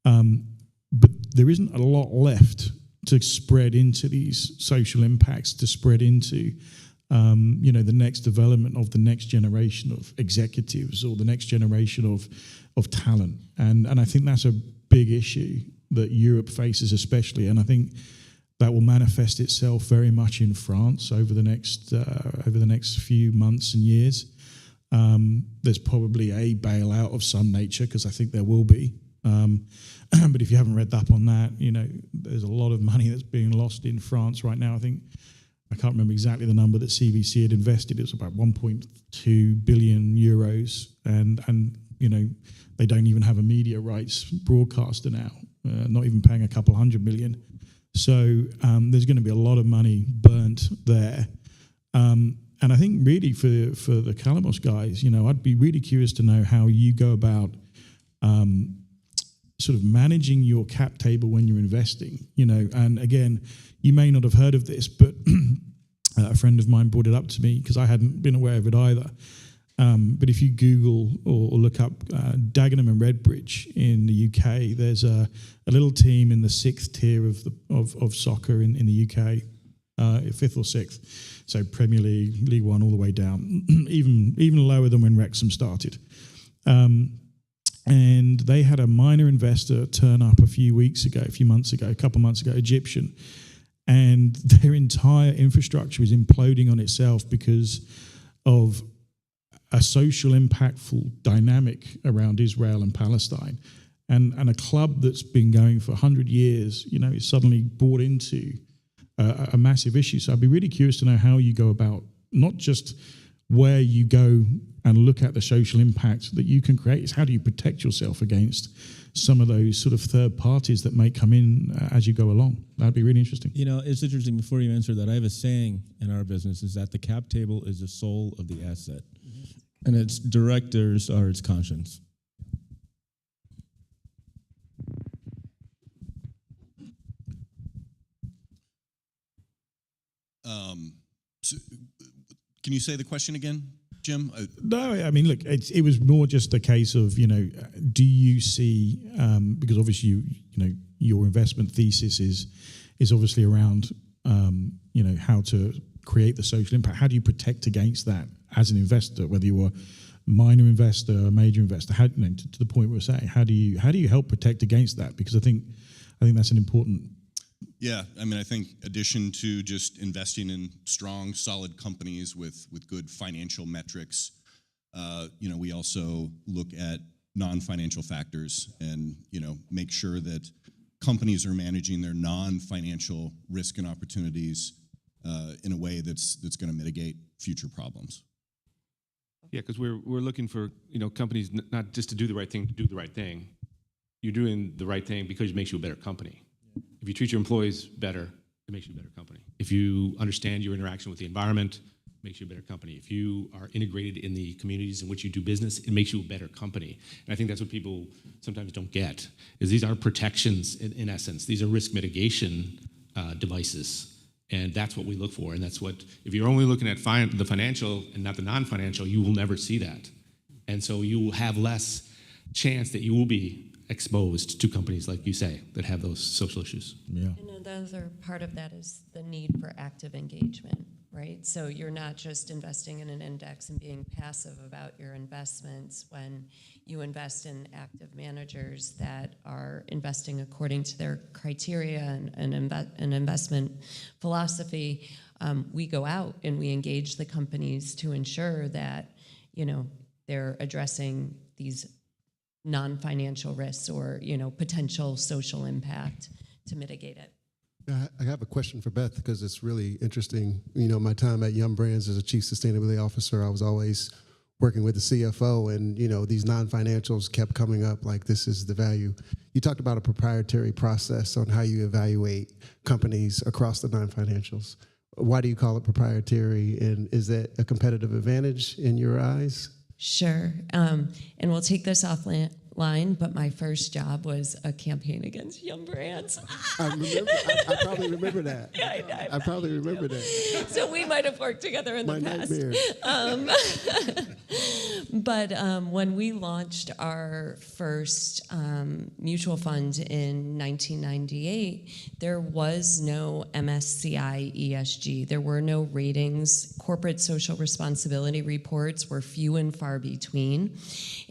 But there isn't a lot left to spread into these social impacts, to spread into, you know, the next development of the next generation of executives or the next generation of talent. And I think that's a big issue that Europe faces especially. And I think that will manifest itself very much in France over the next few months and years. There's probably a bailout of some nature, because I think there will be. But if you haven't read up on that, you know, there's a lot of money that's being lost in France right now. I can't remember exactly the number that CVC had invested. It was about 1.2 billion euros. And you know, they don't even have a media rights broadcaster now, not even paying a couple $100 million. So there's going to be a lot of money burnt there. And I think really for the Calamos guys, I'd be really curious to know how you go about sort of managing your cap table when you're investing, and again, you may not have heard of this, but a friend of mine brought it up to me because I hadn't been aware of it either. But if you Google or look up Dagenham and Redbridge in the UK, there's a little team in the 6th tier of soccer in the UK, 5th or 6th. So Premier League, League One, all the way down, even lower than when Wrexham started. And they had a minor investor turn up a couple months ago, Egyptian, and their entire infrastructure is imploding on itself because of a social impactful dynamic around Israel and Palestine. And a club that's been going for 100 years, is suddenly brought into a massive issue. So I'd be really curious to know how you go about not just where you go and look at the social impact that you can create, is how do you protect yourself against some of those sort of third parties that may come in as you go along. That'd be really interesting. It's interesting, before you answer that, I have a saying in our business is that the cap table is the soul of the asset. And its directors are its conscience. So can you say the question again, Jim? No, I mean, look, it was more just a case of, do you see, because obviously your investment thesis is obviously around, how to create the social impact. How do you protect against that as an investor, whether you're a minor investor, a major investor? How, to the point we were saying, how do you help protect against that? Because I think that's an important. Yeah, I mean, I think addition to just investing in strong, solid companies with good financial metrics, we also look at non-financial factors and, make sure that companies are managing their non-financial risk and opportunities in a way that's going to mitigate future problems. Yeah, because we're looking for companies not just to do the right thing to do the right thing. You're doing the right thing because it makes you a better company. If you treat your employees better, it makes you a better company. If you understand your interaction with the environment, it makes you a better company. If you are integrated in the communities in which you do business, it makes you a better company. And I think that's what people sometimes don't get, is these are protections in essence. These are risk mitigation devices. And that's what we look for. And that's what, if you're only looking at the financial and not the non-financial, you will never see that. And so you will have less chance that you will be exposed to companies, like you say, that have those social issues. Yeah. And another part of that is the need for active engagement, right? So you're not just investing in an index and being passive about your investments. When you invest in active managers that are investing according to their criteria and investment philosophy, we go out and we engage the companies to ensure that, they're addressing these non-financial risks or, potential social impact to mitigate it. I have a question for Beth because it's really interesting. My time at Yum Brands as a chief sustainability officer, I was always working with the CFO, and these non-financials kept coming up like this is the value. You talked about a proprietary process on how you evaluate companies across the non-financials. Why do you call it proprietary, and is that a competitive advantage in your eyes? Sure. And we'll take this offline, but my first job was a campaign against Yum Brands. I probably remember that. Yeah, I probably remember that. So we might have worked together in the past. But when we launched our first mutual fund in 1998, there was no MSCI ESG. There were no ratings. Corporate social responsibility reports were few and far between.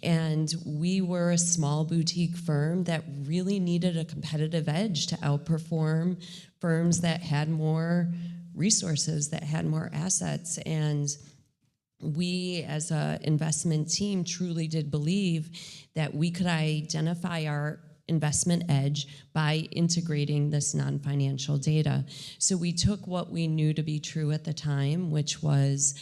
And we were a small boutique firm that really needed a competitive edge to outperform firms that had more resources, that had more assets. And we, as an investment team, truly did believe that we could identify our investment edge by integrating this non-financial data. So we took what we knew to be true at the time, which was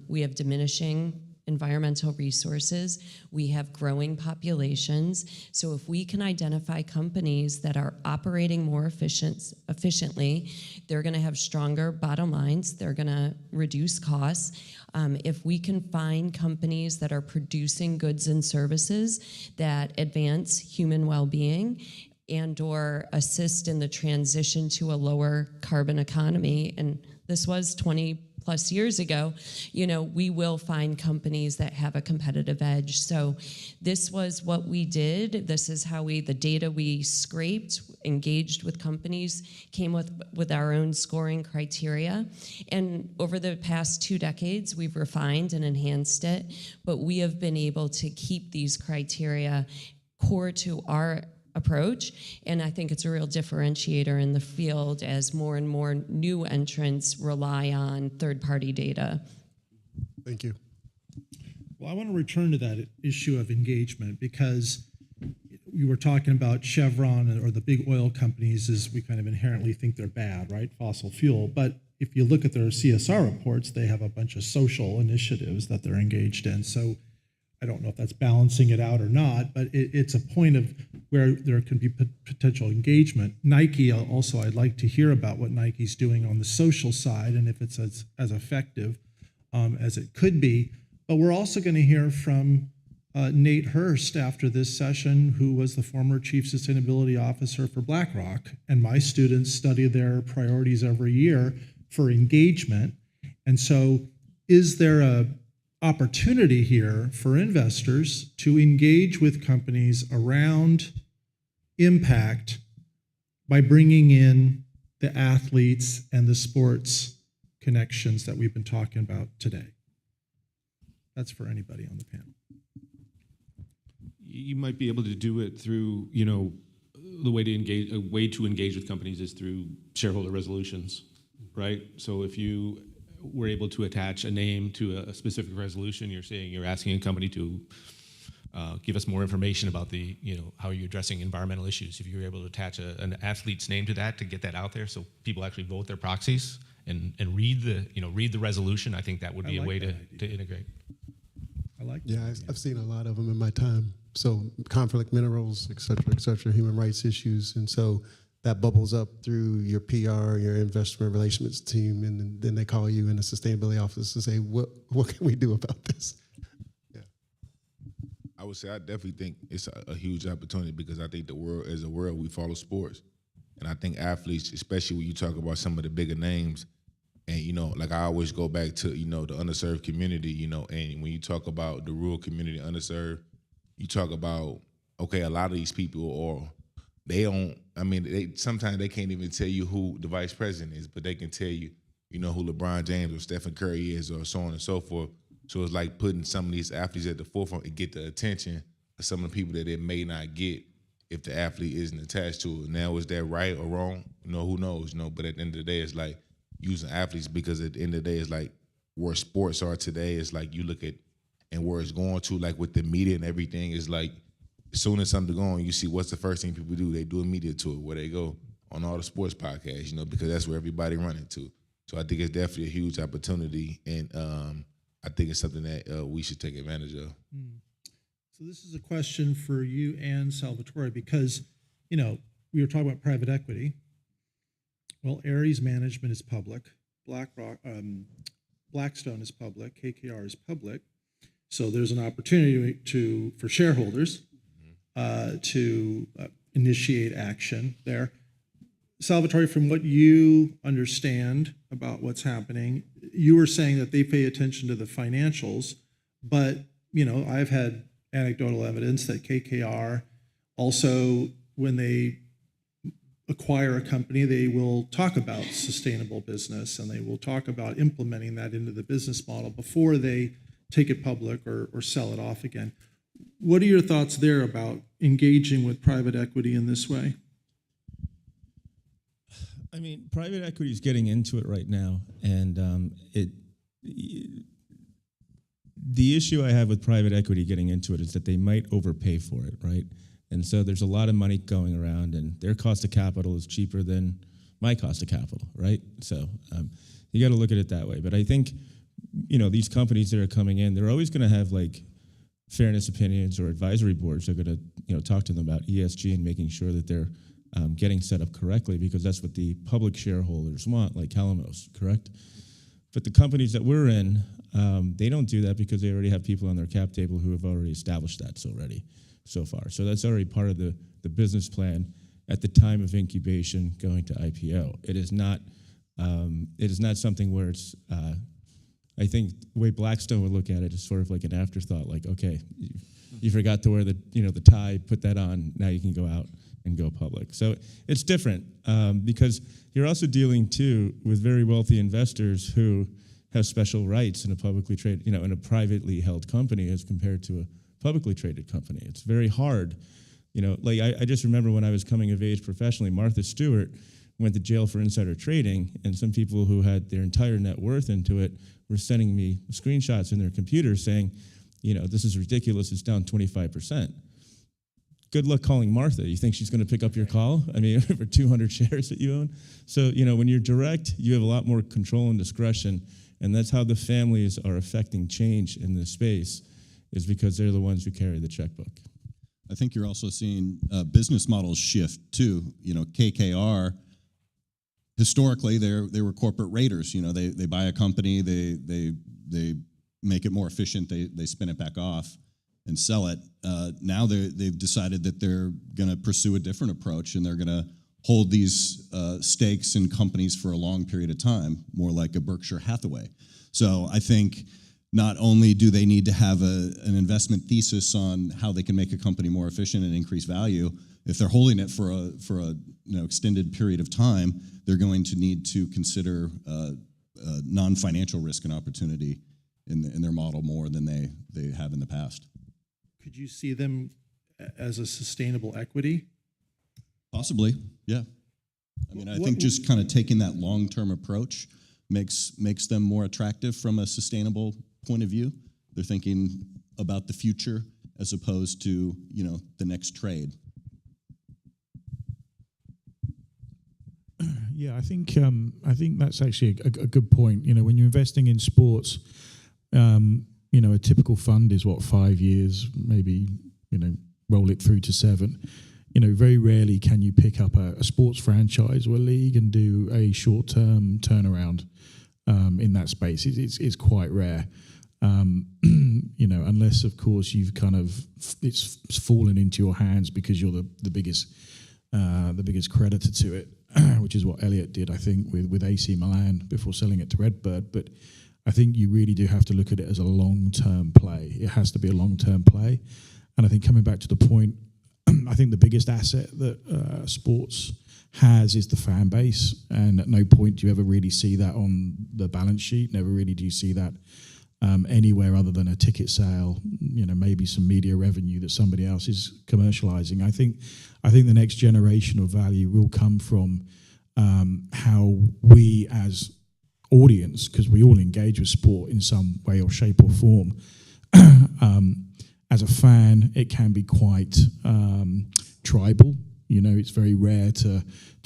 we have diminishing environmental resources. We have growing populations. So if we can identify companies that are operating more efficiently, they're going to have stronger bottom lines. They're going to reduce costs. If we can find companies that are producing goods and services that advance human well-being and or assist in the transition to a lower carbon economy, and this was 20 plus years ago, we will find companies that have a competitive edge. So this was what we did. This is how the data we scraped, engaged with companies, came with our own scoring criteria. And over the past 2 decades, we've refined and enhanced it, but we have been able to keep these criteria core to our approach, and I think it's a real differentiator in the field as more and more new entrants rely on third-party data. Thank you. Well, I want to return to that issue of engagement, because we were talking about Chevron or the big oil companies as we kind of inherently think they're bad, right? Fossil fuel. But if you look at their CSR reports, they have a bunch of social initiatives that they're engaged in. So I don't know if that's balancing it out or not, but it's a point of where there can be potential engagement. Nike also, I'd like to hear about what Nike's doing on the social side and if it's as effective as it could be. But we're also going to hear from Nate Hurst after this session, who was the former Chief Sustainability Officer for BlackRock. And my students study their priorities every year for engagement. And so is there a opportunity here for investors to engage with companies around impact by bringing in the athletes and the sports connections that we've been talking about today? That's for anybody on the panel. You might be able to do it through, the way to engage with companies is through shareholder resolutions, right? So if you were able to attach a name to a specific resolution, you're asking a company to give us more information about how you're addressing environmental issues. If you're able to attach an athlete's name to that to get that out there, so people actually vote their proxies and read the resolution, I think that would be a way to integrate. I like that. Yeah, I've seen a lot of them in my time. So conflict minerals, et cetera, human rights issues. And so that bubbles up through your PR, your investment relations team, and then they call you in the sustainability office to say, what can we do about this? Yeah. I would say I definitely think it's a huge opportunity, because I think as a world, we follow sports. And I think athletes, especially when you talk about some of the bigger names, and, like I always go back to, the underserved community, and when you talk about the rural community, underserved, you talk about, okay, a lot of these people sometimes they can't even tell you who the vice president is, but they can tell you, who LeBron James or Stephen Curry is, or so on and so forth. So it's like putting some of these athletes at the forefront and get the attention of some of the people that it may not get if the athlete isn't attached to it. Now, is that right or wrong? Who knows? But at the end of the day, it's like using athletes, because at the end of the day, it's like where sports are today. It's like you look at and where it's going to, like with the media and everything, is like as soon as something goes on, you see what's the first thing people do? They do a media tour where they go on all the sports podcasts, because that's where everybody running to. So I think it's definitely a huge opportunity, and I think it's something that we should take advantage of. So this is a question for you and Salvatore, because, we were talking about private equity. Well, Ares Management is public, Blackstone is public, KKR is public. So there's an opportunity for shareholders to initiate action there. Salvatore, from what you understand about what's happening, you were saying that they pay attention to the financials, but I've had anecdotal evidence that KKR also, when they acquire a company, they will talk about sustainable business, and they will talk about implementing that into the business model before they take it public or sell it off again. What are your thoughts there about engaging with private equity in this way? I mean, private equity is getting into it right now, and the issue I have with private equity getting into it is that they might overpay for it, right? And so there's a lot of money going around, and their cost of capital is cheaper than my cost of capital, right? So you got to look at it that way. But I think these companies that are coming in, they're always going to have like fairness opinions or advisory boards. They're going to talk to them about ESG and making sure that they're getting set up correctly, because that's what the public shareholders want, like Calamos, correct? But the companies that we're in, they don't do that because they already have people on their cap table who have already established that so far. So that's already part of the business plan at the time of incubation going to IPO. It is not something where it's, I think the way Blackstone would look at it is sort of like an afterthought, like, okay, you forgot to wear the tie, put that on, now you can go out and go public. So it's different because you're also dealing too with very wealthy investors who have special rights in a publicly traded, in a privately held company as compared to a publicly traded company. It's very hard. Like I just remember when I was coming of age professionally, Martha Stewart went to jail for insider trading, and some people who had their entire net worth into it were sending me screenshots in their computer saying, this is ridiculous, it's down 25%. Good luck calling Martha. You think she's going to pick up your call? I mean, for 200 shares that you own? So, when you're direct, you have a lot more control and discretion, and that's how the families are affecting change in this space, is because they're the ones who carry the checkbook. I think you're also seeing business models shift too. KKR, historically, they were corporate raiders. They buy a company, they make it more efficient, they spin it back off and sell it. Now they've decided that they're going to pursue a different approach, and they're going to hold these stakes in companies for a long period of time, more like a Berkshire Hathaway. So I think not only do they need to have an investment thesis on how they can make a company more efficient and increase value, if they're holding it for a extended period of time, they're going to need to consider non-financial risk and opportunity in their model more than they have in the past. Could you see them as a sustainable equity? Possibly, yeah. I mean, I think just kind of taking that long-term approach makes them more attractive from a sustainable point of view. They're thinking about the future as opposed to the next trade. Yeah, I think that's actually a good point. When you're investing in sports, a typical fund is 5 years, maybe roll it through to 7. Very rarely can you pick up a sports franchise or a league and do a short-term turnaround in that space. It's quite rare. Unless of course you've it's fallen into your hands because you're the biggest creditor to it, which is what Elliott did, I think, with AC Milan before selling it to Redbird. But I think you really do have to look at it as a long-term play. It has to be a long-term play. And I think coming back to the point, I think the biggest asset that sports has is the fan base. And at no point do you ever really see that on the balance sheet. Never really do you see that anywhere other than a ticket sale, maybe some media revenue that somebody else is commercializing. I think the next generation of value will come from how we as audience, because we all engage with sport in some way or shape or form. As a fan, it can be quite tribal. It's very rare to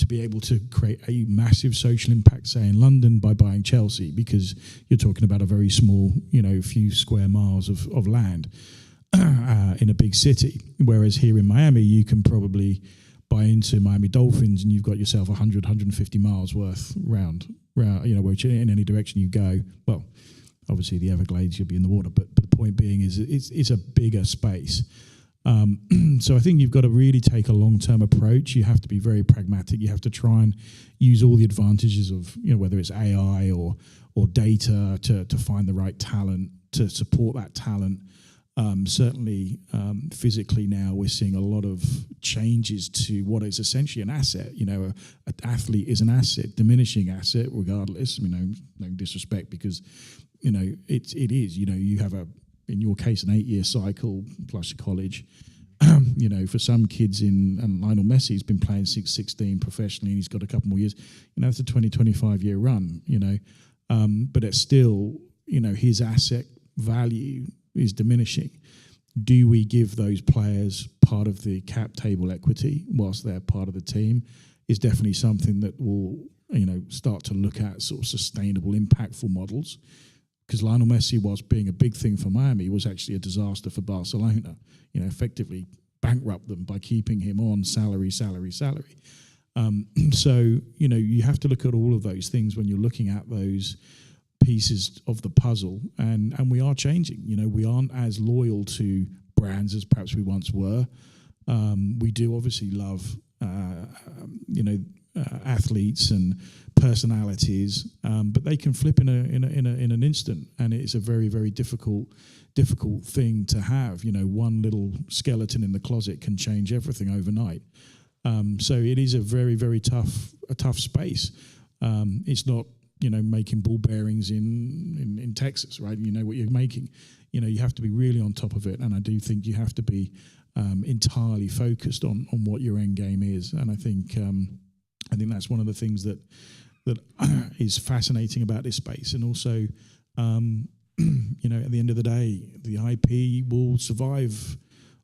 be able to create a massive social impact, say in London, by buying Chelsea, because you're talking about a very small, few square miles of land in a big city. Whereas here in Miami, you can probably buy into Miami Dolphins and you've got yourself 100, 150 miles worth round, which in any direction you go. Well, obviously the Everglades, you'll be in the water, but the point being is it's a bigger space. So I think you've got to really take a long-term approach. You have to be very pragmatic. You have to try and use all the advantages of, whether it's AI or data to find the right talent, to support that talent. Certainly, physically now, we're seeing a lot of changes to what is essentially an asset. An athlete is an asset, diminishing asset, regardless. No disrespect, because it is. You have in your case, an 8-year cycle plus college. For some kids and Lionel Messi's been playing 16 professionally, and he's got a couple more years. It's a 20-25 year run. But it's still, his asset value is diminishing. Do we give those players part of the cap table equity whilst they're part of the team? Is definitely something that will, start to look at sort of sustainable, impactful models. because Lionel Messi, whilst being a big thing for Miami, was actually a disaster for Barcelona. Effectively bankrupt them by keeping him on salary. So, you have to look at all of those things when you're looking at those pieces of the puzzle, and we are changing. We aren't as loyal to brands as perhaps we once were. We do obviously love, athletes and personalities, but they can flip in an instant, and it's a very, very difficult thing to have. One little skeleton in the closet can change everything overnight. So it is a very, very tough space. It's not, making ball bearings in Texas, right? You know what you're making. You have to be really on top of it, and I do think you have to be entirely focused on what your end game is. And I think that's one of the things that is fascinating about this space. And also, at the end of the day, the IP will survive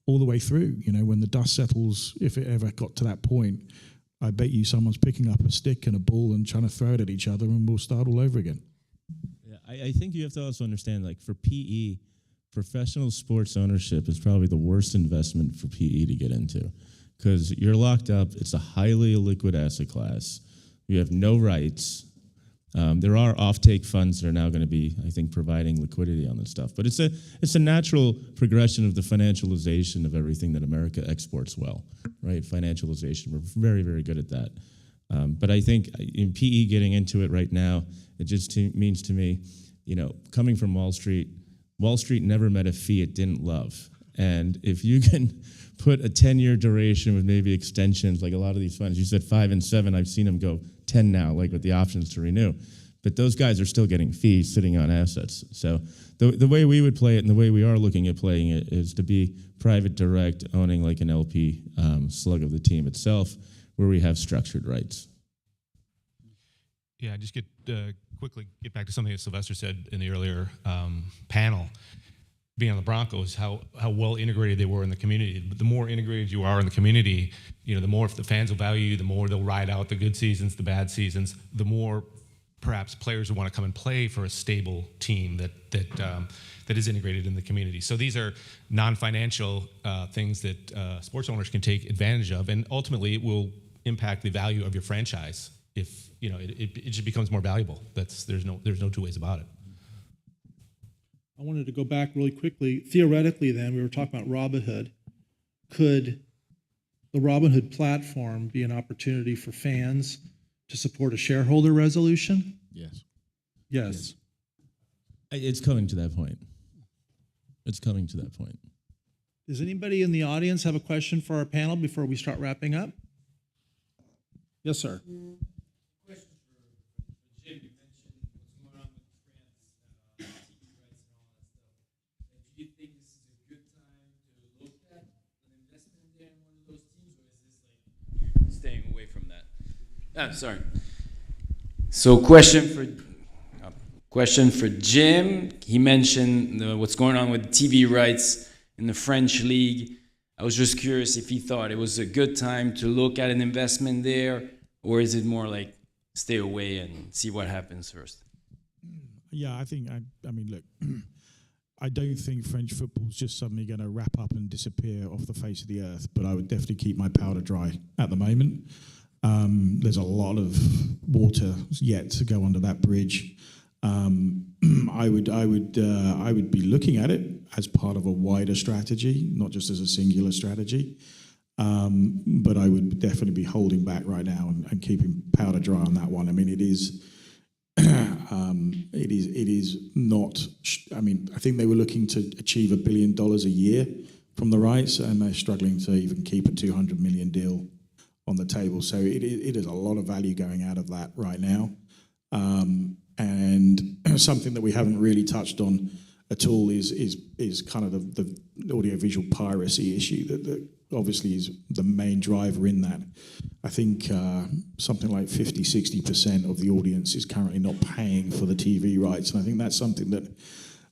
all the way through. When the dust settles, if it ever got to that point, I bet you someone's picking up a stick and a ball and trying to throw it at each other, and we'll start all over again. Yeah, I think you have to also understand, like, for PE, professional sports ownership is probably the worst investment for PE to get into, because you're locked up. It's a highly illiquid asset class. You have no rights. There are offtake funds that are now going to be, I think, providing liquidity on this stuff. But it's a natural progression of the financialization of everything that America exports well, right? Financialization. We're very, very good at that. But I think in PE getting into it right now, it just means to me, coming from Wall Street never met a fee it didn't love. And if you can put a 10-year duration with maybe extensions, like a lot of these funds, you said 5 and 7, I've seen them go 10 now, like with the options to renew. But those guys are still getting fees sitting on assets. So the way we would play it and the way we are looking at playing it is to be private direct, owning like an LP slug of the team itself, where we have structured rights. Yeah, just quickly get back to something that Sylvester said in the earlier panel. Being on the Broncos, how well integrated they were in the community. But the more integrated you are in the community, the more if the fans will value you, the more they'll ride out the good seasons, the bad seasons, the more perhaps players will want to come and play for a stable team that is integrated in the community. So these are non-financial things that sports owners can take advantage of, and ultimately it will impact the value of your franchise if it just becomes more valuable. There's no two ways about it. I wanted to go back really quickly. Theoretically, then, we were talking about Robinhood. Could the Robinhood platform be an opportunity for fans to support a shareholder resolution? Yes. Yes. It's coming to that point. Does anybody in the audience have a question for our panel before we start wrapping up? Yes, sir. Staying away from that. Sorry. So question for Jim. He mentioned what's going on with TV rights in the French league. I was just curious if he thought it was a good time to look at an investment there, or is it more like stay away and see what happens first? Yeah, I mean, look, I don't think French football's just suddenly going to wrap up and disappear off the face of the earth, but I would definitely keep my powder dry at the moment. There's a lot of water yet to go under that bridge. I would be looking at it as part of a wider strategy, not just as a singular strategy. But I would definitely be holding back right now and keeping powder dry on that one. I mean, it is not. I mean, I think they were looking to achieve $1 billion a year from the rights, and they're struggling to even keep a $200 million deal on the table. So it is a lot of value going out of that right now, and something that we haven't really touched on at all is kind of the audiovisual piracy issue that obviously is the main driver in that. I think something like 50-60% of the audience is currently not paying for the TV rights, and I think that's something that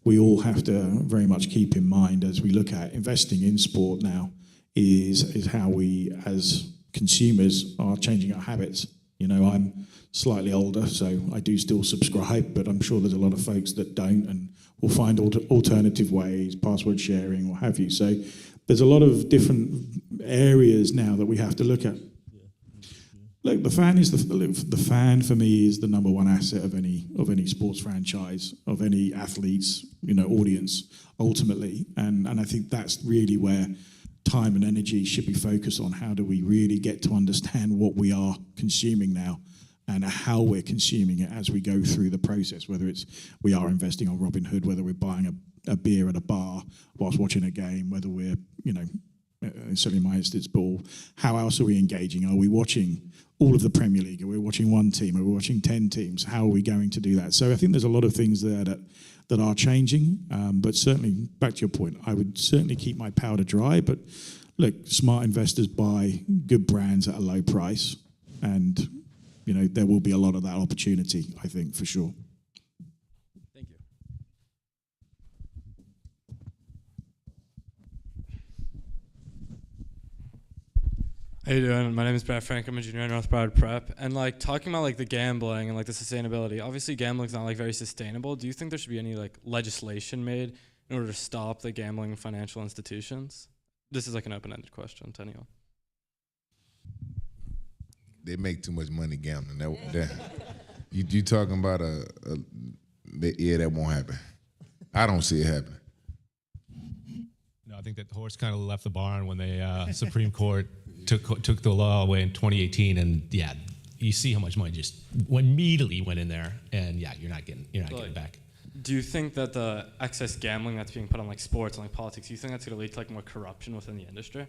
we all have to very much keep in mind as we look at investing in sport now, is how we as consumers are changing our habits. I'm slightly older, so I do still subscribe, but I'm sure there's a lot of folks that don't and will find alternative ways, password sharing, what have you. So there's a lot of different areas now that we have to look at. Look, the fan for me is the number one asset of any sports franchise, of any athlete's audience ultimately, and I think that's really where time and energy should be focused on. How do we really get to understand what we are consuming now and how we're consuming it as we go through the process, whether it's we are investing on Robinhood, whether we're buying a beer at a bar whilst watching a game, whether we're, certainly my instance, ball, how else are we engaging? Are we watching all of the Premier League? Are we watching one team? Are we watching 10 teams? How are we going to do that? So I think there's a lot of things there that are changing, but certainly, back to your point, I would certainly keep my powder dry, but look, smart investors buy good brands at a low price, and there will be a lot of that opportunity, I think, for sure. Thank you. How you doing? My name is Brett Frank. I'm a junior at North Broward Prep. And talking about the gambling and the sustainability, obviously gambling's not very sustainable. Do you think there should be any legislation made in order to stop the gambling in financial institutions? This is an open-ended question to anyone. They make too much money gambling. You talking about that won't happen. I don't see it happen. No, I think that the horse kind of left the barn when the Supreme Court took the law away in 2018, and yeah, you see how much money just immediately went in there, and yeah, you're not getting it back. Do you think that the excess gambling that's being put on sports and politics, do you think that's going to lead to more corruption within the industry?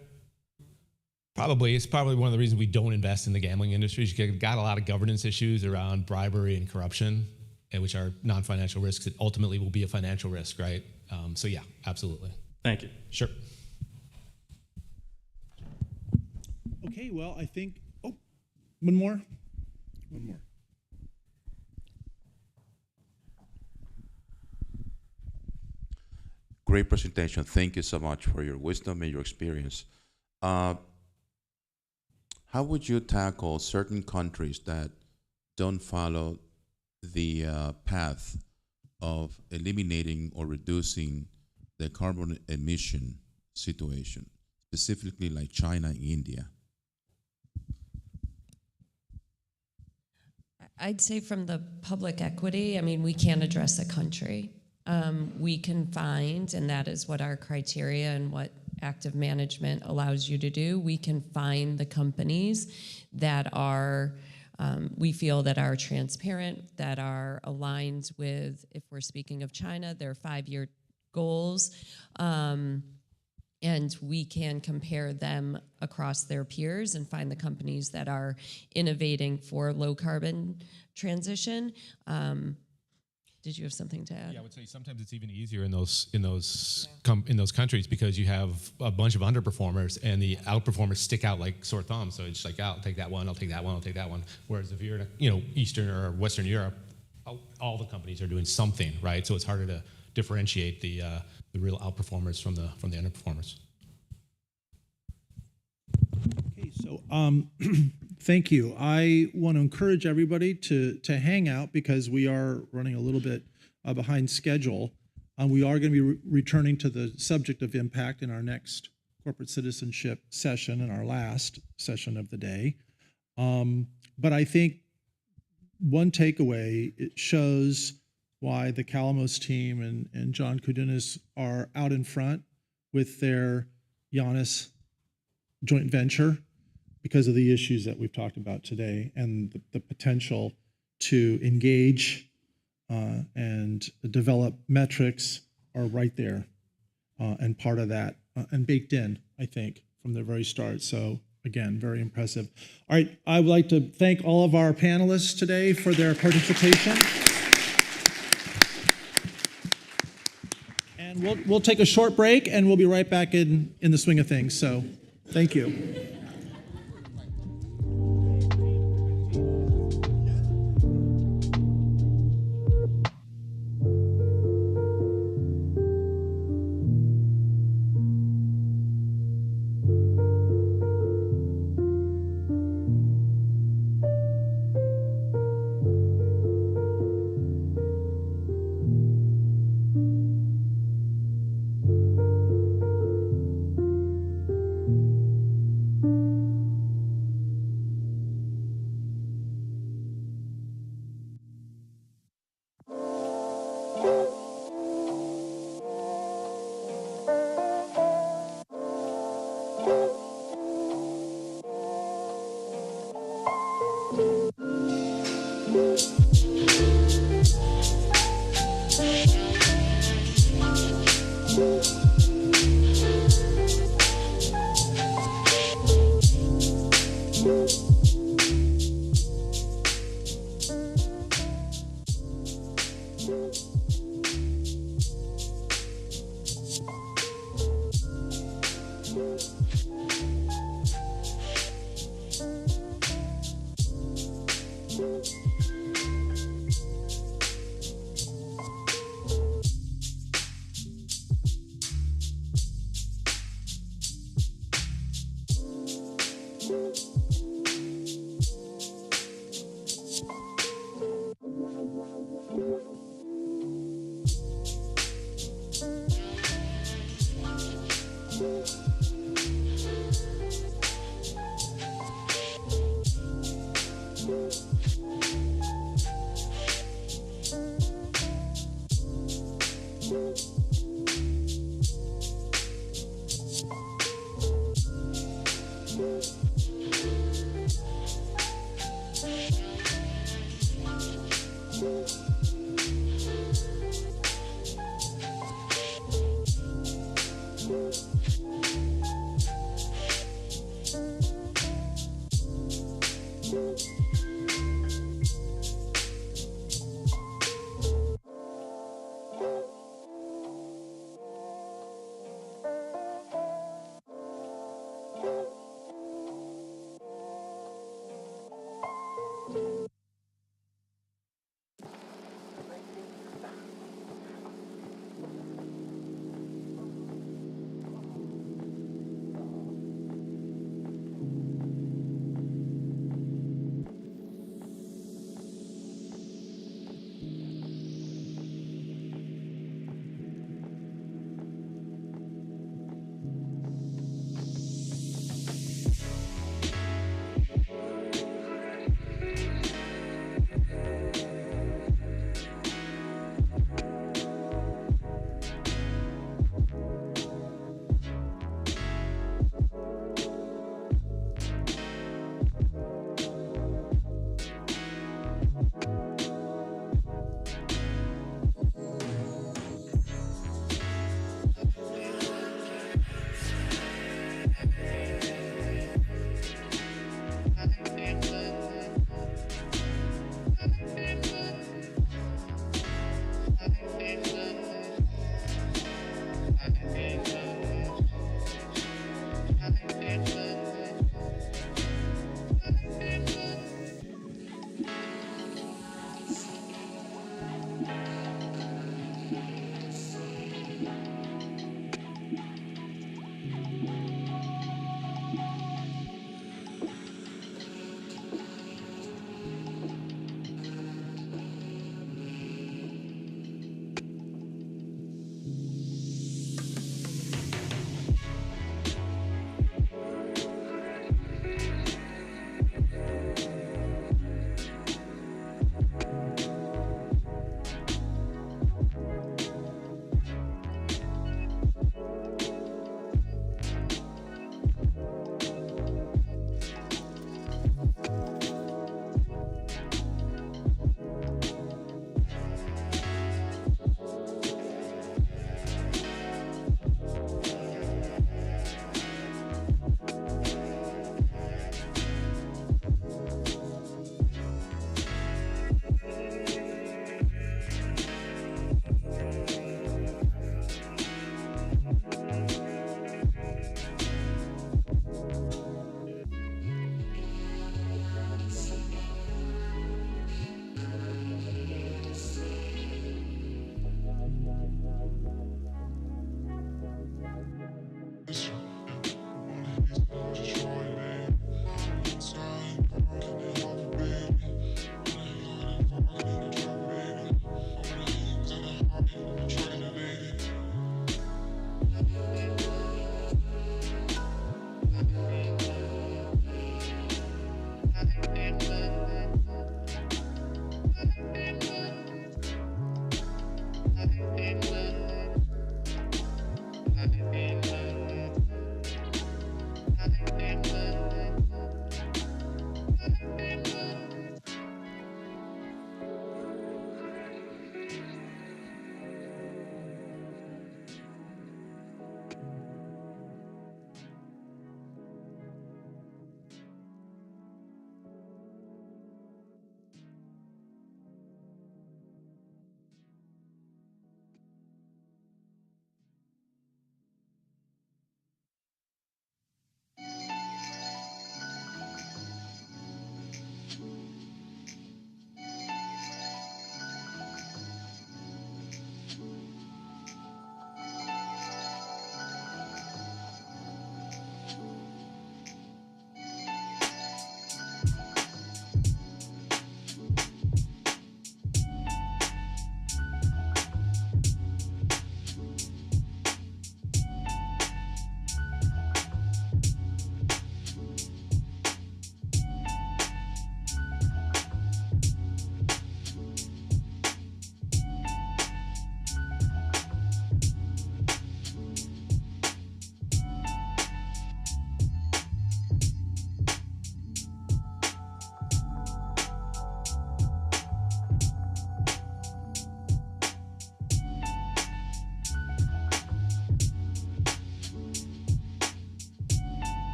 Probably. It's probably one of the reasons we don't invest in the gambling industry. You've got a lot of governance issues around bribery and corruption, which are non-financial risks that ultimately will be a financial risk, right? So yeah, absolutely. Thank you. Sure. Okay, well, I think, one more. Great presentation. Thank you so much for your wisdom and your experience. How would you tackle certain countries that don't follow the path of eliminating or reducing the carbon emission situation, specifically like China and India? I'd say from the public equity, we can't address a country. We can find, and that is what our criteria and what active management allows you to do, we can find the companies that are, we feel that are transparent, that are aligned with, if we're speaking of China, their 5-year goals, and we can compare them across their peers and find the companies that are innovating for low carbon transition. Did you have something to add? Yeah, I would say sometimes it's even easier in those countries because you have a bunch of underperformers and the outperformers stick out like sore thumbs. So it's I'll take that one, I'll take that one, I'll take that one. Whereas if you're in Eastern or Western Europe, all the companies are doing something, right? So it's harder to differentiate the real outperformers from the underperformers. Okay, so thank you. I want to encourage everybody to hang out because we are running a little bit behind schedule. We are going to be returning to the subject of impact in our next corporate citizenship session and our last session of the day. But I think one takeaway, it shows why the Calamos team and John Kudinis are out in front with their Giannis joint venture because of the issues that we've talked about today and the potential to engage and develop metrics are right there and part of that and baked in, I think, from the very start. So again, very impressive. All right, I would like to thank all of our panelists today for their participation. And we'll take a short break and we'll be right back in the swing of things. So thank you.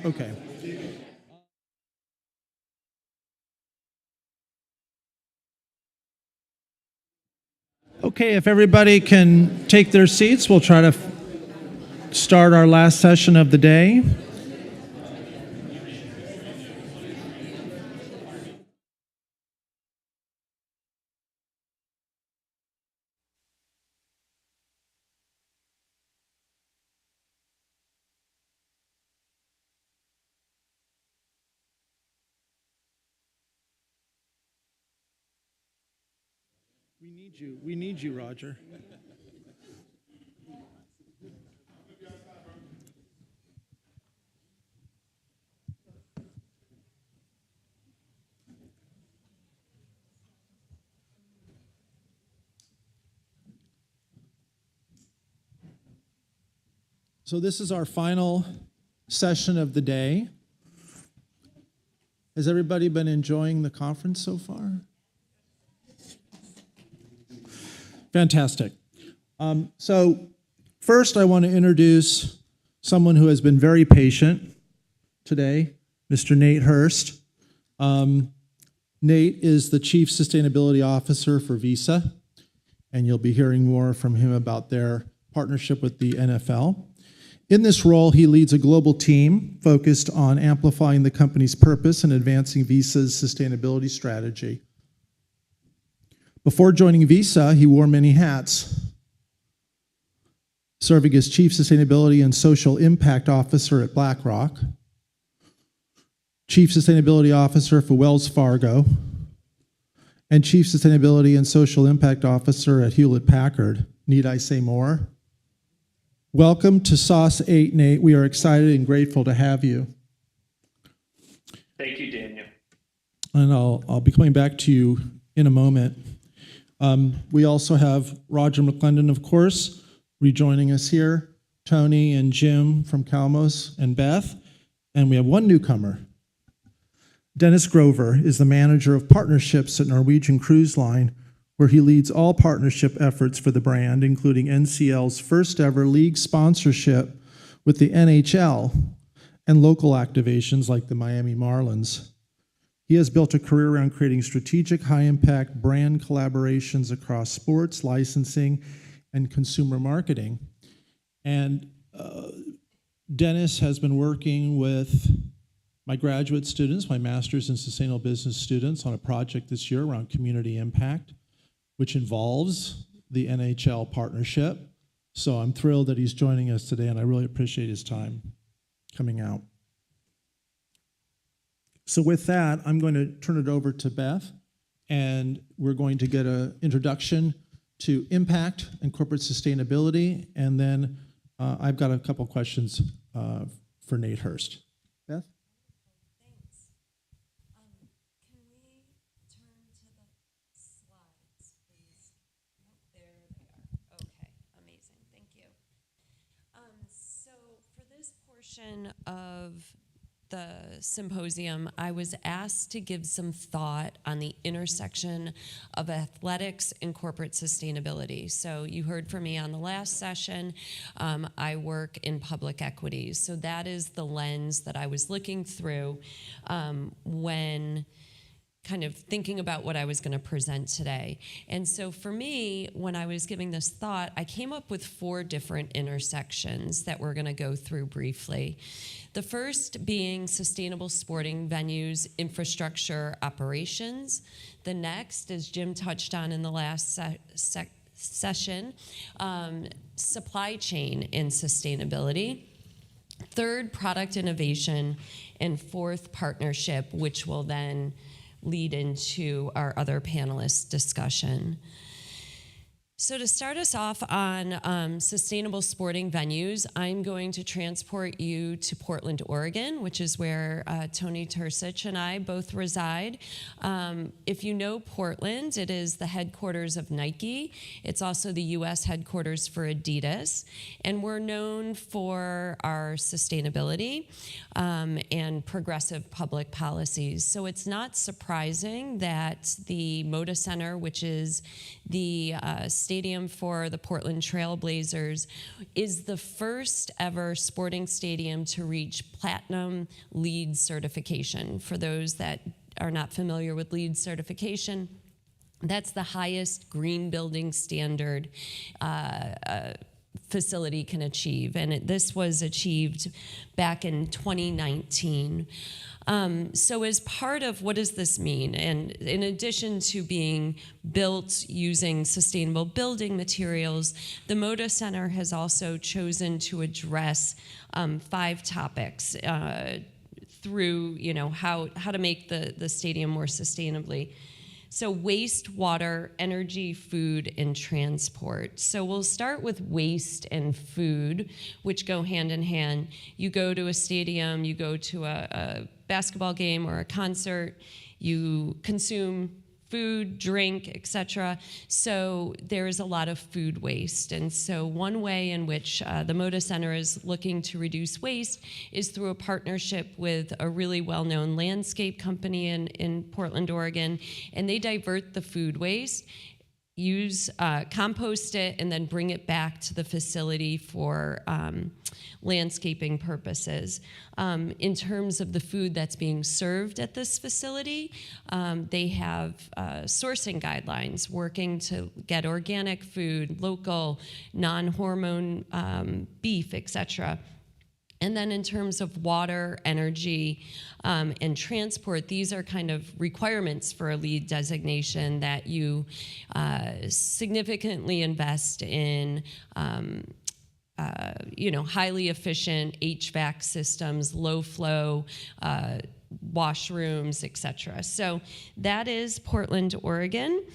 Okay. Okay, if everybody can take their seats, we'll try to start our last session of the day. We need you, Roger. So this is our final session of the day. Has everybody been enjoying the conference so far? Fantastic. So first I want to introduce someone who has been very patient today, Mr. Nate Hurst. Nate is the Chief Sustainability Officer for Visa, and you'll be hearing more from him about their partnership with the NFL. In this role, he leads a global team focused on amplifying the company's purpose and advancing Visa's sustainability strategy. Before joining Visa, he wore many hats, serving as Chief Sustainability and Social Impact Officer at BlackRock, Chief Sustainability Officer for Wells Fargo, and Chief Sustainability and Social Impact Officer at Hewlett-Packard. Need I say more? Welcome to SOSS 8, Nate. We are excited and grateful to have you. Thank you, Daniel. And I'll be coming back to you in a moment. We also have Roger McClendon, of course, rejoining us here, Tony and Jim from Calamos, and Beth. And we have one newcomer. Dennis Grover is the manager of partnerships at Norwegian Cruise Line, where he leads all partnership efforts for the brand, including NCL's first ever league sponsorship with the NHL and local activations like the Miami Marlins. He has built a career around creating strategic, high-impact brand collaborations across sports, licensing, and consumer marketing. And Dennis has been working with my graduate students, my master's in sustainable business students, on a project this year around community impact, which involves the NHL partnership. So I'm thrilled that he's joining us today, and I really appreciate his time coming out. So with that, I'm going to turn it over to Beth, and we're going to get an introduction to impact and corporate sustainability, and then I've got a couple questions for Nate Hurst. Beth? Thanks. Can we turn to the slides, please? There they are. Okay, amazing. Thank you. So for this portion of the symposium, I was asked to give some thought on the intersection of athletics and corporate sustainability. So you heard from me on the last session, I work in public equities. So that is the lens that I was looking through when kind of thinking about what I was going to present today. And so for me, when I was giving this thought, I came up with 4 different intersections that we're going to go through briefly. The first being sustainable sporting venues, infrastructure, operations. The next, as Jim touched on in the last session, supply chain and sustainability. Third, product innovation. And fourth, partnership, which will then lead into our other panelists' discussion. So to start us off on sustainable sporting venues, I'm going to transport you to Portland, Oregon, which is where Tony Tercich and I both reside. If you know Portland, it is the headquarters of Nike. It's also the U.S. headquarters for Adidas. And we're known for our sustainability and progressive public policies. So it's not surprising that the Moda Center, which is the stadium for the Portland Trail Blazers is the first ever sporting stadium to reach platinum LEED certification. For those that are not familiar with LEED certification, that's the highest green building standard facility can achieve, and this was achieved back in 2019. So as part of what does this mean? And in addition to being built using sustainable building materials, the Moda Center has also chosen to address 5 topics through how to make the stadium more sustainably. So waste, water, energy, food, and transport. So we'll start with waste and food, which go hand in hand. You go to a stadium, you go to a basketball game or a concert, you consume food, drink, etc. So there is a lot of food waste. And so one way in which the Moda Center is looking to reduce waste is through a partnership with a really well-known landscape company in Portland, Oregon. And they divert the food waste, compost it, and then bring it back to the facility for landscaping purposes. In terms of the food that's being served at this facility, they have sourcing guidelines working to get organic food, local, non-hormone beef, etc. And then in terms of water, energy, and transport, these are kind of requirements for a LEED designation that you significantly invest in highly efficient HVAC systems, low flow, washrooms, etc. So that is Portland, Oregon.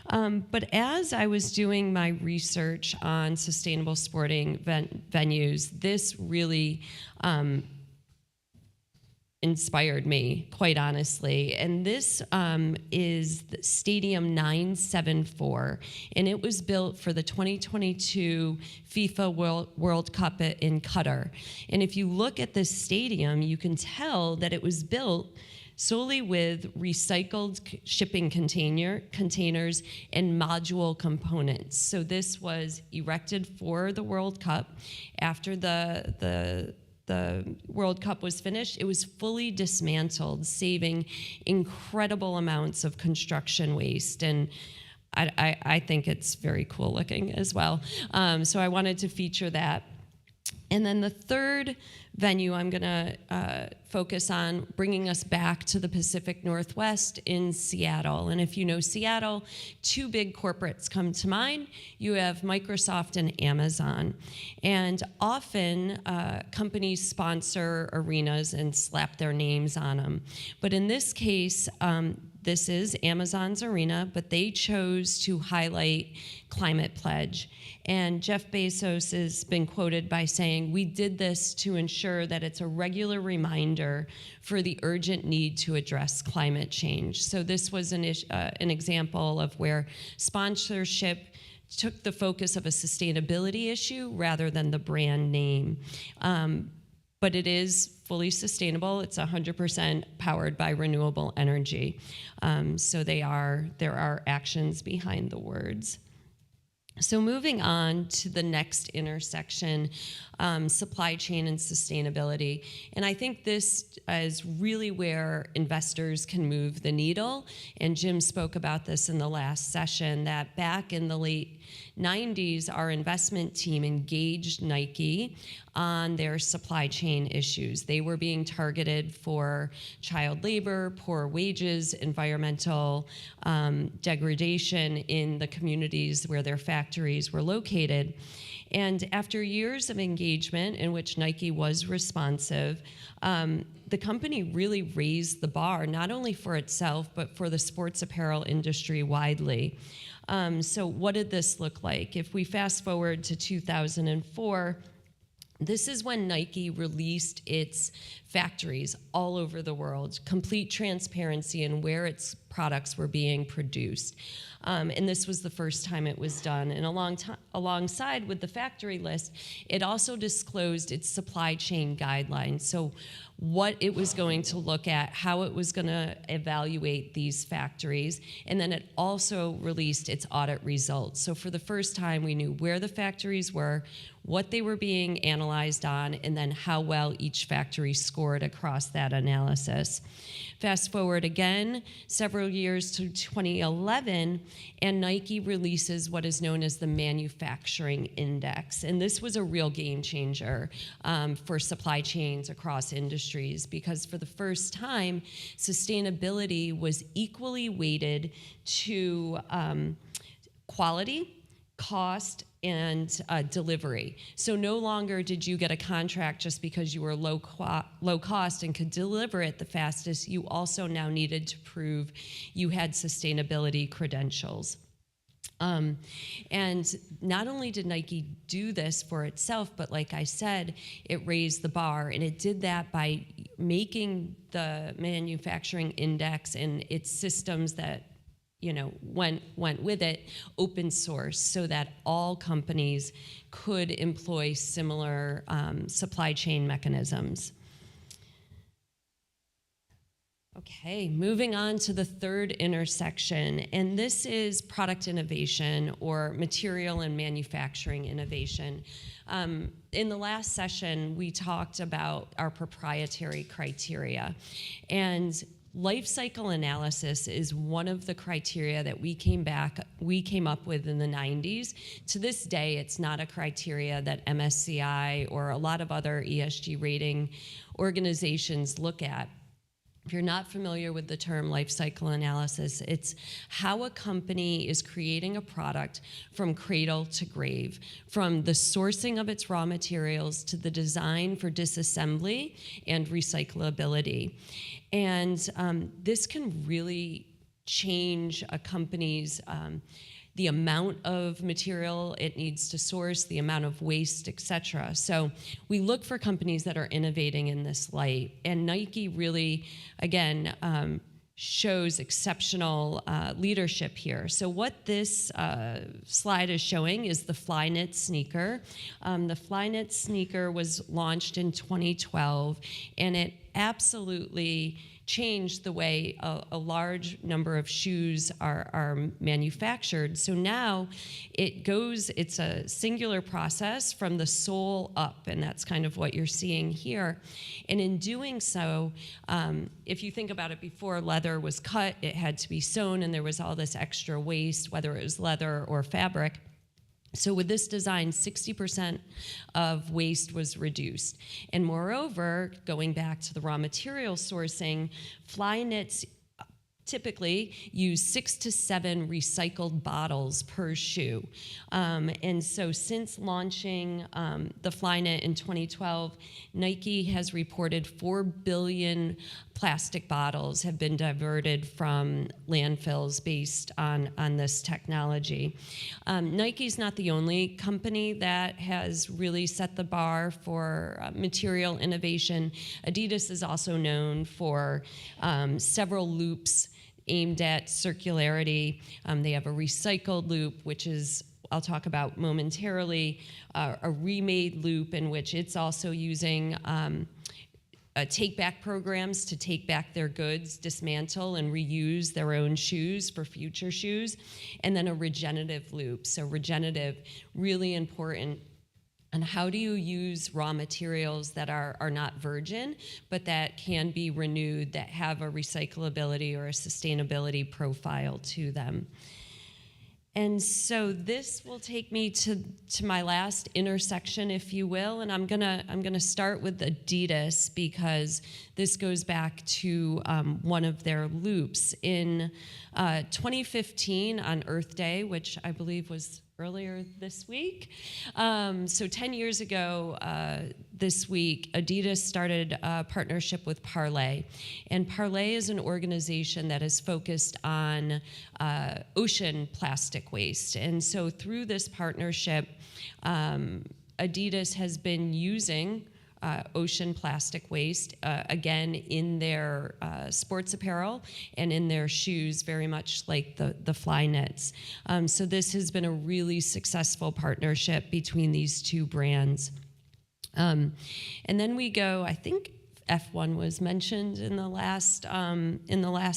But as I was doing my research on sustainable sporting venues, this really inspired me, quite honestly. And this is Stadium 974, and it was built for the 2022 FIFA World Cup in Qatar. And if you look at this stadium, you can tell that it was built solely with recycled shipping containers and module components. So this was erected for the World Cup. After the World Cup was finished, it was fully dismantled, saving incredible amounts of construction waste. And I think it's very cool looking as well. So I wanted to feature that. And then the third venue I'm going to focus on, bringing us back to the Pacific Northwest in Seattle. And if you know Seattle, 2 big corporates come to mind. You have Microsoft and Amazon. And often companies sponsor arenas and slap their names on them. But in this case, this is Amazon's arena, but they chose to highlight Climate Pledge. And Jeff Bezos has been quoted by saying, "We did this to ensure that it's a regular reminder for the urgent need to address climate change." So this was an example of where sponsorship took the focus of a sustainability issue rather than the brand name. But it is fully sustainable. It's 100% powered by renewable energy. So there are actions behind the words. So moving on to the next intersection, supply chain and sustainability. And I think this is really where investors can move the needle. And Jim spoke about this in the last session, that back in the late 90s, our investment team engaged Nike on their supply chain issues. They were being targeted for child labor, poor wages, environmental degradation in the communities where their factories were located. And after years of engagement in which Nike was responsive, the company really raised the bar, not only for itself, but for the sports apparel industry widely. So what did this look like? If we fast forward to 2004, this is when Nike released its factories all over the world, complete transparency in where its products were being produced. And this was the first time it was done. And alongside with the factory list, it also disclosed its supply chain guidelines. So what it was going to look at, how it was going to evaluate these factories, and then it also released its audit results. So for the first time, we knew where the factories were, what they were being analyzed on, and then how well each factory scored across that analysis. Fast forward again several years to 2011, and Nike releases what is known as the Manufacturing Index. And this was a real game changer for supply chains across industries, because for the first time, sustainability was equally weighted to quality, cost, and delivery. So no longer did you get a contract just because you were low cost and could deliver it the fastest. You also now needed to prove you had sustainability credentials. And not only did Nike do this for itself, but like I said, it raised the bar, and it did that by making the manufacturing index and its systems that went with it open source, so that all companies could employ similar supply chain mechanisms. Okay, moving on to the third intersection, and this is product innovation or material and manufacturing innovation. In the last session, we talked about our proprietary criteria, and life cycle analysis is one of the criteria that we came up with in the 90s. To this day, it's not a criteria that MSCI or a lot of other ESG rating organizations look at. If you're not familiar with the term life cycle analysis, it's how a company is creating a product from cradle to grave, from the sourcing of its raw materials to the design for disassembly and recyclability. And this can really change a company's the amount of material it needs to source, the amount of waste, et cetera. So we look for companies that are innovating in this light. And Nike really, again, shows exceptional leadership here. So what this slide is showing is the Flyknit sneaker. The Flyknit sneaker was launched in 2012, and it absolutely changed the way a large number of shoes are manufactured. So now it's a singular process from the sole up, and that's kind of what you're seeing here. And in doing so, if you think about it, before leather was cut, it had to be sewn, and there was all this extra waste, whether it was leather or fabric. So with this design, 60% of waste was reduced. And moreover, going back to the raw material sourcing, Flyknits typically use 6 to 7 recycled bottles per shoe. And so since launching the Flyknit in 2012, Nike has reported 4 billion plastic bottles have been diverted from landfills based on this technology. Nike's not the only company that has really set the bar for material innovation. Adidas is also known for several loops aimed at circularity. They have a recycled loop, which is, I'll talk about momentarily, a remade loop in which it's also using take-back programs to take back their goods, dismantle and reuse their own shoes for future shoes, and then a regenerative loop. So regenerative, really important. And how do you use raw materials that are not virgin, but that can be renewed, that have a recyclability or a sustainability profile to them? And so this will take me to my last intersection, if you will, and I'm gonna start with Adidas, because this goes back to one of their loops. In 2015 on Earth Day, which I believe was earlier this week. So 10 years ago this week, Adidas started a partnership with Parley. And Parley is an organization that is focused on ocean plastic waste. And so through this partnership, Adidas has been using ocean plastic waste, again, in their sports apparel and in their shoes, very much like the Flyknits. So this has been a really successful partnership between these two brands. And then we go, I think F1 was mentioned in the last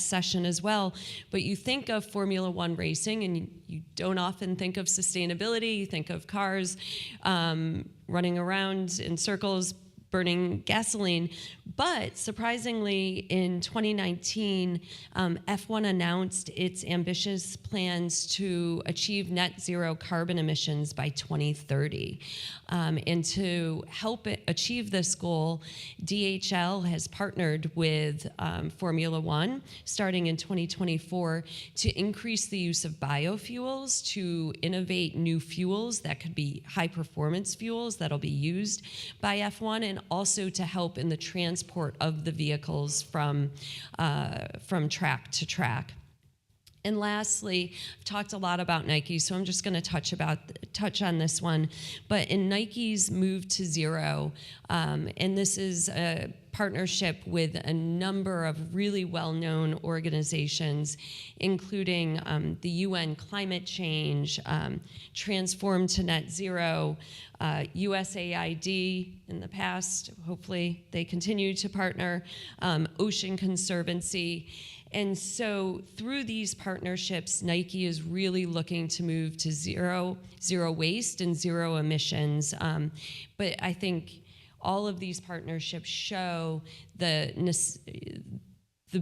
session as well. But you think of Formula One racing, and you don't often think of sustainability. You think of cars running around in circles, burning gasoline. But surprisingly, in 2019, F1 announced its ambitious plans to achieve net zero carbon emissions by 2030. And to help it achieve this goal, DHL has partnered with Formula One starting in 2024 to increase the use of biofuels, to innovate new fuels that could be high performance fuels that'll be used by F1, and also to help in the transport of the vehicles from track to track. And lastly, I've talked a lot about Nike, so I'm just going to touch on this one. But in Nike's move to zero, and this is a partnership with a number of really well-known organizations, including the UN Climate Change, Transform to Net Zero, USAID in the past, hopefully they continue to partner, Ocean Conservancy. And so through these partnerships, Nike is really looking to move to zero waste and zero emissions. But I think all of these partnerships show the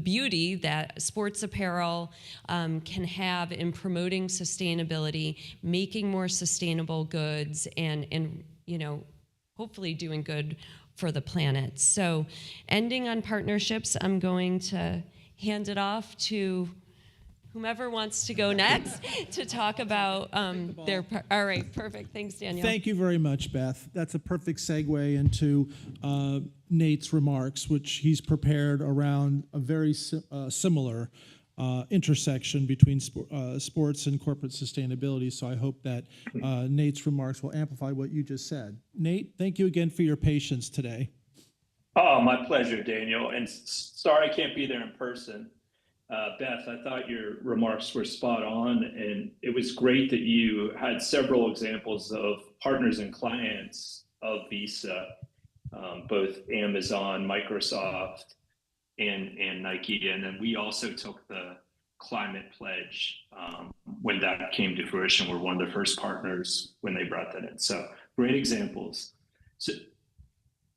beauty that sports apparel can have in promoting sustainability, making more sustainable goods, and hopefully doing good for the planet. So ending on partnerships, I'm going to hand it off to whomever wants to go next to talk about all right, perfect. Thanks, Daniel. Thank you very much, Beth. That's a perfect segue into Nate's remarks, which he's prepared around a very similar intersection between sports and corporate sustainability. So I hope that Nate's remarks will amplify what you just said. Nate, thank you again for your patience today. Oh, my pleasure, Daniel. And sorry I can't be there in person. Beth, I thought your remarks were spot on, and it was great that you had several examples of partners and clients of Visa, both Amazon, Microsoft, and Nike. And then we also took the climate pledge when that came to fruition. We're one of the first partners when they brought that in. So great examples. So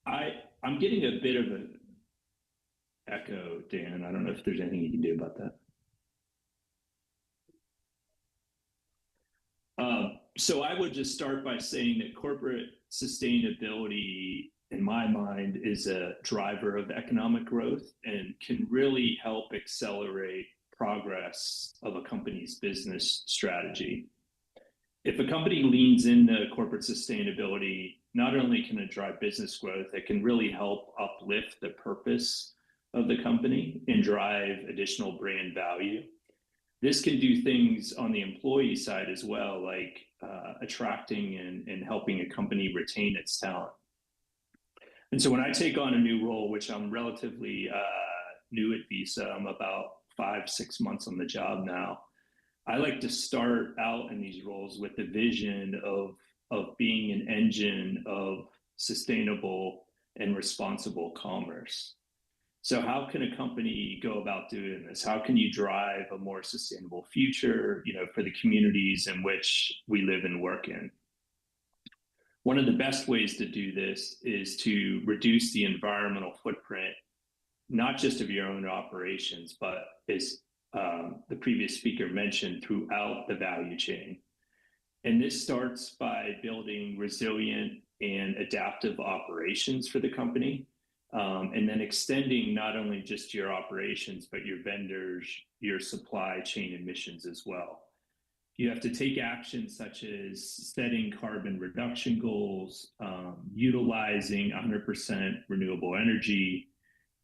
I'm getting a bit of an echo, Dan. I don't know if there's anything you can do about that. So I would just start by saying that corporate sustainability, in my mind, is a driver of economic growth and can really help accelerate progress of a company's business strategy. If a company leans into corporate sustainability, not only can it drive business growth, it can really help uplift the purpose of the company and drive additional brand value. This can do things on the employee side as well, like attracting and helping a company retain its talent. And so when I take on a new role, which I'm relatively new at Visa, I'm about 5-6 months on the job now, I like to start out in these roles with the vision of being an engine of sustainable and responsible commerce. So how can a company go about doing this? How can you drive a more sustainable future, for the communities in which we live and work in? One of the best ways to do this is to reduce the environmental footprint, not just of your own operations, but as the previous speaker mentioned, throughout the value chain. And this starts by building resilient and adaptive operations for the company, and then extending not only just your operations, but your vendors, your supply chain emissions as well. You have to take actions such as setting carbon reduction goals, utilizing 100% renewable energy,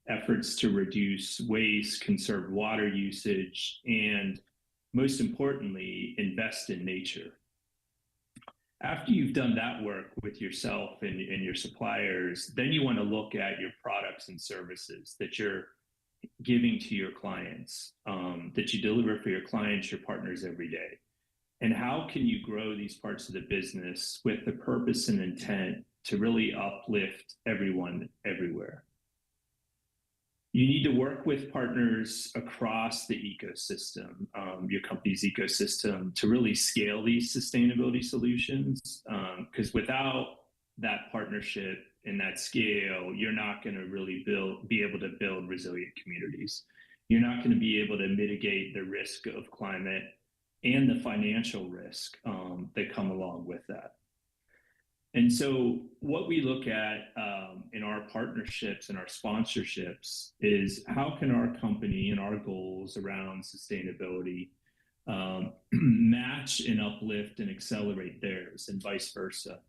efforts to reduce waste, conserve water usage, and most importantly, invest in nature. After you've done that work with yourself and your suppliers, then you want to look at your products and services that you're giving to your clients, that you deliver for your clients, your partners every day. And how can you grow these parts of the business with the purpose and intent to really uplift everyone everywhere? you need to work with partners across the ecosystem, your company's ecosystem, to really scale these sustainability solutions. Because without that partnership and that scale, you're not going to really be able to build resilient communities. You're not going to be able to mitigate the risk of climate and the financial risk that come along with that. And so what we look at in our partnerships and our sponsorships is how can our company and our goals around sustainability match and uplift and accelerate theirs, and vice versa.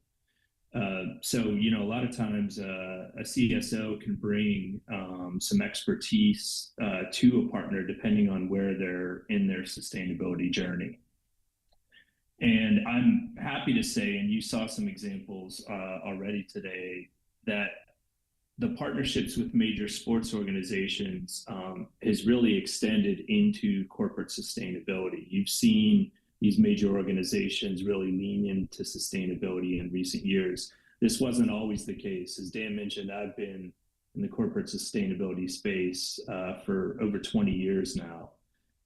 So, you know, a lot of times a CSO can bring some expertise to a partner depending on where they're in their sustainability journey. And I'm happy to say, and you saw some examples already today, that the partnerships with major sports organizations has really extended into corporate sustainability. You've seen these major organizations really lean into sustainability in recent years. This wasn't always the case. As Dan mentioned, I've been in the corporate sustainability space for over 20 years now.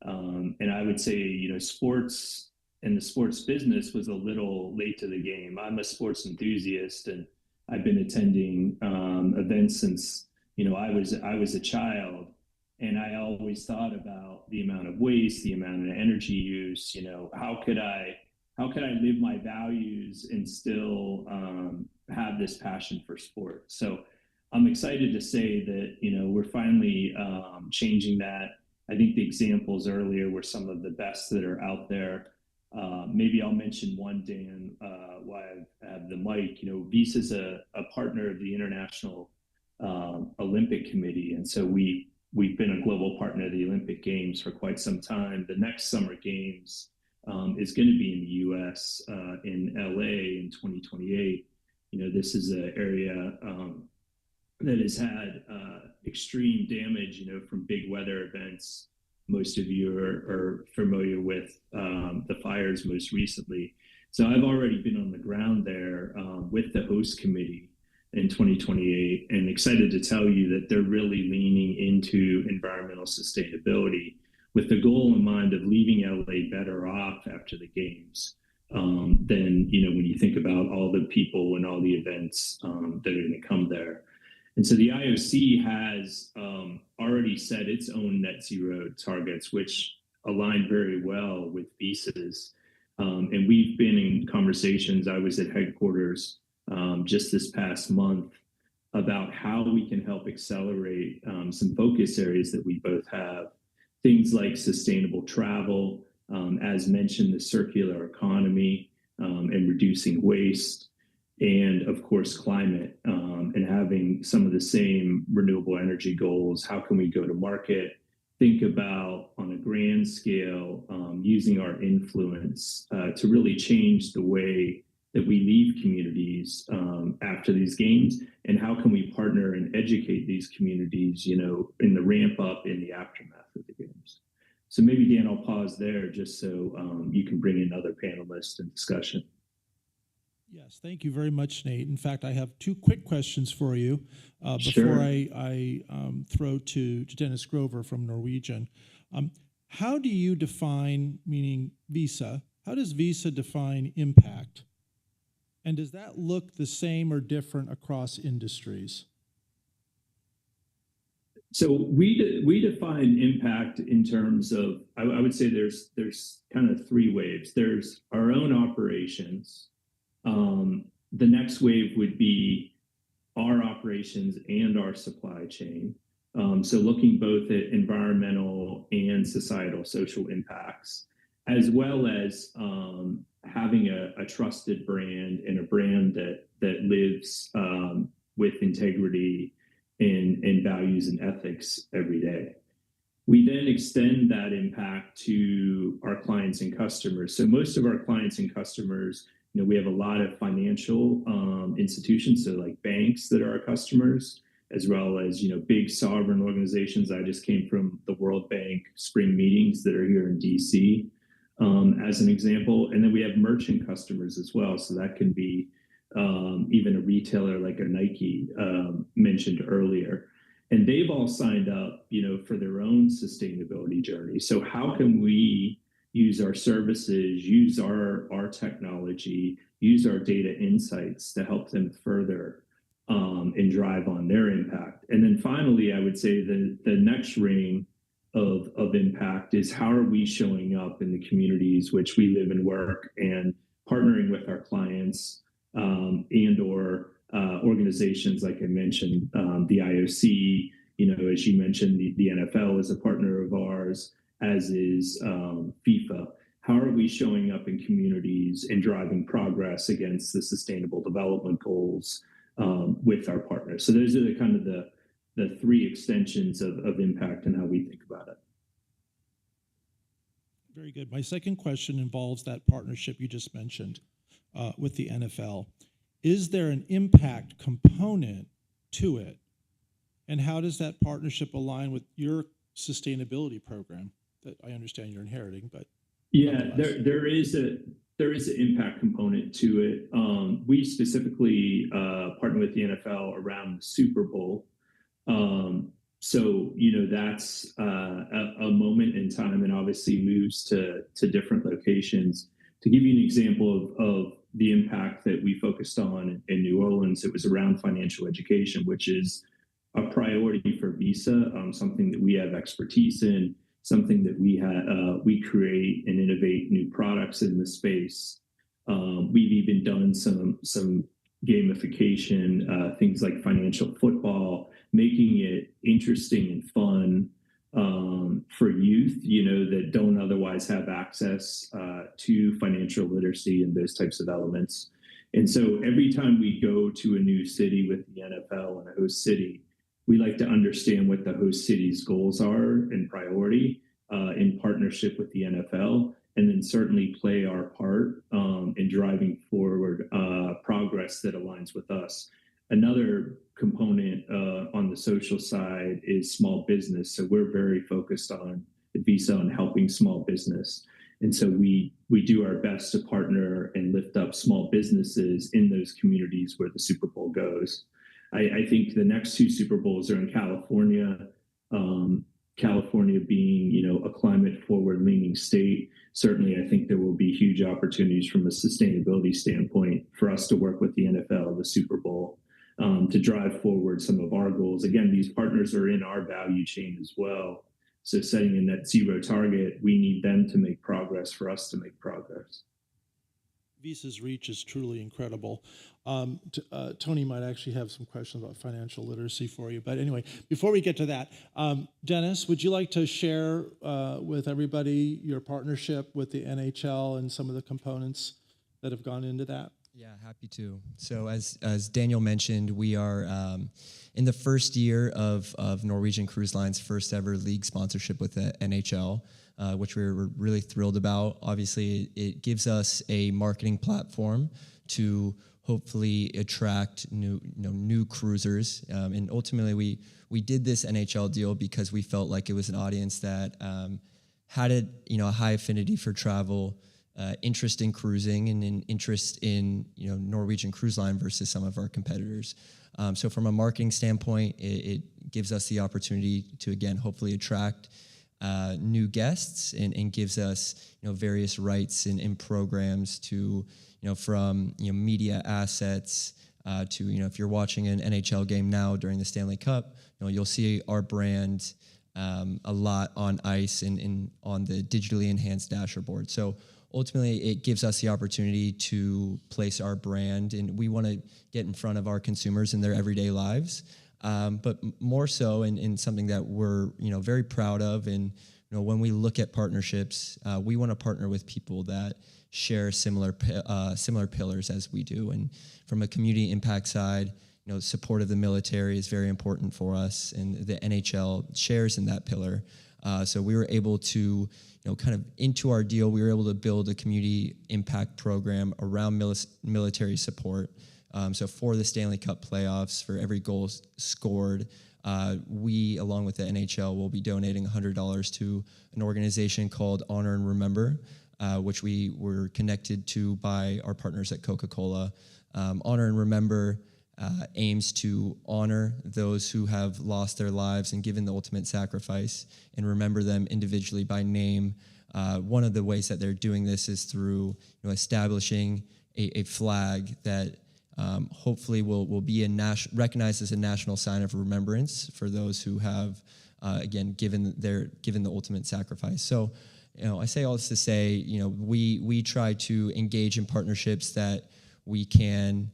And I would say, you know, sports and the sports business was a little late to the game. I'm a sports enthusiast, and I've been attending events since, you know, I was a child, and I always thought about the amount of waste, the amount of energy use. You know, how could I live my values and still have this passion for sport? So I'm excited to say that, you know, we're finally changing that. I think the examples earlier were some of the best that are out there. Maybe I'll mention one, Dan, while I have the mic. You know, Visa is a partner of the International Olympic Committee, and so we've been a global partner of the Olympic Games for quite some time. The next Summer Games is going to be in the U.S. In LA in 2028. You know, this is an area that has had extreme damage, you know, from big weather events. Most of you are familiar with the fires most recently. So I've already been on the ground there with the host committee in 2028, and excited to tell you that they're really leaning into environmental sustainability with the goal in mind of leaving LA better off after the games than, you know, when you think about all the people and all the events that are going to come there. And so the IOC has already set its own net zero targets, which align very well with Visa's. And we've been in conversations. I was at headquarters just this past month about how we can help accelerate some focus areas that we both have. Things like sustainable travel, as mentioned, the circular economy and reducing waste, and of course, climate and having some of the same renewable energy goals. How can we go to market? Think about on a grand scale, using our influence to really change the way that we leave communities after these games, and how can we partner and educate these communities, you know, in the ramp up in the aftermath of the games. So maybe Dan, I'll pause there just so you can bring in other panelists and discussion. Yes, thank you very much, Nate. In fact, I have two quick questions for you before Sure. I throw to Dennis Grover from Norwegian. How do you define, meaning Visa, how does Visa define impact? And does that look the same or different across industries? So we define impact in terms of, I would say there's kind of three waves. There's our own operations. The next wave would be our operations and our supply chain. So looking both at environmental and societal social impacts, as well as having a trusted brand and a brand that lives with integrity and values and ethics every day. We then extend that impact to our clients and customers. So most of our clients and customers, you know, we have a lot of financial institutions, so like banks that are our customers, as well as, you know, big sovereign organizations. I just came from the World Bank spring meetings that are here in DC, as an example. And then we have merchant customers as well. So that can be even a retailer like a Nike mentioned earlier. and they've all signed up, for their own sustainability journey. So how can we use our services, use our technology, use our data insights to help them further and drive on their impact? And then finally, I would say the next ring of impact is how are we showing up in the communities which we live and work, and partnering with our clients and or organizations like I mentioned, the IOC, as you mentioned, the NFL is a partner of ours, as is FIFA. How are we showing up in communities and driving progress against the Sustainable Development Goals with our partners? So those are the kind of the three extensions of impact and how we think about it. Very good. My second question involves that partnership you just mentioned with the NFL. Is there an impact component to it? And how does that partnership align with your sustainability program that I understand you're inheriting? But yeah, there is an impact component to it. We specifically partner with the NFL around the Super Bowl. So, that's a moment in time, and obviously moves to different locations. To give you an example of the impact that we focused on in New Orleans, it was around financial education, which is a priority for Visa, something that we have expertise in, something that we create and innovate new products in the space. We've even done some gamification, things like financial football, making it interesting and fun for youth, that don't otherwise have access to financial literacy and those types of elements. And so every time we go to a new city with the NFL and a host city, we like to understand what the host city's goals are and priority in partnership with the NFL, and then certainly play our part in driving forward progress that aligns with us. Another component on the social side is small business. So we're very focused at Visa on helping small business. And so we do our best to partner and lift up small businesses in those communities where the Super Bowl goes. I think the next two Super Bowls are in California. California being, a climate forward leaning state. Certainly, I think there will be huge opportunities from a sustainability standpoint for us to work with the NFL, the Super Bowl, to drive forward some of our goals. Again, these partners are in our value chain as well. So setting a net zero target, we need them to make progress for us to make progress. Visa's reach is truly incredible. Tony might actually have some questions about financial literacy for you. But anyway, before we get to that, Dennis, would you like to share with everybody your partnership with the NHL and some of the components that have gone into that? Yeah, happy to. So as Daniel mentioned, we are in the first year of Norwegian Cruise Line's first ever league sponsorship with the NHL. Which we're really thrilled about. Obviously, it gives us a marketing platform to hopefully attract new cruisers. And ultimately, we did this NHL deal because we felt like it was an audience that had a high affinity for travel, interest in cruising, and an interest in Norwegian Cruise Line versus some of our competitors. So from a marketing standpoint, it gives us the opportunity to again hopefully attract new guests and gives us various rights and programs to from media assets to if you're watching an NHL game now during the Stanley Cup, you'll see our brand a lot on ice and on the digitally enhanced dashboard. So ultimately, it gives us the opportunity to place our brand, and we want to get in front of our consumers in their everyday lives. But more so, in something that we're very proud of, and when we look at partnerships, we want to partner with people that share similar pillars as we do. And from a community impact side, support of the military is very important for us, and the NHL shares in that pillar. So we were able to, kind of into our deal, we were able to build a community impact program around military support. So for the Stanley Cup playoffs, for every goal scored, we, along with the NHL, will be donating $100 to an organization called Honor and Remember, which we were connected to by our partners at Coca-Cola. Honor and Remember aims to honor those who have lost their lives and given the ultimate sacrifice and remember them individually by name. One of the ways that they're doing this is through establishing a flag that hopefully will be recognized as a national sign of remembrance for those who have, again, given the ultimate sacrifice. So, I say all this to say, we try to engage in partnerships that we can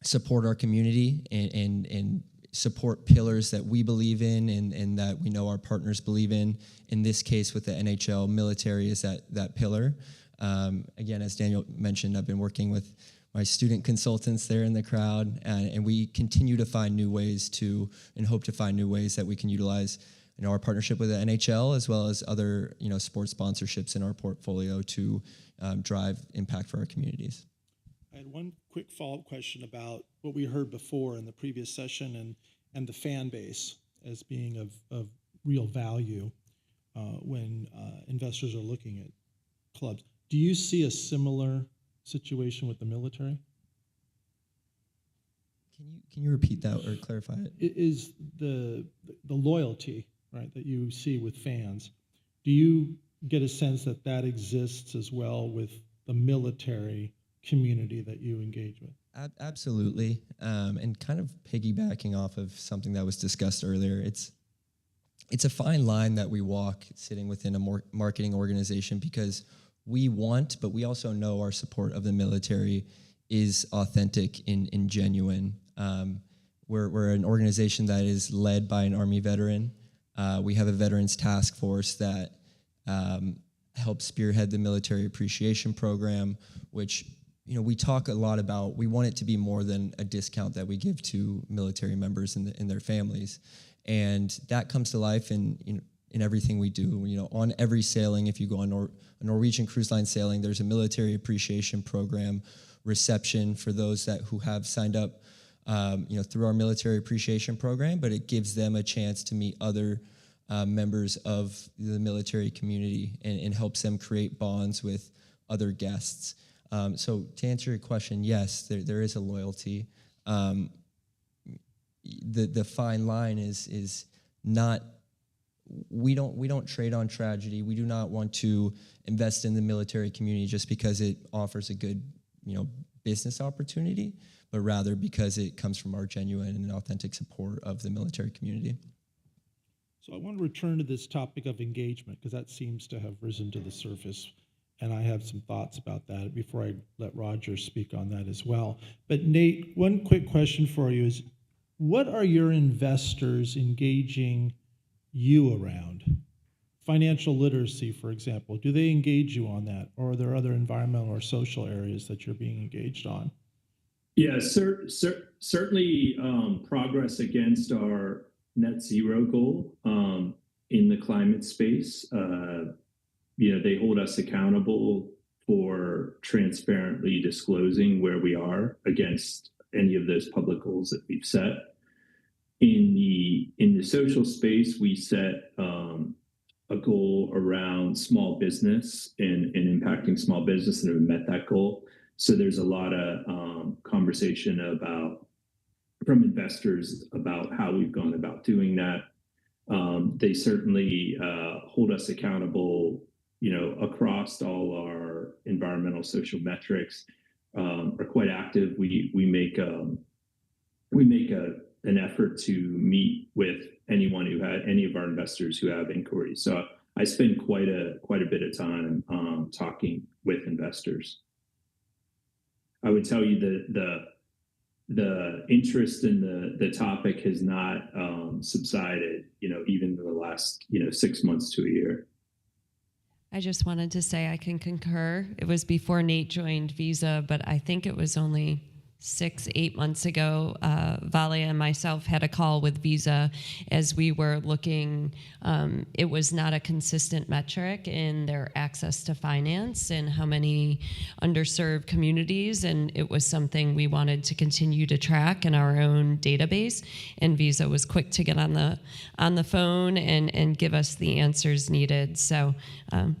support our community and support pillars that we believe in and that we know our partners believe in. In this case, with the NHL, military is that pillar. Again, as Daniel mentioned, I've been working with my student consultants there in the crowd, and we continue to find new ways and hope to find new ways that we can utilize our partnership with the NHL as well as other sports sponsorships in our portfolio to drive impact for our communities. I had one quick follow-up question about what we heard before in the previous session and the fan base as being of real value when investors are looking at clubs. Do you see a similar situation with the military? Can you repeat that or clarify it? Is the loyalty, right, that you see with fans, do you get a sense that exists as well with the military community that you engage with? Absolutely. And kind of piggybacking off of something that was discussed earlier, it's a fine line that we walk sitting within a marketing organization because we want, but we also know our support of the military is authentic and genuine. We're an organization that is led by an Army veteran. We have a veterans task force that helps spearhead the military appreciation program, which we talk a lot about. We want it to be more than a discount that we give to military members and their families, and that comes to life in everything we do. On every sailing, if you go on a Norwegian Cruise Line sailing, there's a military appreciation program reception for those who have signed up, through our military appreciation program. But it gives them a chance to meet other members of the military community and helps them create bonds with other guests. So to answer your question, yes, there is a loyalty. The fine line is not. We don't trade on tragedy. We do not want to invest in the military community just because it offers a good, business opportunity, but rather because it comes from our genuine and authentic support of the military community. So I want to return to this topic of engagement because that seems to have risen to the surface, and I have some thoughts about that before I let Roger speak on that as well. But Nate, one quick question for you is, what are your investors engaging you around? Financial literacy, for example, do they engage you on that, or are there other environmental or social areas that you're being engaged on? Yeah, certainly progress against our net zero goal in the climate space. They hold us accountable for transparently disclosing where we are against any of those public goals that we've set. In the social space, we set a goal around small business and impacting small business, and have met that goal. So there's a lot of conversation from investors about how we've gone about doing that. They certainly hold us accountable, across all our environmental, social metrics. Are quite active. We make an effort to meet with any of our investors who have inquiries. So I spend quite a bit of time talking with investors. I would tell you that the interest in the topic has not subsided, even in the last 6 months to a year. I just wanted to say I can concur. It was before Nate joined Visa, but I think it was only 6-8 months ago, Valia and myself had a call with Visa as we were looking. It was not a consistent metric in their access to finance and how many underserved communities, and it was something we wanted to continue to track in our own database. And Visa was quick to get on the phone and give us the answers needed. So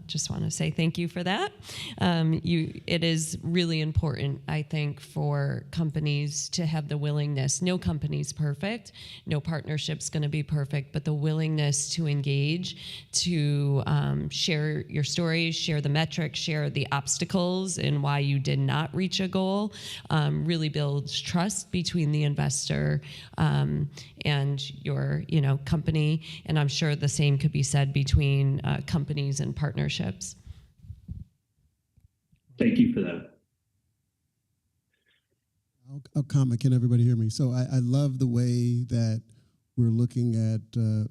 just want to say thank you for that. It is really important, I think, for companies to have the willingness. No company's perfect, no partnership's going to be perfect, but the willingness to engage, to share your stories, share the metrics, share the obstacles and why you did not reach a goal, really builds trust between the investor and your company. And I'm sure the same could be said between companies and partnerships. Thank you for that. I'll comment. Can everybody hear me? So I love the way that we're looking at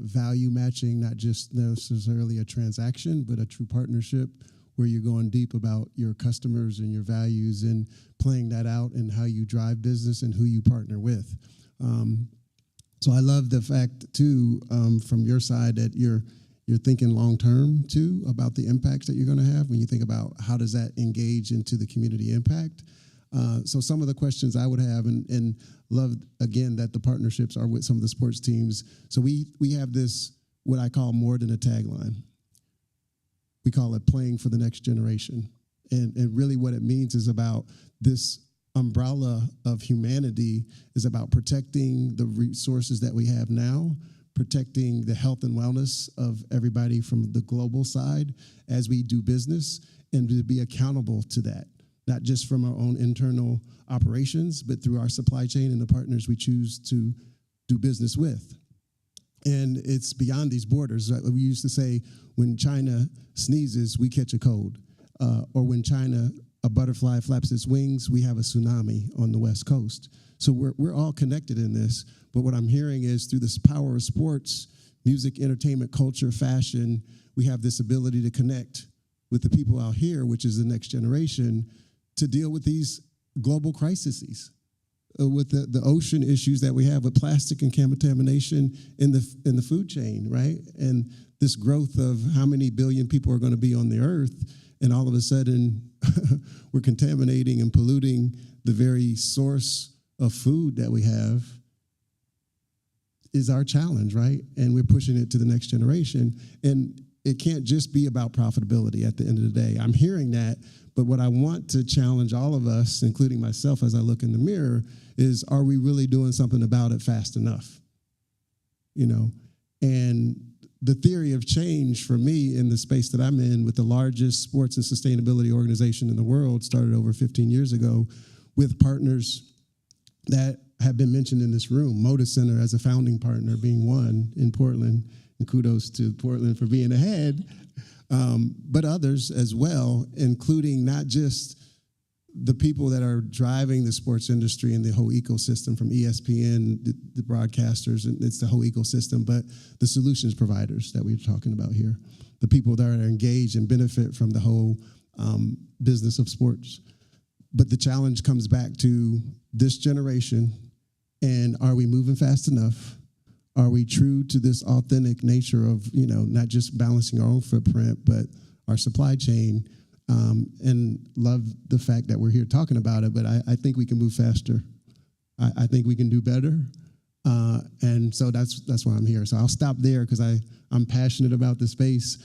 value matching, not just necessarily a transaction, but a true partnership where you're going deep about your customers and your values and playing that out and how you drive business and who you partner with. So I love the fact too, from your side, that you're thinking long term too about the impacts that you're going to have when you think about how does that engage into the community impact. So some of the questions I would have, and love again that the partnerships are with some of the sports teams. So we have this, what I call more than a tagline. We call it playing for the next generation. And really what it means is about this umbrella of humanity is about protecting the resources that we have now, protecting the health and wellness of everybody from the global side as we do business, and to be accountable to that, not just from our own internal operations, but through our supply chain and the partners we choose to do business with. And it's beyond these borders. We used to say, when China sneezes, we catch a cold. Or when China, a butterfly flaps its wings, we have a tsunami on the West Coast. So we're all connected in this. But what I'm hearing is through this power of sports, music, entertainment, culture, fashion, we have this ability to connect with the people out here, which is the next generation, to deal with these global crises, with the ocean issues that we have with plastic and contamination in the food chain, right? And this growth of how many billion people are going to be on the earth, and all of a sudden we're contaminating and polluting the very source of food that we have, is our challenge, right? And we're pushing it to the next generation. And it can't just be about profitability at the end of the day. I'm hearing that, but what I want to challenge all of us, including myself as I look in the mirror, is, are we really doing something about it fast enough? And the theory of change for me in the space that I'm in, with the largest sports and sustainability organization in the world, started over 15 years ago with partners that have been mentioned in this room. Moda Center as a founding partner being one in Portland, and kudos to Portland for being ahead, but others as well, including not just the people that are driving the sports industry and the whole ecosystem, from ESPN, the broadcasters, and it's the whole ecosystem, but the solutions providers that we're talking about here, the people that are engaged and benefit from the whole business of sports. But the challenge comes back to this generation, and are we moving fast enough? Are we true to this authentic nature of, not just balancing our own footprint, but our supply chain? And love the fact that we're here talking about it, but I think we can move faster. I think we can do better. And so that's why I'm here. So I'll stop there because I'm passionate about the space.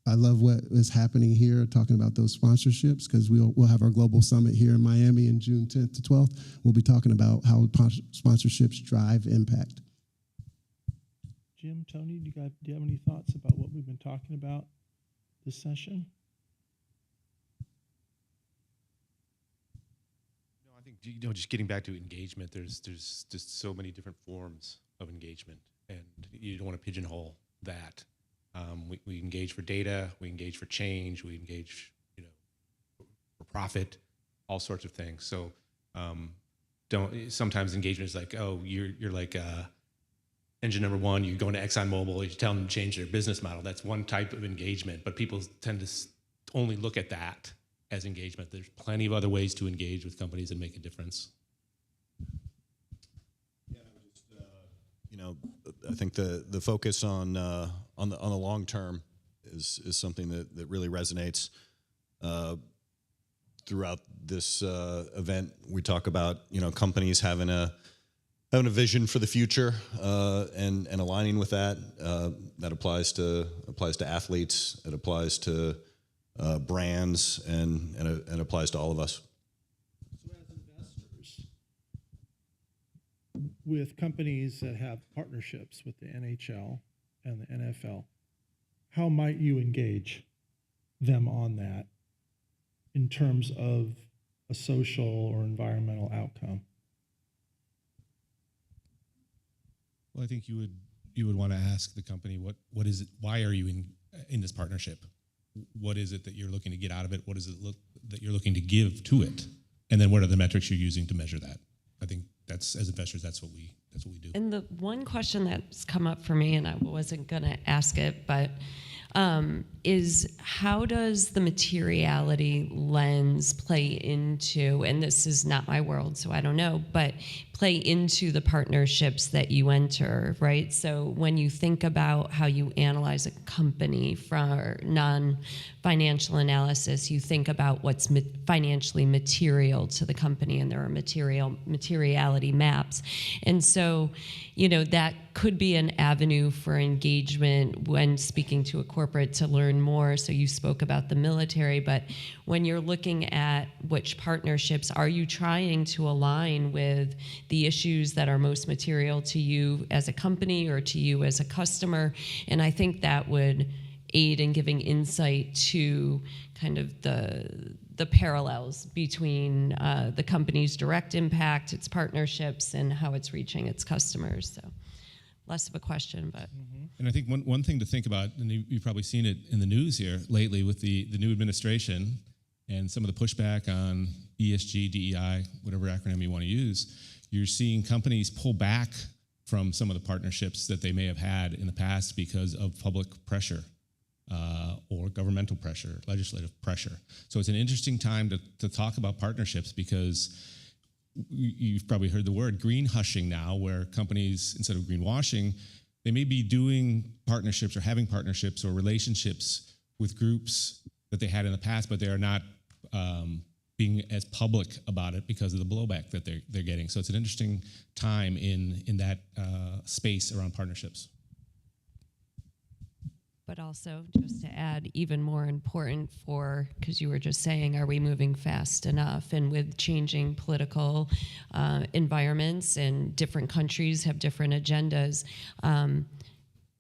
I love what is happening here, talking about those sponsorships, because we'll have our global summit here in Miami in June 10th to 12th. We'll be talking about how sponsorships drive impact. Jim, Tony, do you have any thoughts about what we've been talking about this session? No, I think just getting back to engagement. There's just so many different forms of engagement, and you don't want to pigeonhole that. We engage for data, we engage for change, we engage, for profit, all sorts of things. So sometimes engagement is like, oh, you're like engine number one, you're going to ExxonMobil, you tell them to change their business model. That's one type of engagement, but people tend to only look at that as engagement. There's plenty of other ways to engage with companies and make a difference. I think the focus on the long term is something that really resonates throughout this event. We talk about companies having a vision for the future and aligning with that. That applies to athletes. It applies to brands, and it applies to all of us. So as investors, with companies that have partnerships with the NHL and the NFL, how might you engage them on that in terms of a social or environmental outcome? Well, I think you would want to ask the company what is it? Why are you in this partnership? What is it that you're looking to get out of it? What is it that you're looking to give to it? And then what are the metrics you're using to measure that? I think that's, as investors, that's what we do. And the one question that's come up for me, and I wasn't going to ask it, but is how does the materiality lens play into, and this is not my world, so I don't know, but play into the partnerships that you enter, right? So when you think about how you analyze a company for non-financial analysis, you think about what's financially material to the company, and there are materiality maps. And so, you know, that could be an avenue for engagement when speaking to a corporate to learn more. So you spoke about the military, but when you're looking at which partnerships, are you trying to align with the issues that are most material to you as a company or to you as a customer? And I think that would aid in giving insight to kind of the parallels between the company's direct impact, its partnerships, and how it's reaching its customers. So less of a question, but. And I think one thing to think about, and you've probably seen it in the news here lately with the new administration and some of the pushback on ESG, DEI, whatever acronym you want to use, you're seeing companies pull back from some of the partnerships that they may have had in the past because of public pressure or governmental pressure, legislative pressure. So it's an interesting time to talk about partnerships because you've probably heard the word green hushing now, where companies, instead of greenwashing, they may be doing partnerships or having partnerships or relationships with groups that they had in the past, but they are not being as public about it because of the blowback that they're getting. So it's an interesting time in that space around partnerships. But also, just to add, even more important because you were just saying, are we moving fast enough? And with changing political environments, and different countries have different agendas,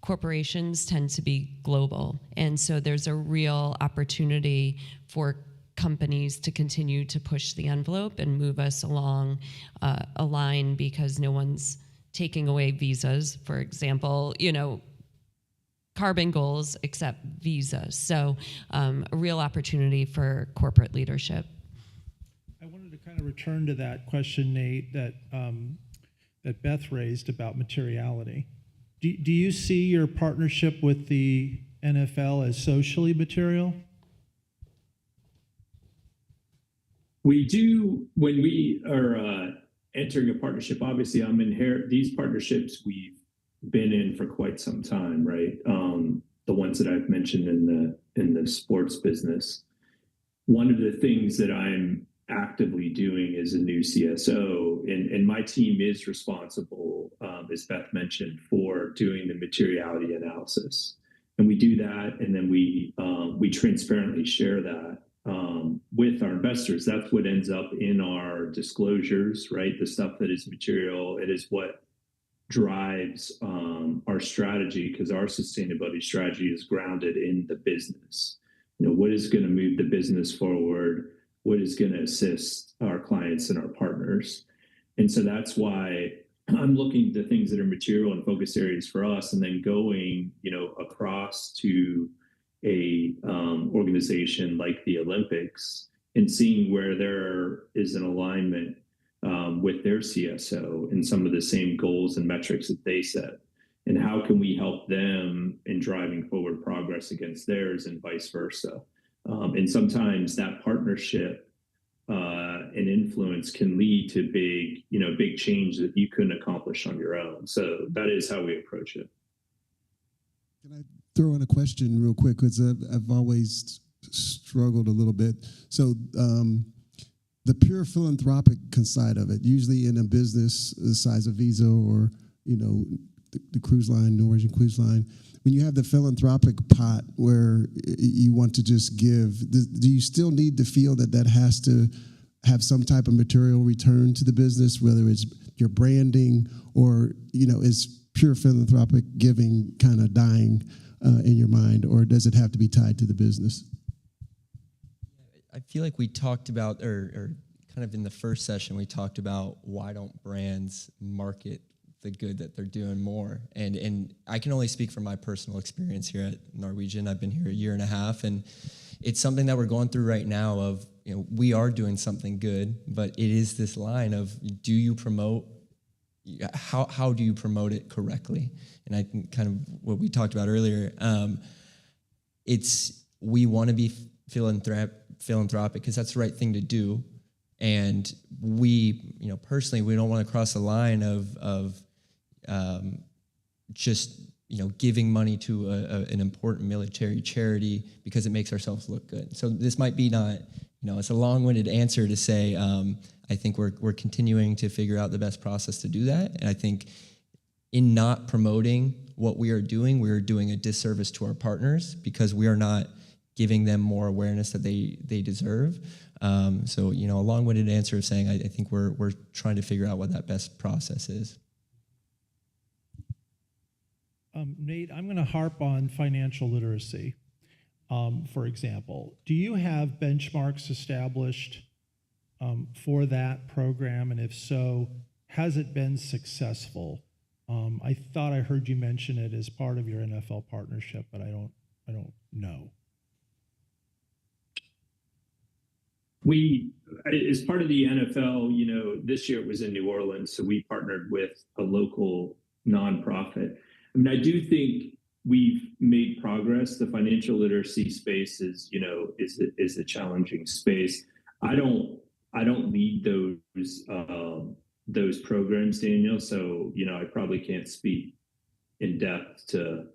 corporations tend to be global. And so there's a real opportunity for companies to continue to push the envelope and move us along a line, because no one's taking away visas, for example, carbon goals except visas. So a real opportunity for corporate leadership. I wanted to kind of return to that question, Nate, that Beth raised about materiality. Do you see your partnership with the NFL as socially material? We do, when we are entering a partnership, obviously these partnerships we've been in for quite some time, right? The ones that I've mentioned in the sports business. One of the things that I'm actively doing as a new CSO, and my team is responsible, as Beth mentioned, for doing the materiality analysis. And we do that, and then we transparently share that with our investors. That's what ends up in our disclosures, right? The stuff that is material, it is what drives our strategy, because our sustainability strategy is grounded in the business. What is going to move the business forward? What is going to assist our clients and our partners? And so that's why I'm looking to things that are material and focus areas for us, and then going, across to a organization like the Olympics and seeing where there is an alignment with their CSO and some of the same goals and metrics that they set, and how can we help them in driving forward progress against theirs, and vice versa. And sometimes that partnership and influence can lead to big change that you couldn't accomplish on your own. So that is how we approach it. Can I throw in a question real quick? Because I've always struggled a little bit. So the pure philanthropic side of it, usually in a business the size of Visa or the cruise line, Norwegian Cruise Line, when you have the philanthropic pot where you want to just give, do you still need to feel that has to have some type of material return to the business, whether it's your branding, or is pure philanthropic giving kind of dying in your mind, or does it have to be tied to the business? I feel like we talked about, or kind of in the first session, we talked about why don't brands market the good that they're doing more. And I can only speak from my personal experience here at Norwegian. I've been here a year and a half, and it's something that we're going through right now of, we are doing something good, but it is this line of, do you promote, how do you promote it correctly? And I think kind of what we talked about earlier, we want to be philanthropic because that's the right thing to do. And we, personally, we don't want to cross the line of just, giving money to an important military charity because it makes ourselves look good. So this might be not, it's a long-winded answer to say, I think we're continuing to figure out the best process to do that. And I think in not promoting what we are doing a disservice to our partners because we are not giving them more awareness that they deserve. So, a long-winded answer of saying I think we're trying to figure out what that best process is. Nate, I'm going to harp on financial literacy, for example. Do you have benchmarks established for that program? And if so, has it been successful? I thought I heard you mention it as part of your NFL partnership, but I don't know. We, as part of the NFL, this year it was in New Orleans, so we partnered with a local nonprofit. I mean, I do think we've made progress. The financial literacy space is a challenging space. I don't lead those programs, Daniel. So I probably can't speak in depth to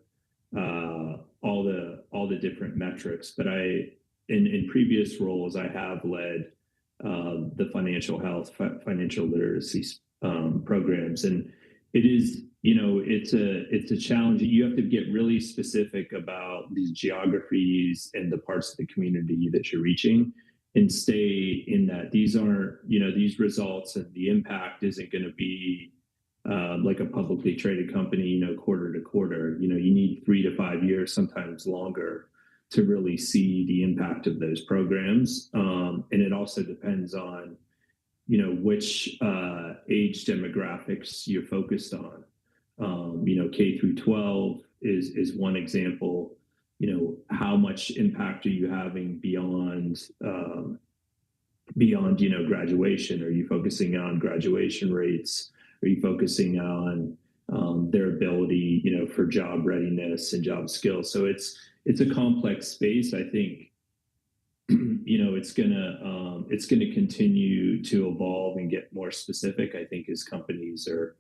all the different metrics, but in previous roles, I have led the financial health, financial literacy programs, and it is, it's a challenge. You have to get really specific about these geographies and the parts of the community that you're reaching, and stay in that. These aren't, these results and the impact isn't going to be like a publicly traded company, quarter to quarter. You need 3 to 5 years, sometimes longer, to really see the impact of those programs. And it also depends on, which age demographics you're focused on. K through 12 is one example. How much impact are you having beyond graduation? Are you focusing on graduation rates? Are you focusing on their ability, for job readiness and job skills? So it's a complex space. I think, it's gonna continue to evolve and get more specific. I think as companies are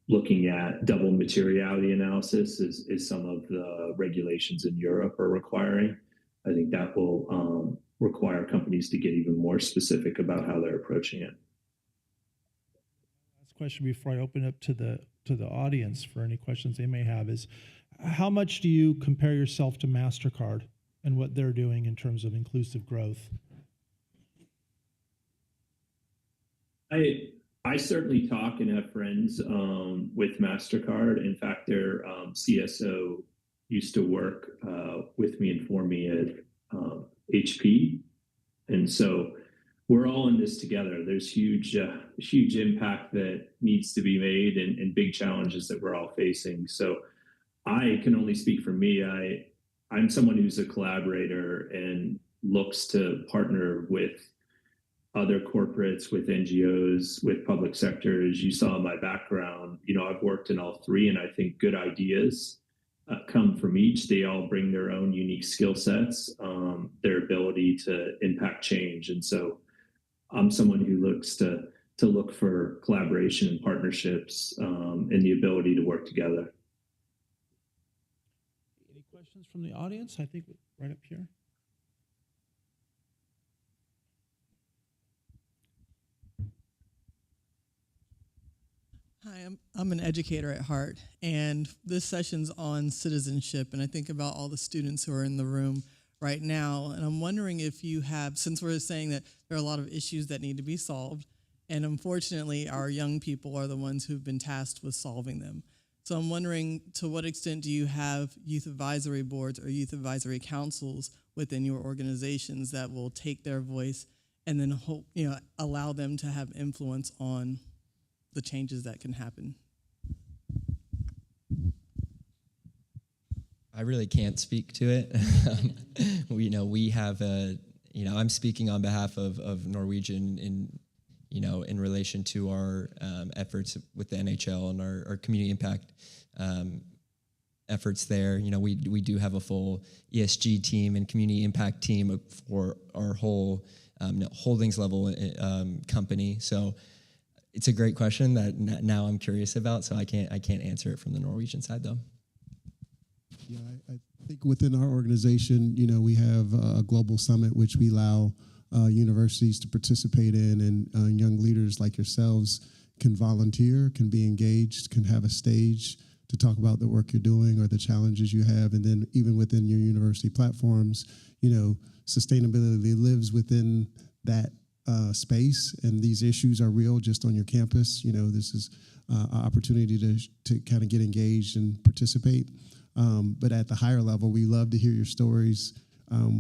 looking at double materiality analysis is some of the regulations in Europe are requiring. I think that will require companies to get even more specific about how they're approaching it. Last question before I open up to the audience for any questions they may have is, how much do you compare yourself to MasterCard and what they're doing in terms of inclusive growth? I certainly talk and have friends with MasterCard. In fact, their CSO used to work with me and for me at HP. And so we're all in this together. There's huge impact that needs to be made and big challenges that we're all facing. So I can only speak for me. I'm someone who's a collaborator and looks to partner with other corporates, with NGOs, with public sectors. You saw my background. I've worked in all three, and I think good ideas come from each. They all bring their own unique skill sets, their ability to impact change. And so I'm someone who looks to look for collaboration and partnerships and the ability to work together. Any questions from the audience? I think right up here. Hi, I'm an educator at heart, and this session's on citizenship, and I think about all the students who are in the room right now, and I'm wondering if you have, since we're saying that there are a lot of issues that need to be solved, And unfortunately, our young people are the ones who've been tasked with solving them. So I'm wondering, to what extent do you have youth advisory boards or youth advisory councils within your organizations that will take their voice and then allow them to have influence on the changes that can happen? I really can't speak to it. We have I'm speaking on behalf of Norwegian in relation to our efforts with the NHL and our community impact efforts there. We do have a full ESG team and community impact team for our whole holdings level company. So it's a great question that now I'm curious about. So I can't answer it from the Norwegian side though. Yeah, I think within our organization, we have a global summit which we allow universities to participate in, and young leaders like yourselves can volunteer, can be engaged, can have a stage to talk about the work you're doing or the challenges you have. And then even within your university platforms, sustainability lives within that space, and these issues are real just on your campus. This is an opportunity to kind of get engaged and participate. But at the higher level, we love to hear your stories.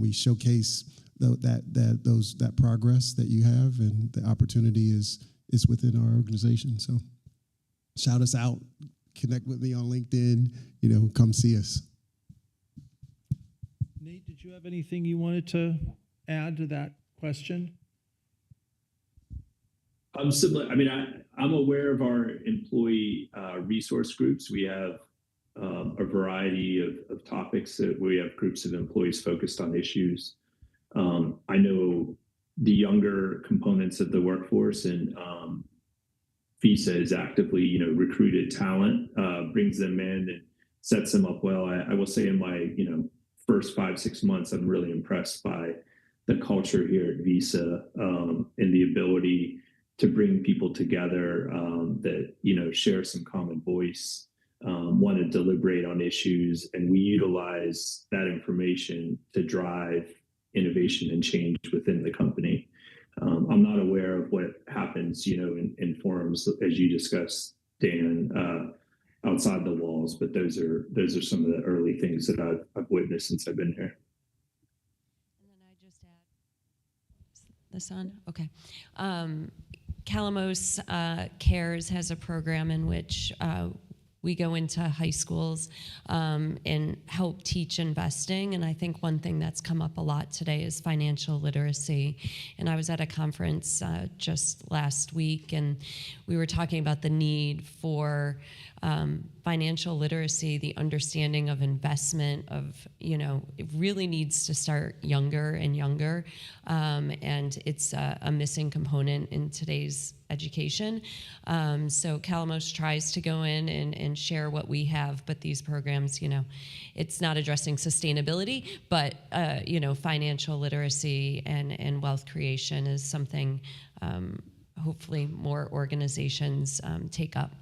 We showcase that progress that you have, and the opportunity is within our organization. So shout us out, connect with me on LinkedIn, come see us. Nate, did you have anything you wanted to add to that question? I'm similar. I'm aware of our employee resource groups. We have a variety of topics that we have groups of employees focused on issues. I know the younger components of the workforce, and Visa is actively, recruited talent, brings them in and sets them up well. I will say in my, first 5-6 months, I'm really impressed by the culture here at Visa, and the ability to bring people together that, share some common voice, want to deliberate on issues, and we utilize that information to drive innovation and change within the company. I'm not aware of what happens, in forums as you discussed, Dan, outside the walls, but those are some of the early things that I've witnessed since I've been here. And then I just add this on. Okay. Calamos Cares has a program in which we go into high schools and help teach investing. And I think one thing that's come up a lot today is financial literacy. And I was at a conference just last week, and we were talking about the need for financial literacy, the understanding of investment, it really needs to start younger and younger. And it's a missing component in today's education. So Calamos tries to go in and share what we have, but these programs, it's not addressing sustainability, but, financial literacy and wealth creation is something hopefully more organizations take up.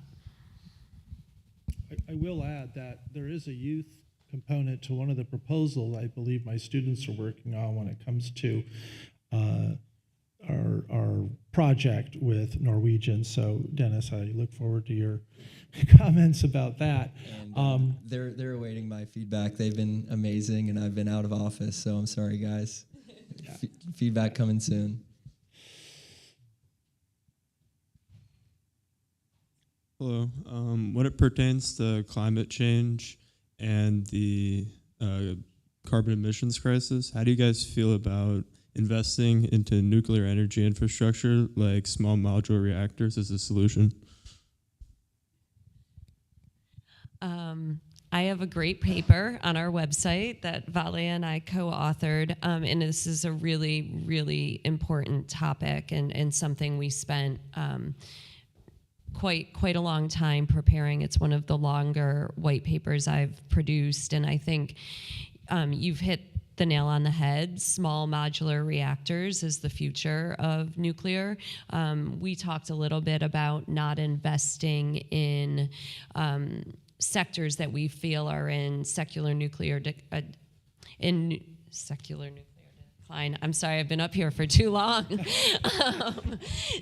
I will add that there is a youth component to one of the proposals I believe my students are working on when it comes to our project with Norwegian. So Dennis, I look forward to your comments about that. And, they're awaiting my feedback. They've been amazing, and I've been out of office, so I'm sorry, guys. Yeah. Feedback coming soon. Hello. When it pertains to climate change and the carbon emissions crisis, how do you guys feel about investing into nuclear energy infrastructure like small modular reactors as a solution? I have a great paper on our website that Vale and I co-authored, and this is a really, really important topic and something we spent quite a long time preparing. It's one of the longer white papers I've produced, and I think you've hit the nail on the head. Small modular reactors is the future of nuclear. We talked a little bit about not investing in sectors that we feel are in secular nuclear decline. decline. I'm sorry, I've been up here for too long.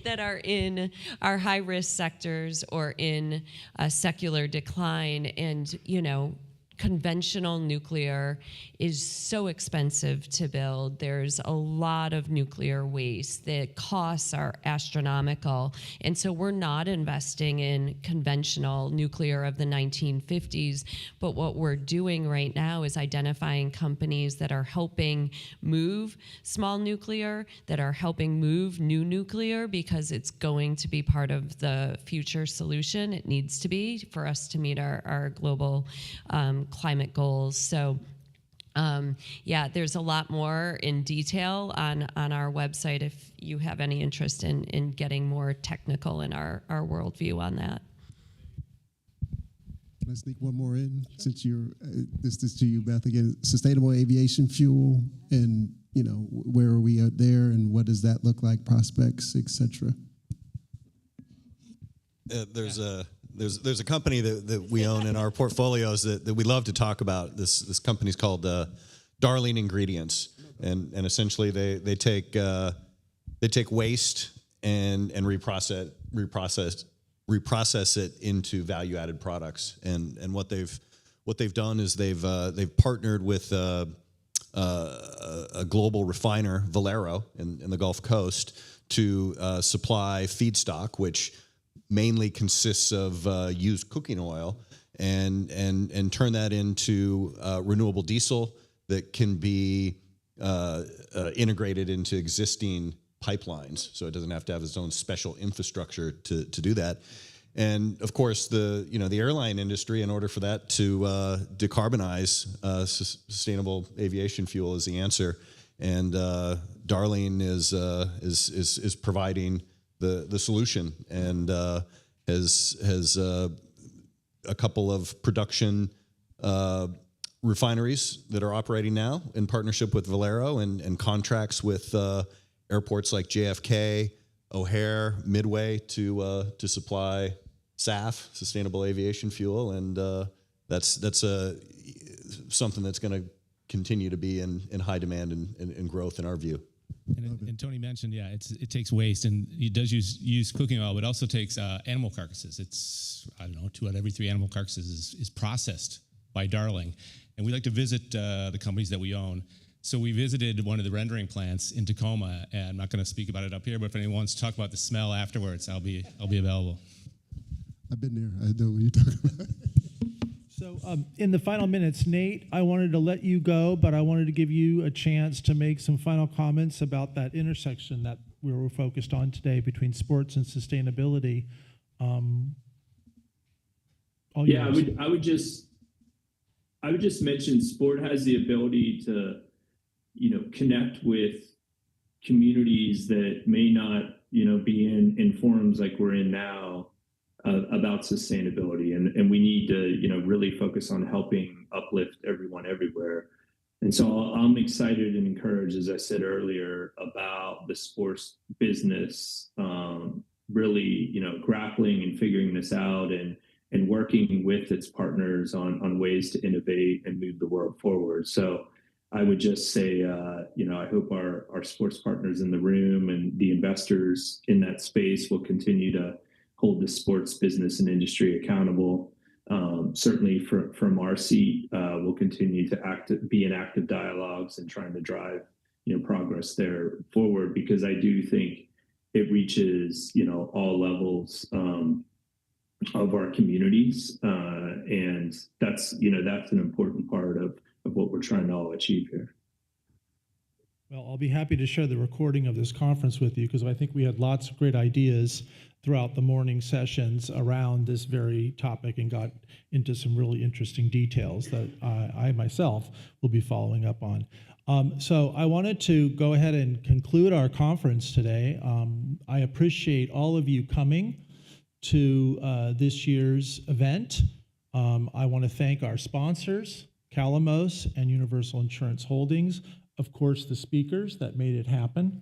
That are in our high-risk sectors or in secular decline. And, you know, conventional nuclear is so expensive to build. There's a lot of nuclear waste. The costs are astronomical. And so we're not investing in conventional nuclear of the 1950s. But what we're doing right now is identifying companies that are helping move small nuclear, that are helping move new nuclear, because it's going to be part of the future solution. It needs to be for us to meet our global climate goals. So yeah, there's a lot more in detail on our website if you have any interest in getting more technical in our worldview on that. Can I sneak one more in? Since you're, this is to you, Beth, again, sustainable aviation fuel, and, you know, where are we out there and what does that look like, prospects, et cetera? There's a company that we own in our portfolios that we love to talk about. This company's called Darling Ingredients, and essentially they take waste and reprocess it into value-added products. And what they've done is they've partnered with a global refiner, Valero, in the Gulf Coast, to supply feedstock, which mainly consists of used cooking oil, and turn that into renewable diesel that can be integrated into existing pipelines. So it doesn't have to have its own special infrastructure to do that. And of course, the airline industry, in order for that to decarbonize, sustainable aviation fuel is the answer. And Darling is providing the solution, and has a couple of production refineries that are operating now in partnership with Valero, and contracts with airports like JFK, O'Hare, Midway to supply SAF, sustainable aviation fuel, and that's something that's going to continue to be in high demand and growth in our view. And Tony mentioned, yeah, it takes waste, and it does use cooking oil, but it also takes animal carcasses. It's, I don't know, 2 out of every 3 animal carcasses is processed by Darling. And we like to visit the companies that we own. So we visited one of the rendering plants in Tacoma, and I'm not going to speak about it up here, but if anyone wants to talk about the smell afterwards, I'll be available. I've been there. I know what you're talking about. So in the final minutes, Nate, I wanted to let you go, but I wanted to give you a chance to make some final comments about that intersection that we were focused on today between sports and sustainability. Yeah, I would just mention sport has the ability to, connect with communities that may not, be in forums like we're in now about sustainability, and we need to, really focus on helping uplift everyone everywhere. And so I'm excited and encouraged, as I said earlier, about the sports business really, grappling and figuring this out, and working with its partners on ways to innovate and move the world forward. So I would just say, I hope our sports partners in the room and the investors in that space will continue to hold the sports business and industry accountable. Certainly from our seat, we'll continue to be in active dialogues and trying to drive, progress there forward, because I do think it reaches, all levels of our communities, and that's an important part of what we're trying to all achieve here. Well, I'll be happy to share the recording of this conference with you, because I think we had lots of great ideas throughout the morning sessions around this very topic, and got into some really interesting details that I myself will be following up on. So I wanted to go ahead and conclude our conference today. I appreciate all of you coming to this year's event. I want to thank our sponsors, Calamos and Universal Insurance Holdings, of course, the speakers that made it happen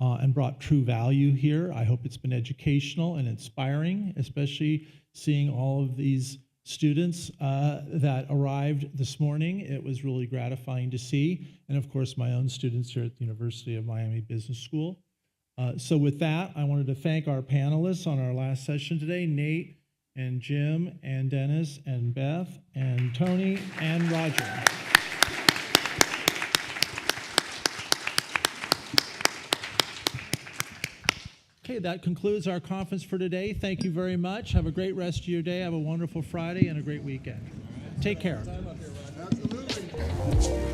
and brought true value here. I hope it's been educational and inspiring, especially seeing all of these students that arrived this morning. It was really gratifying to see. And of course, my own students here at the University of Miami Business School. So with that, I wanted to thank our panelists on our last session today, Nate and Jim and Dennis and Beth and Tony and Roger. Okay, that concludes our conference for today. Thank you very much. Have a great rest of your day. Have a wonderful Friday and a great weekend. Take care. Absolutely.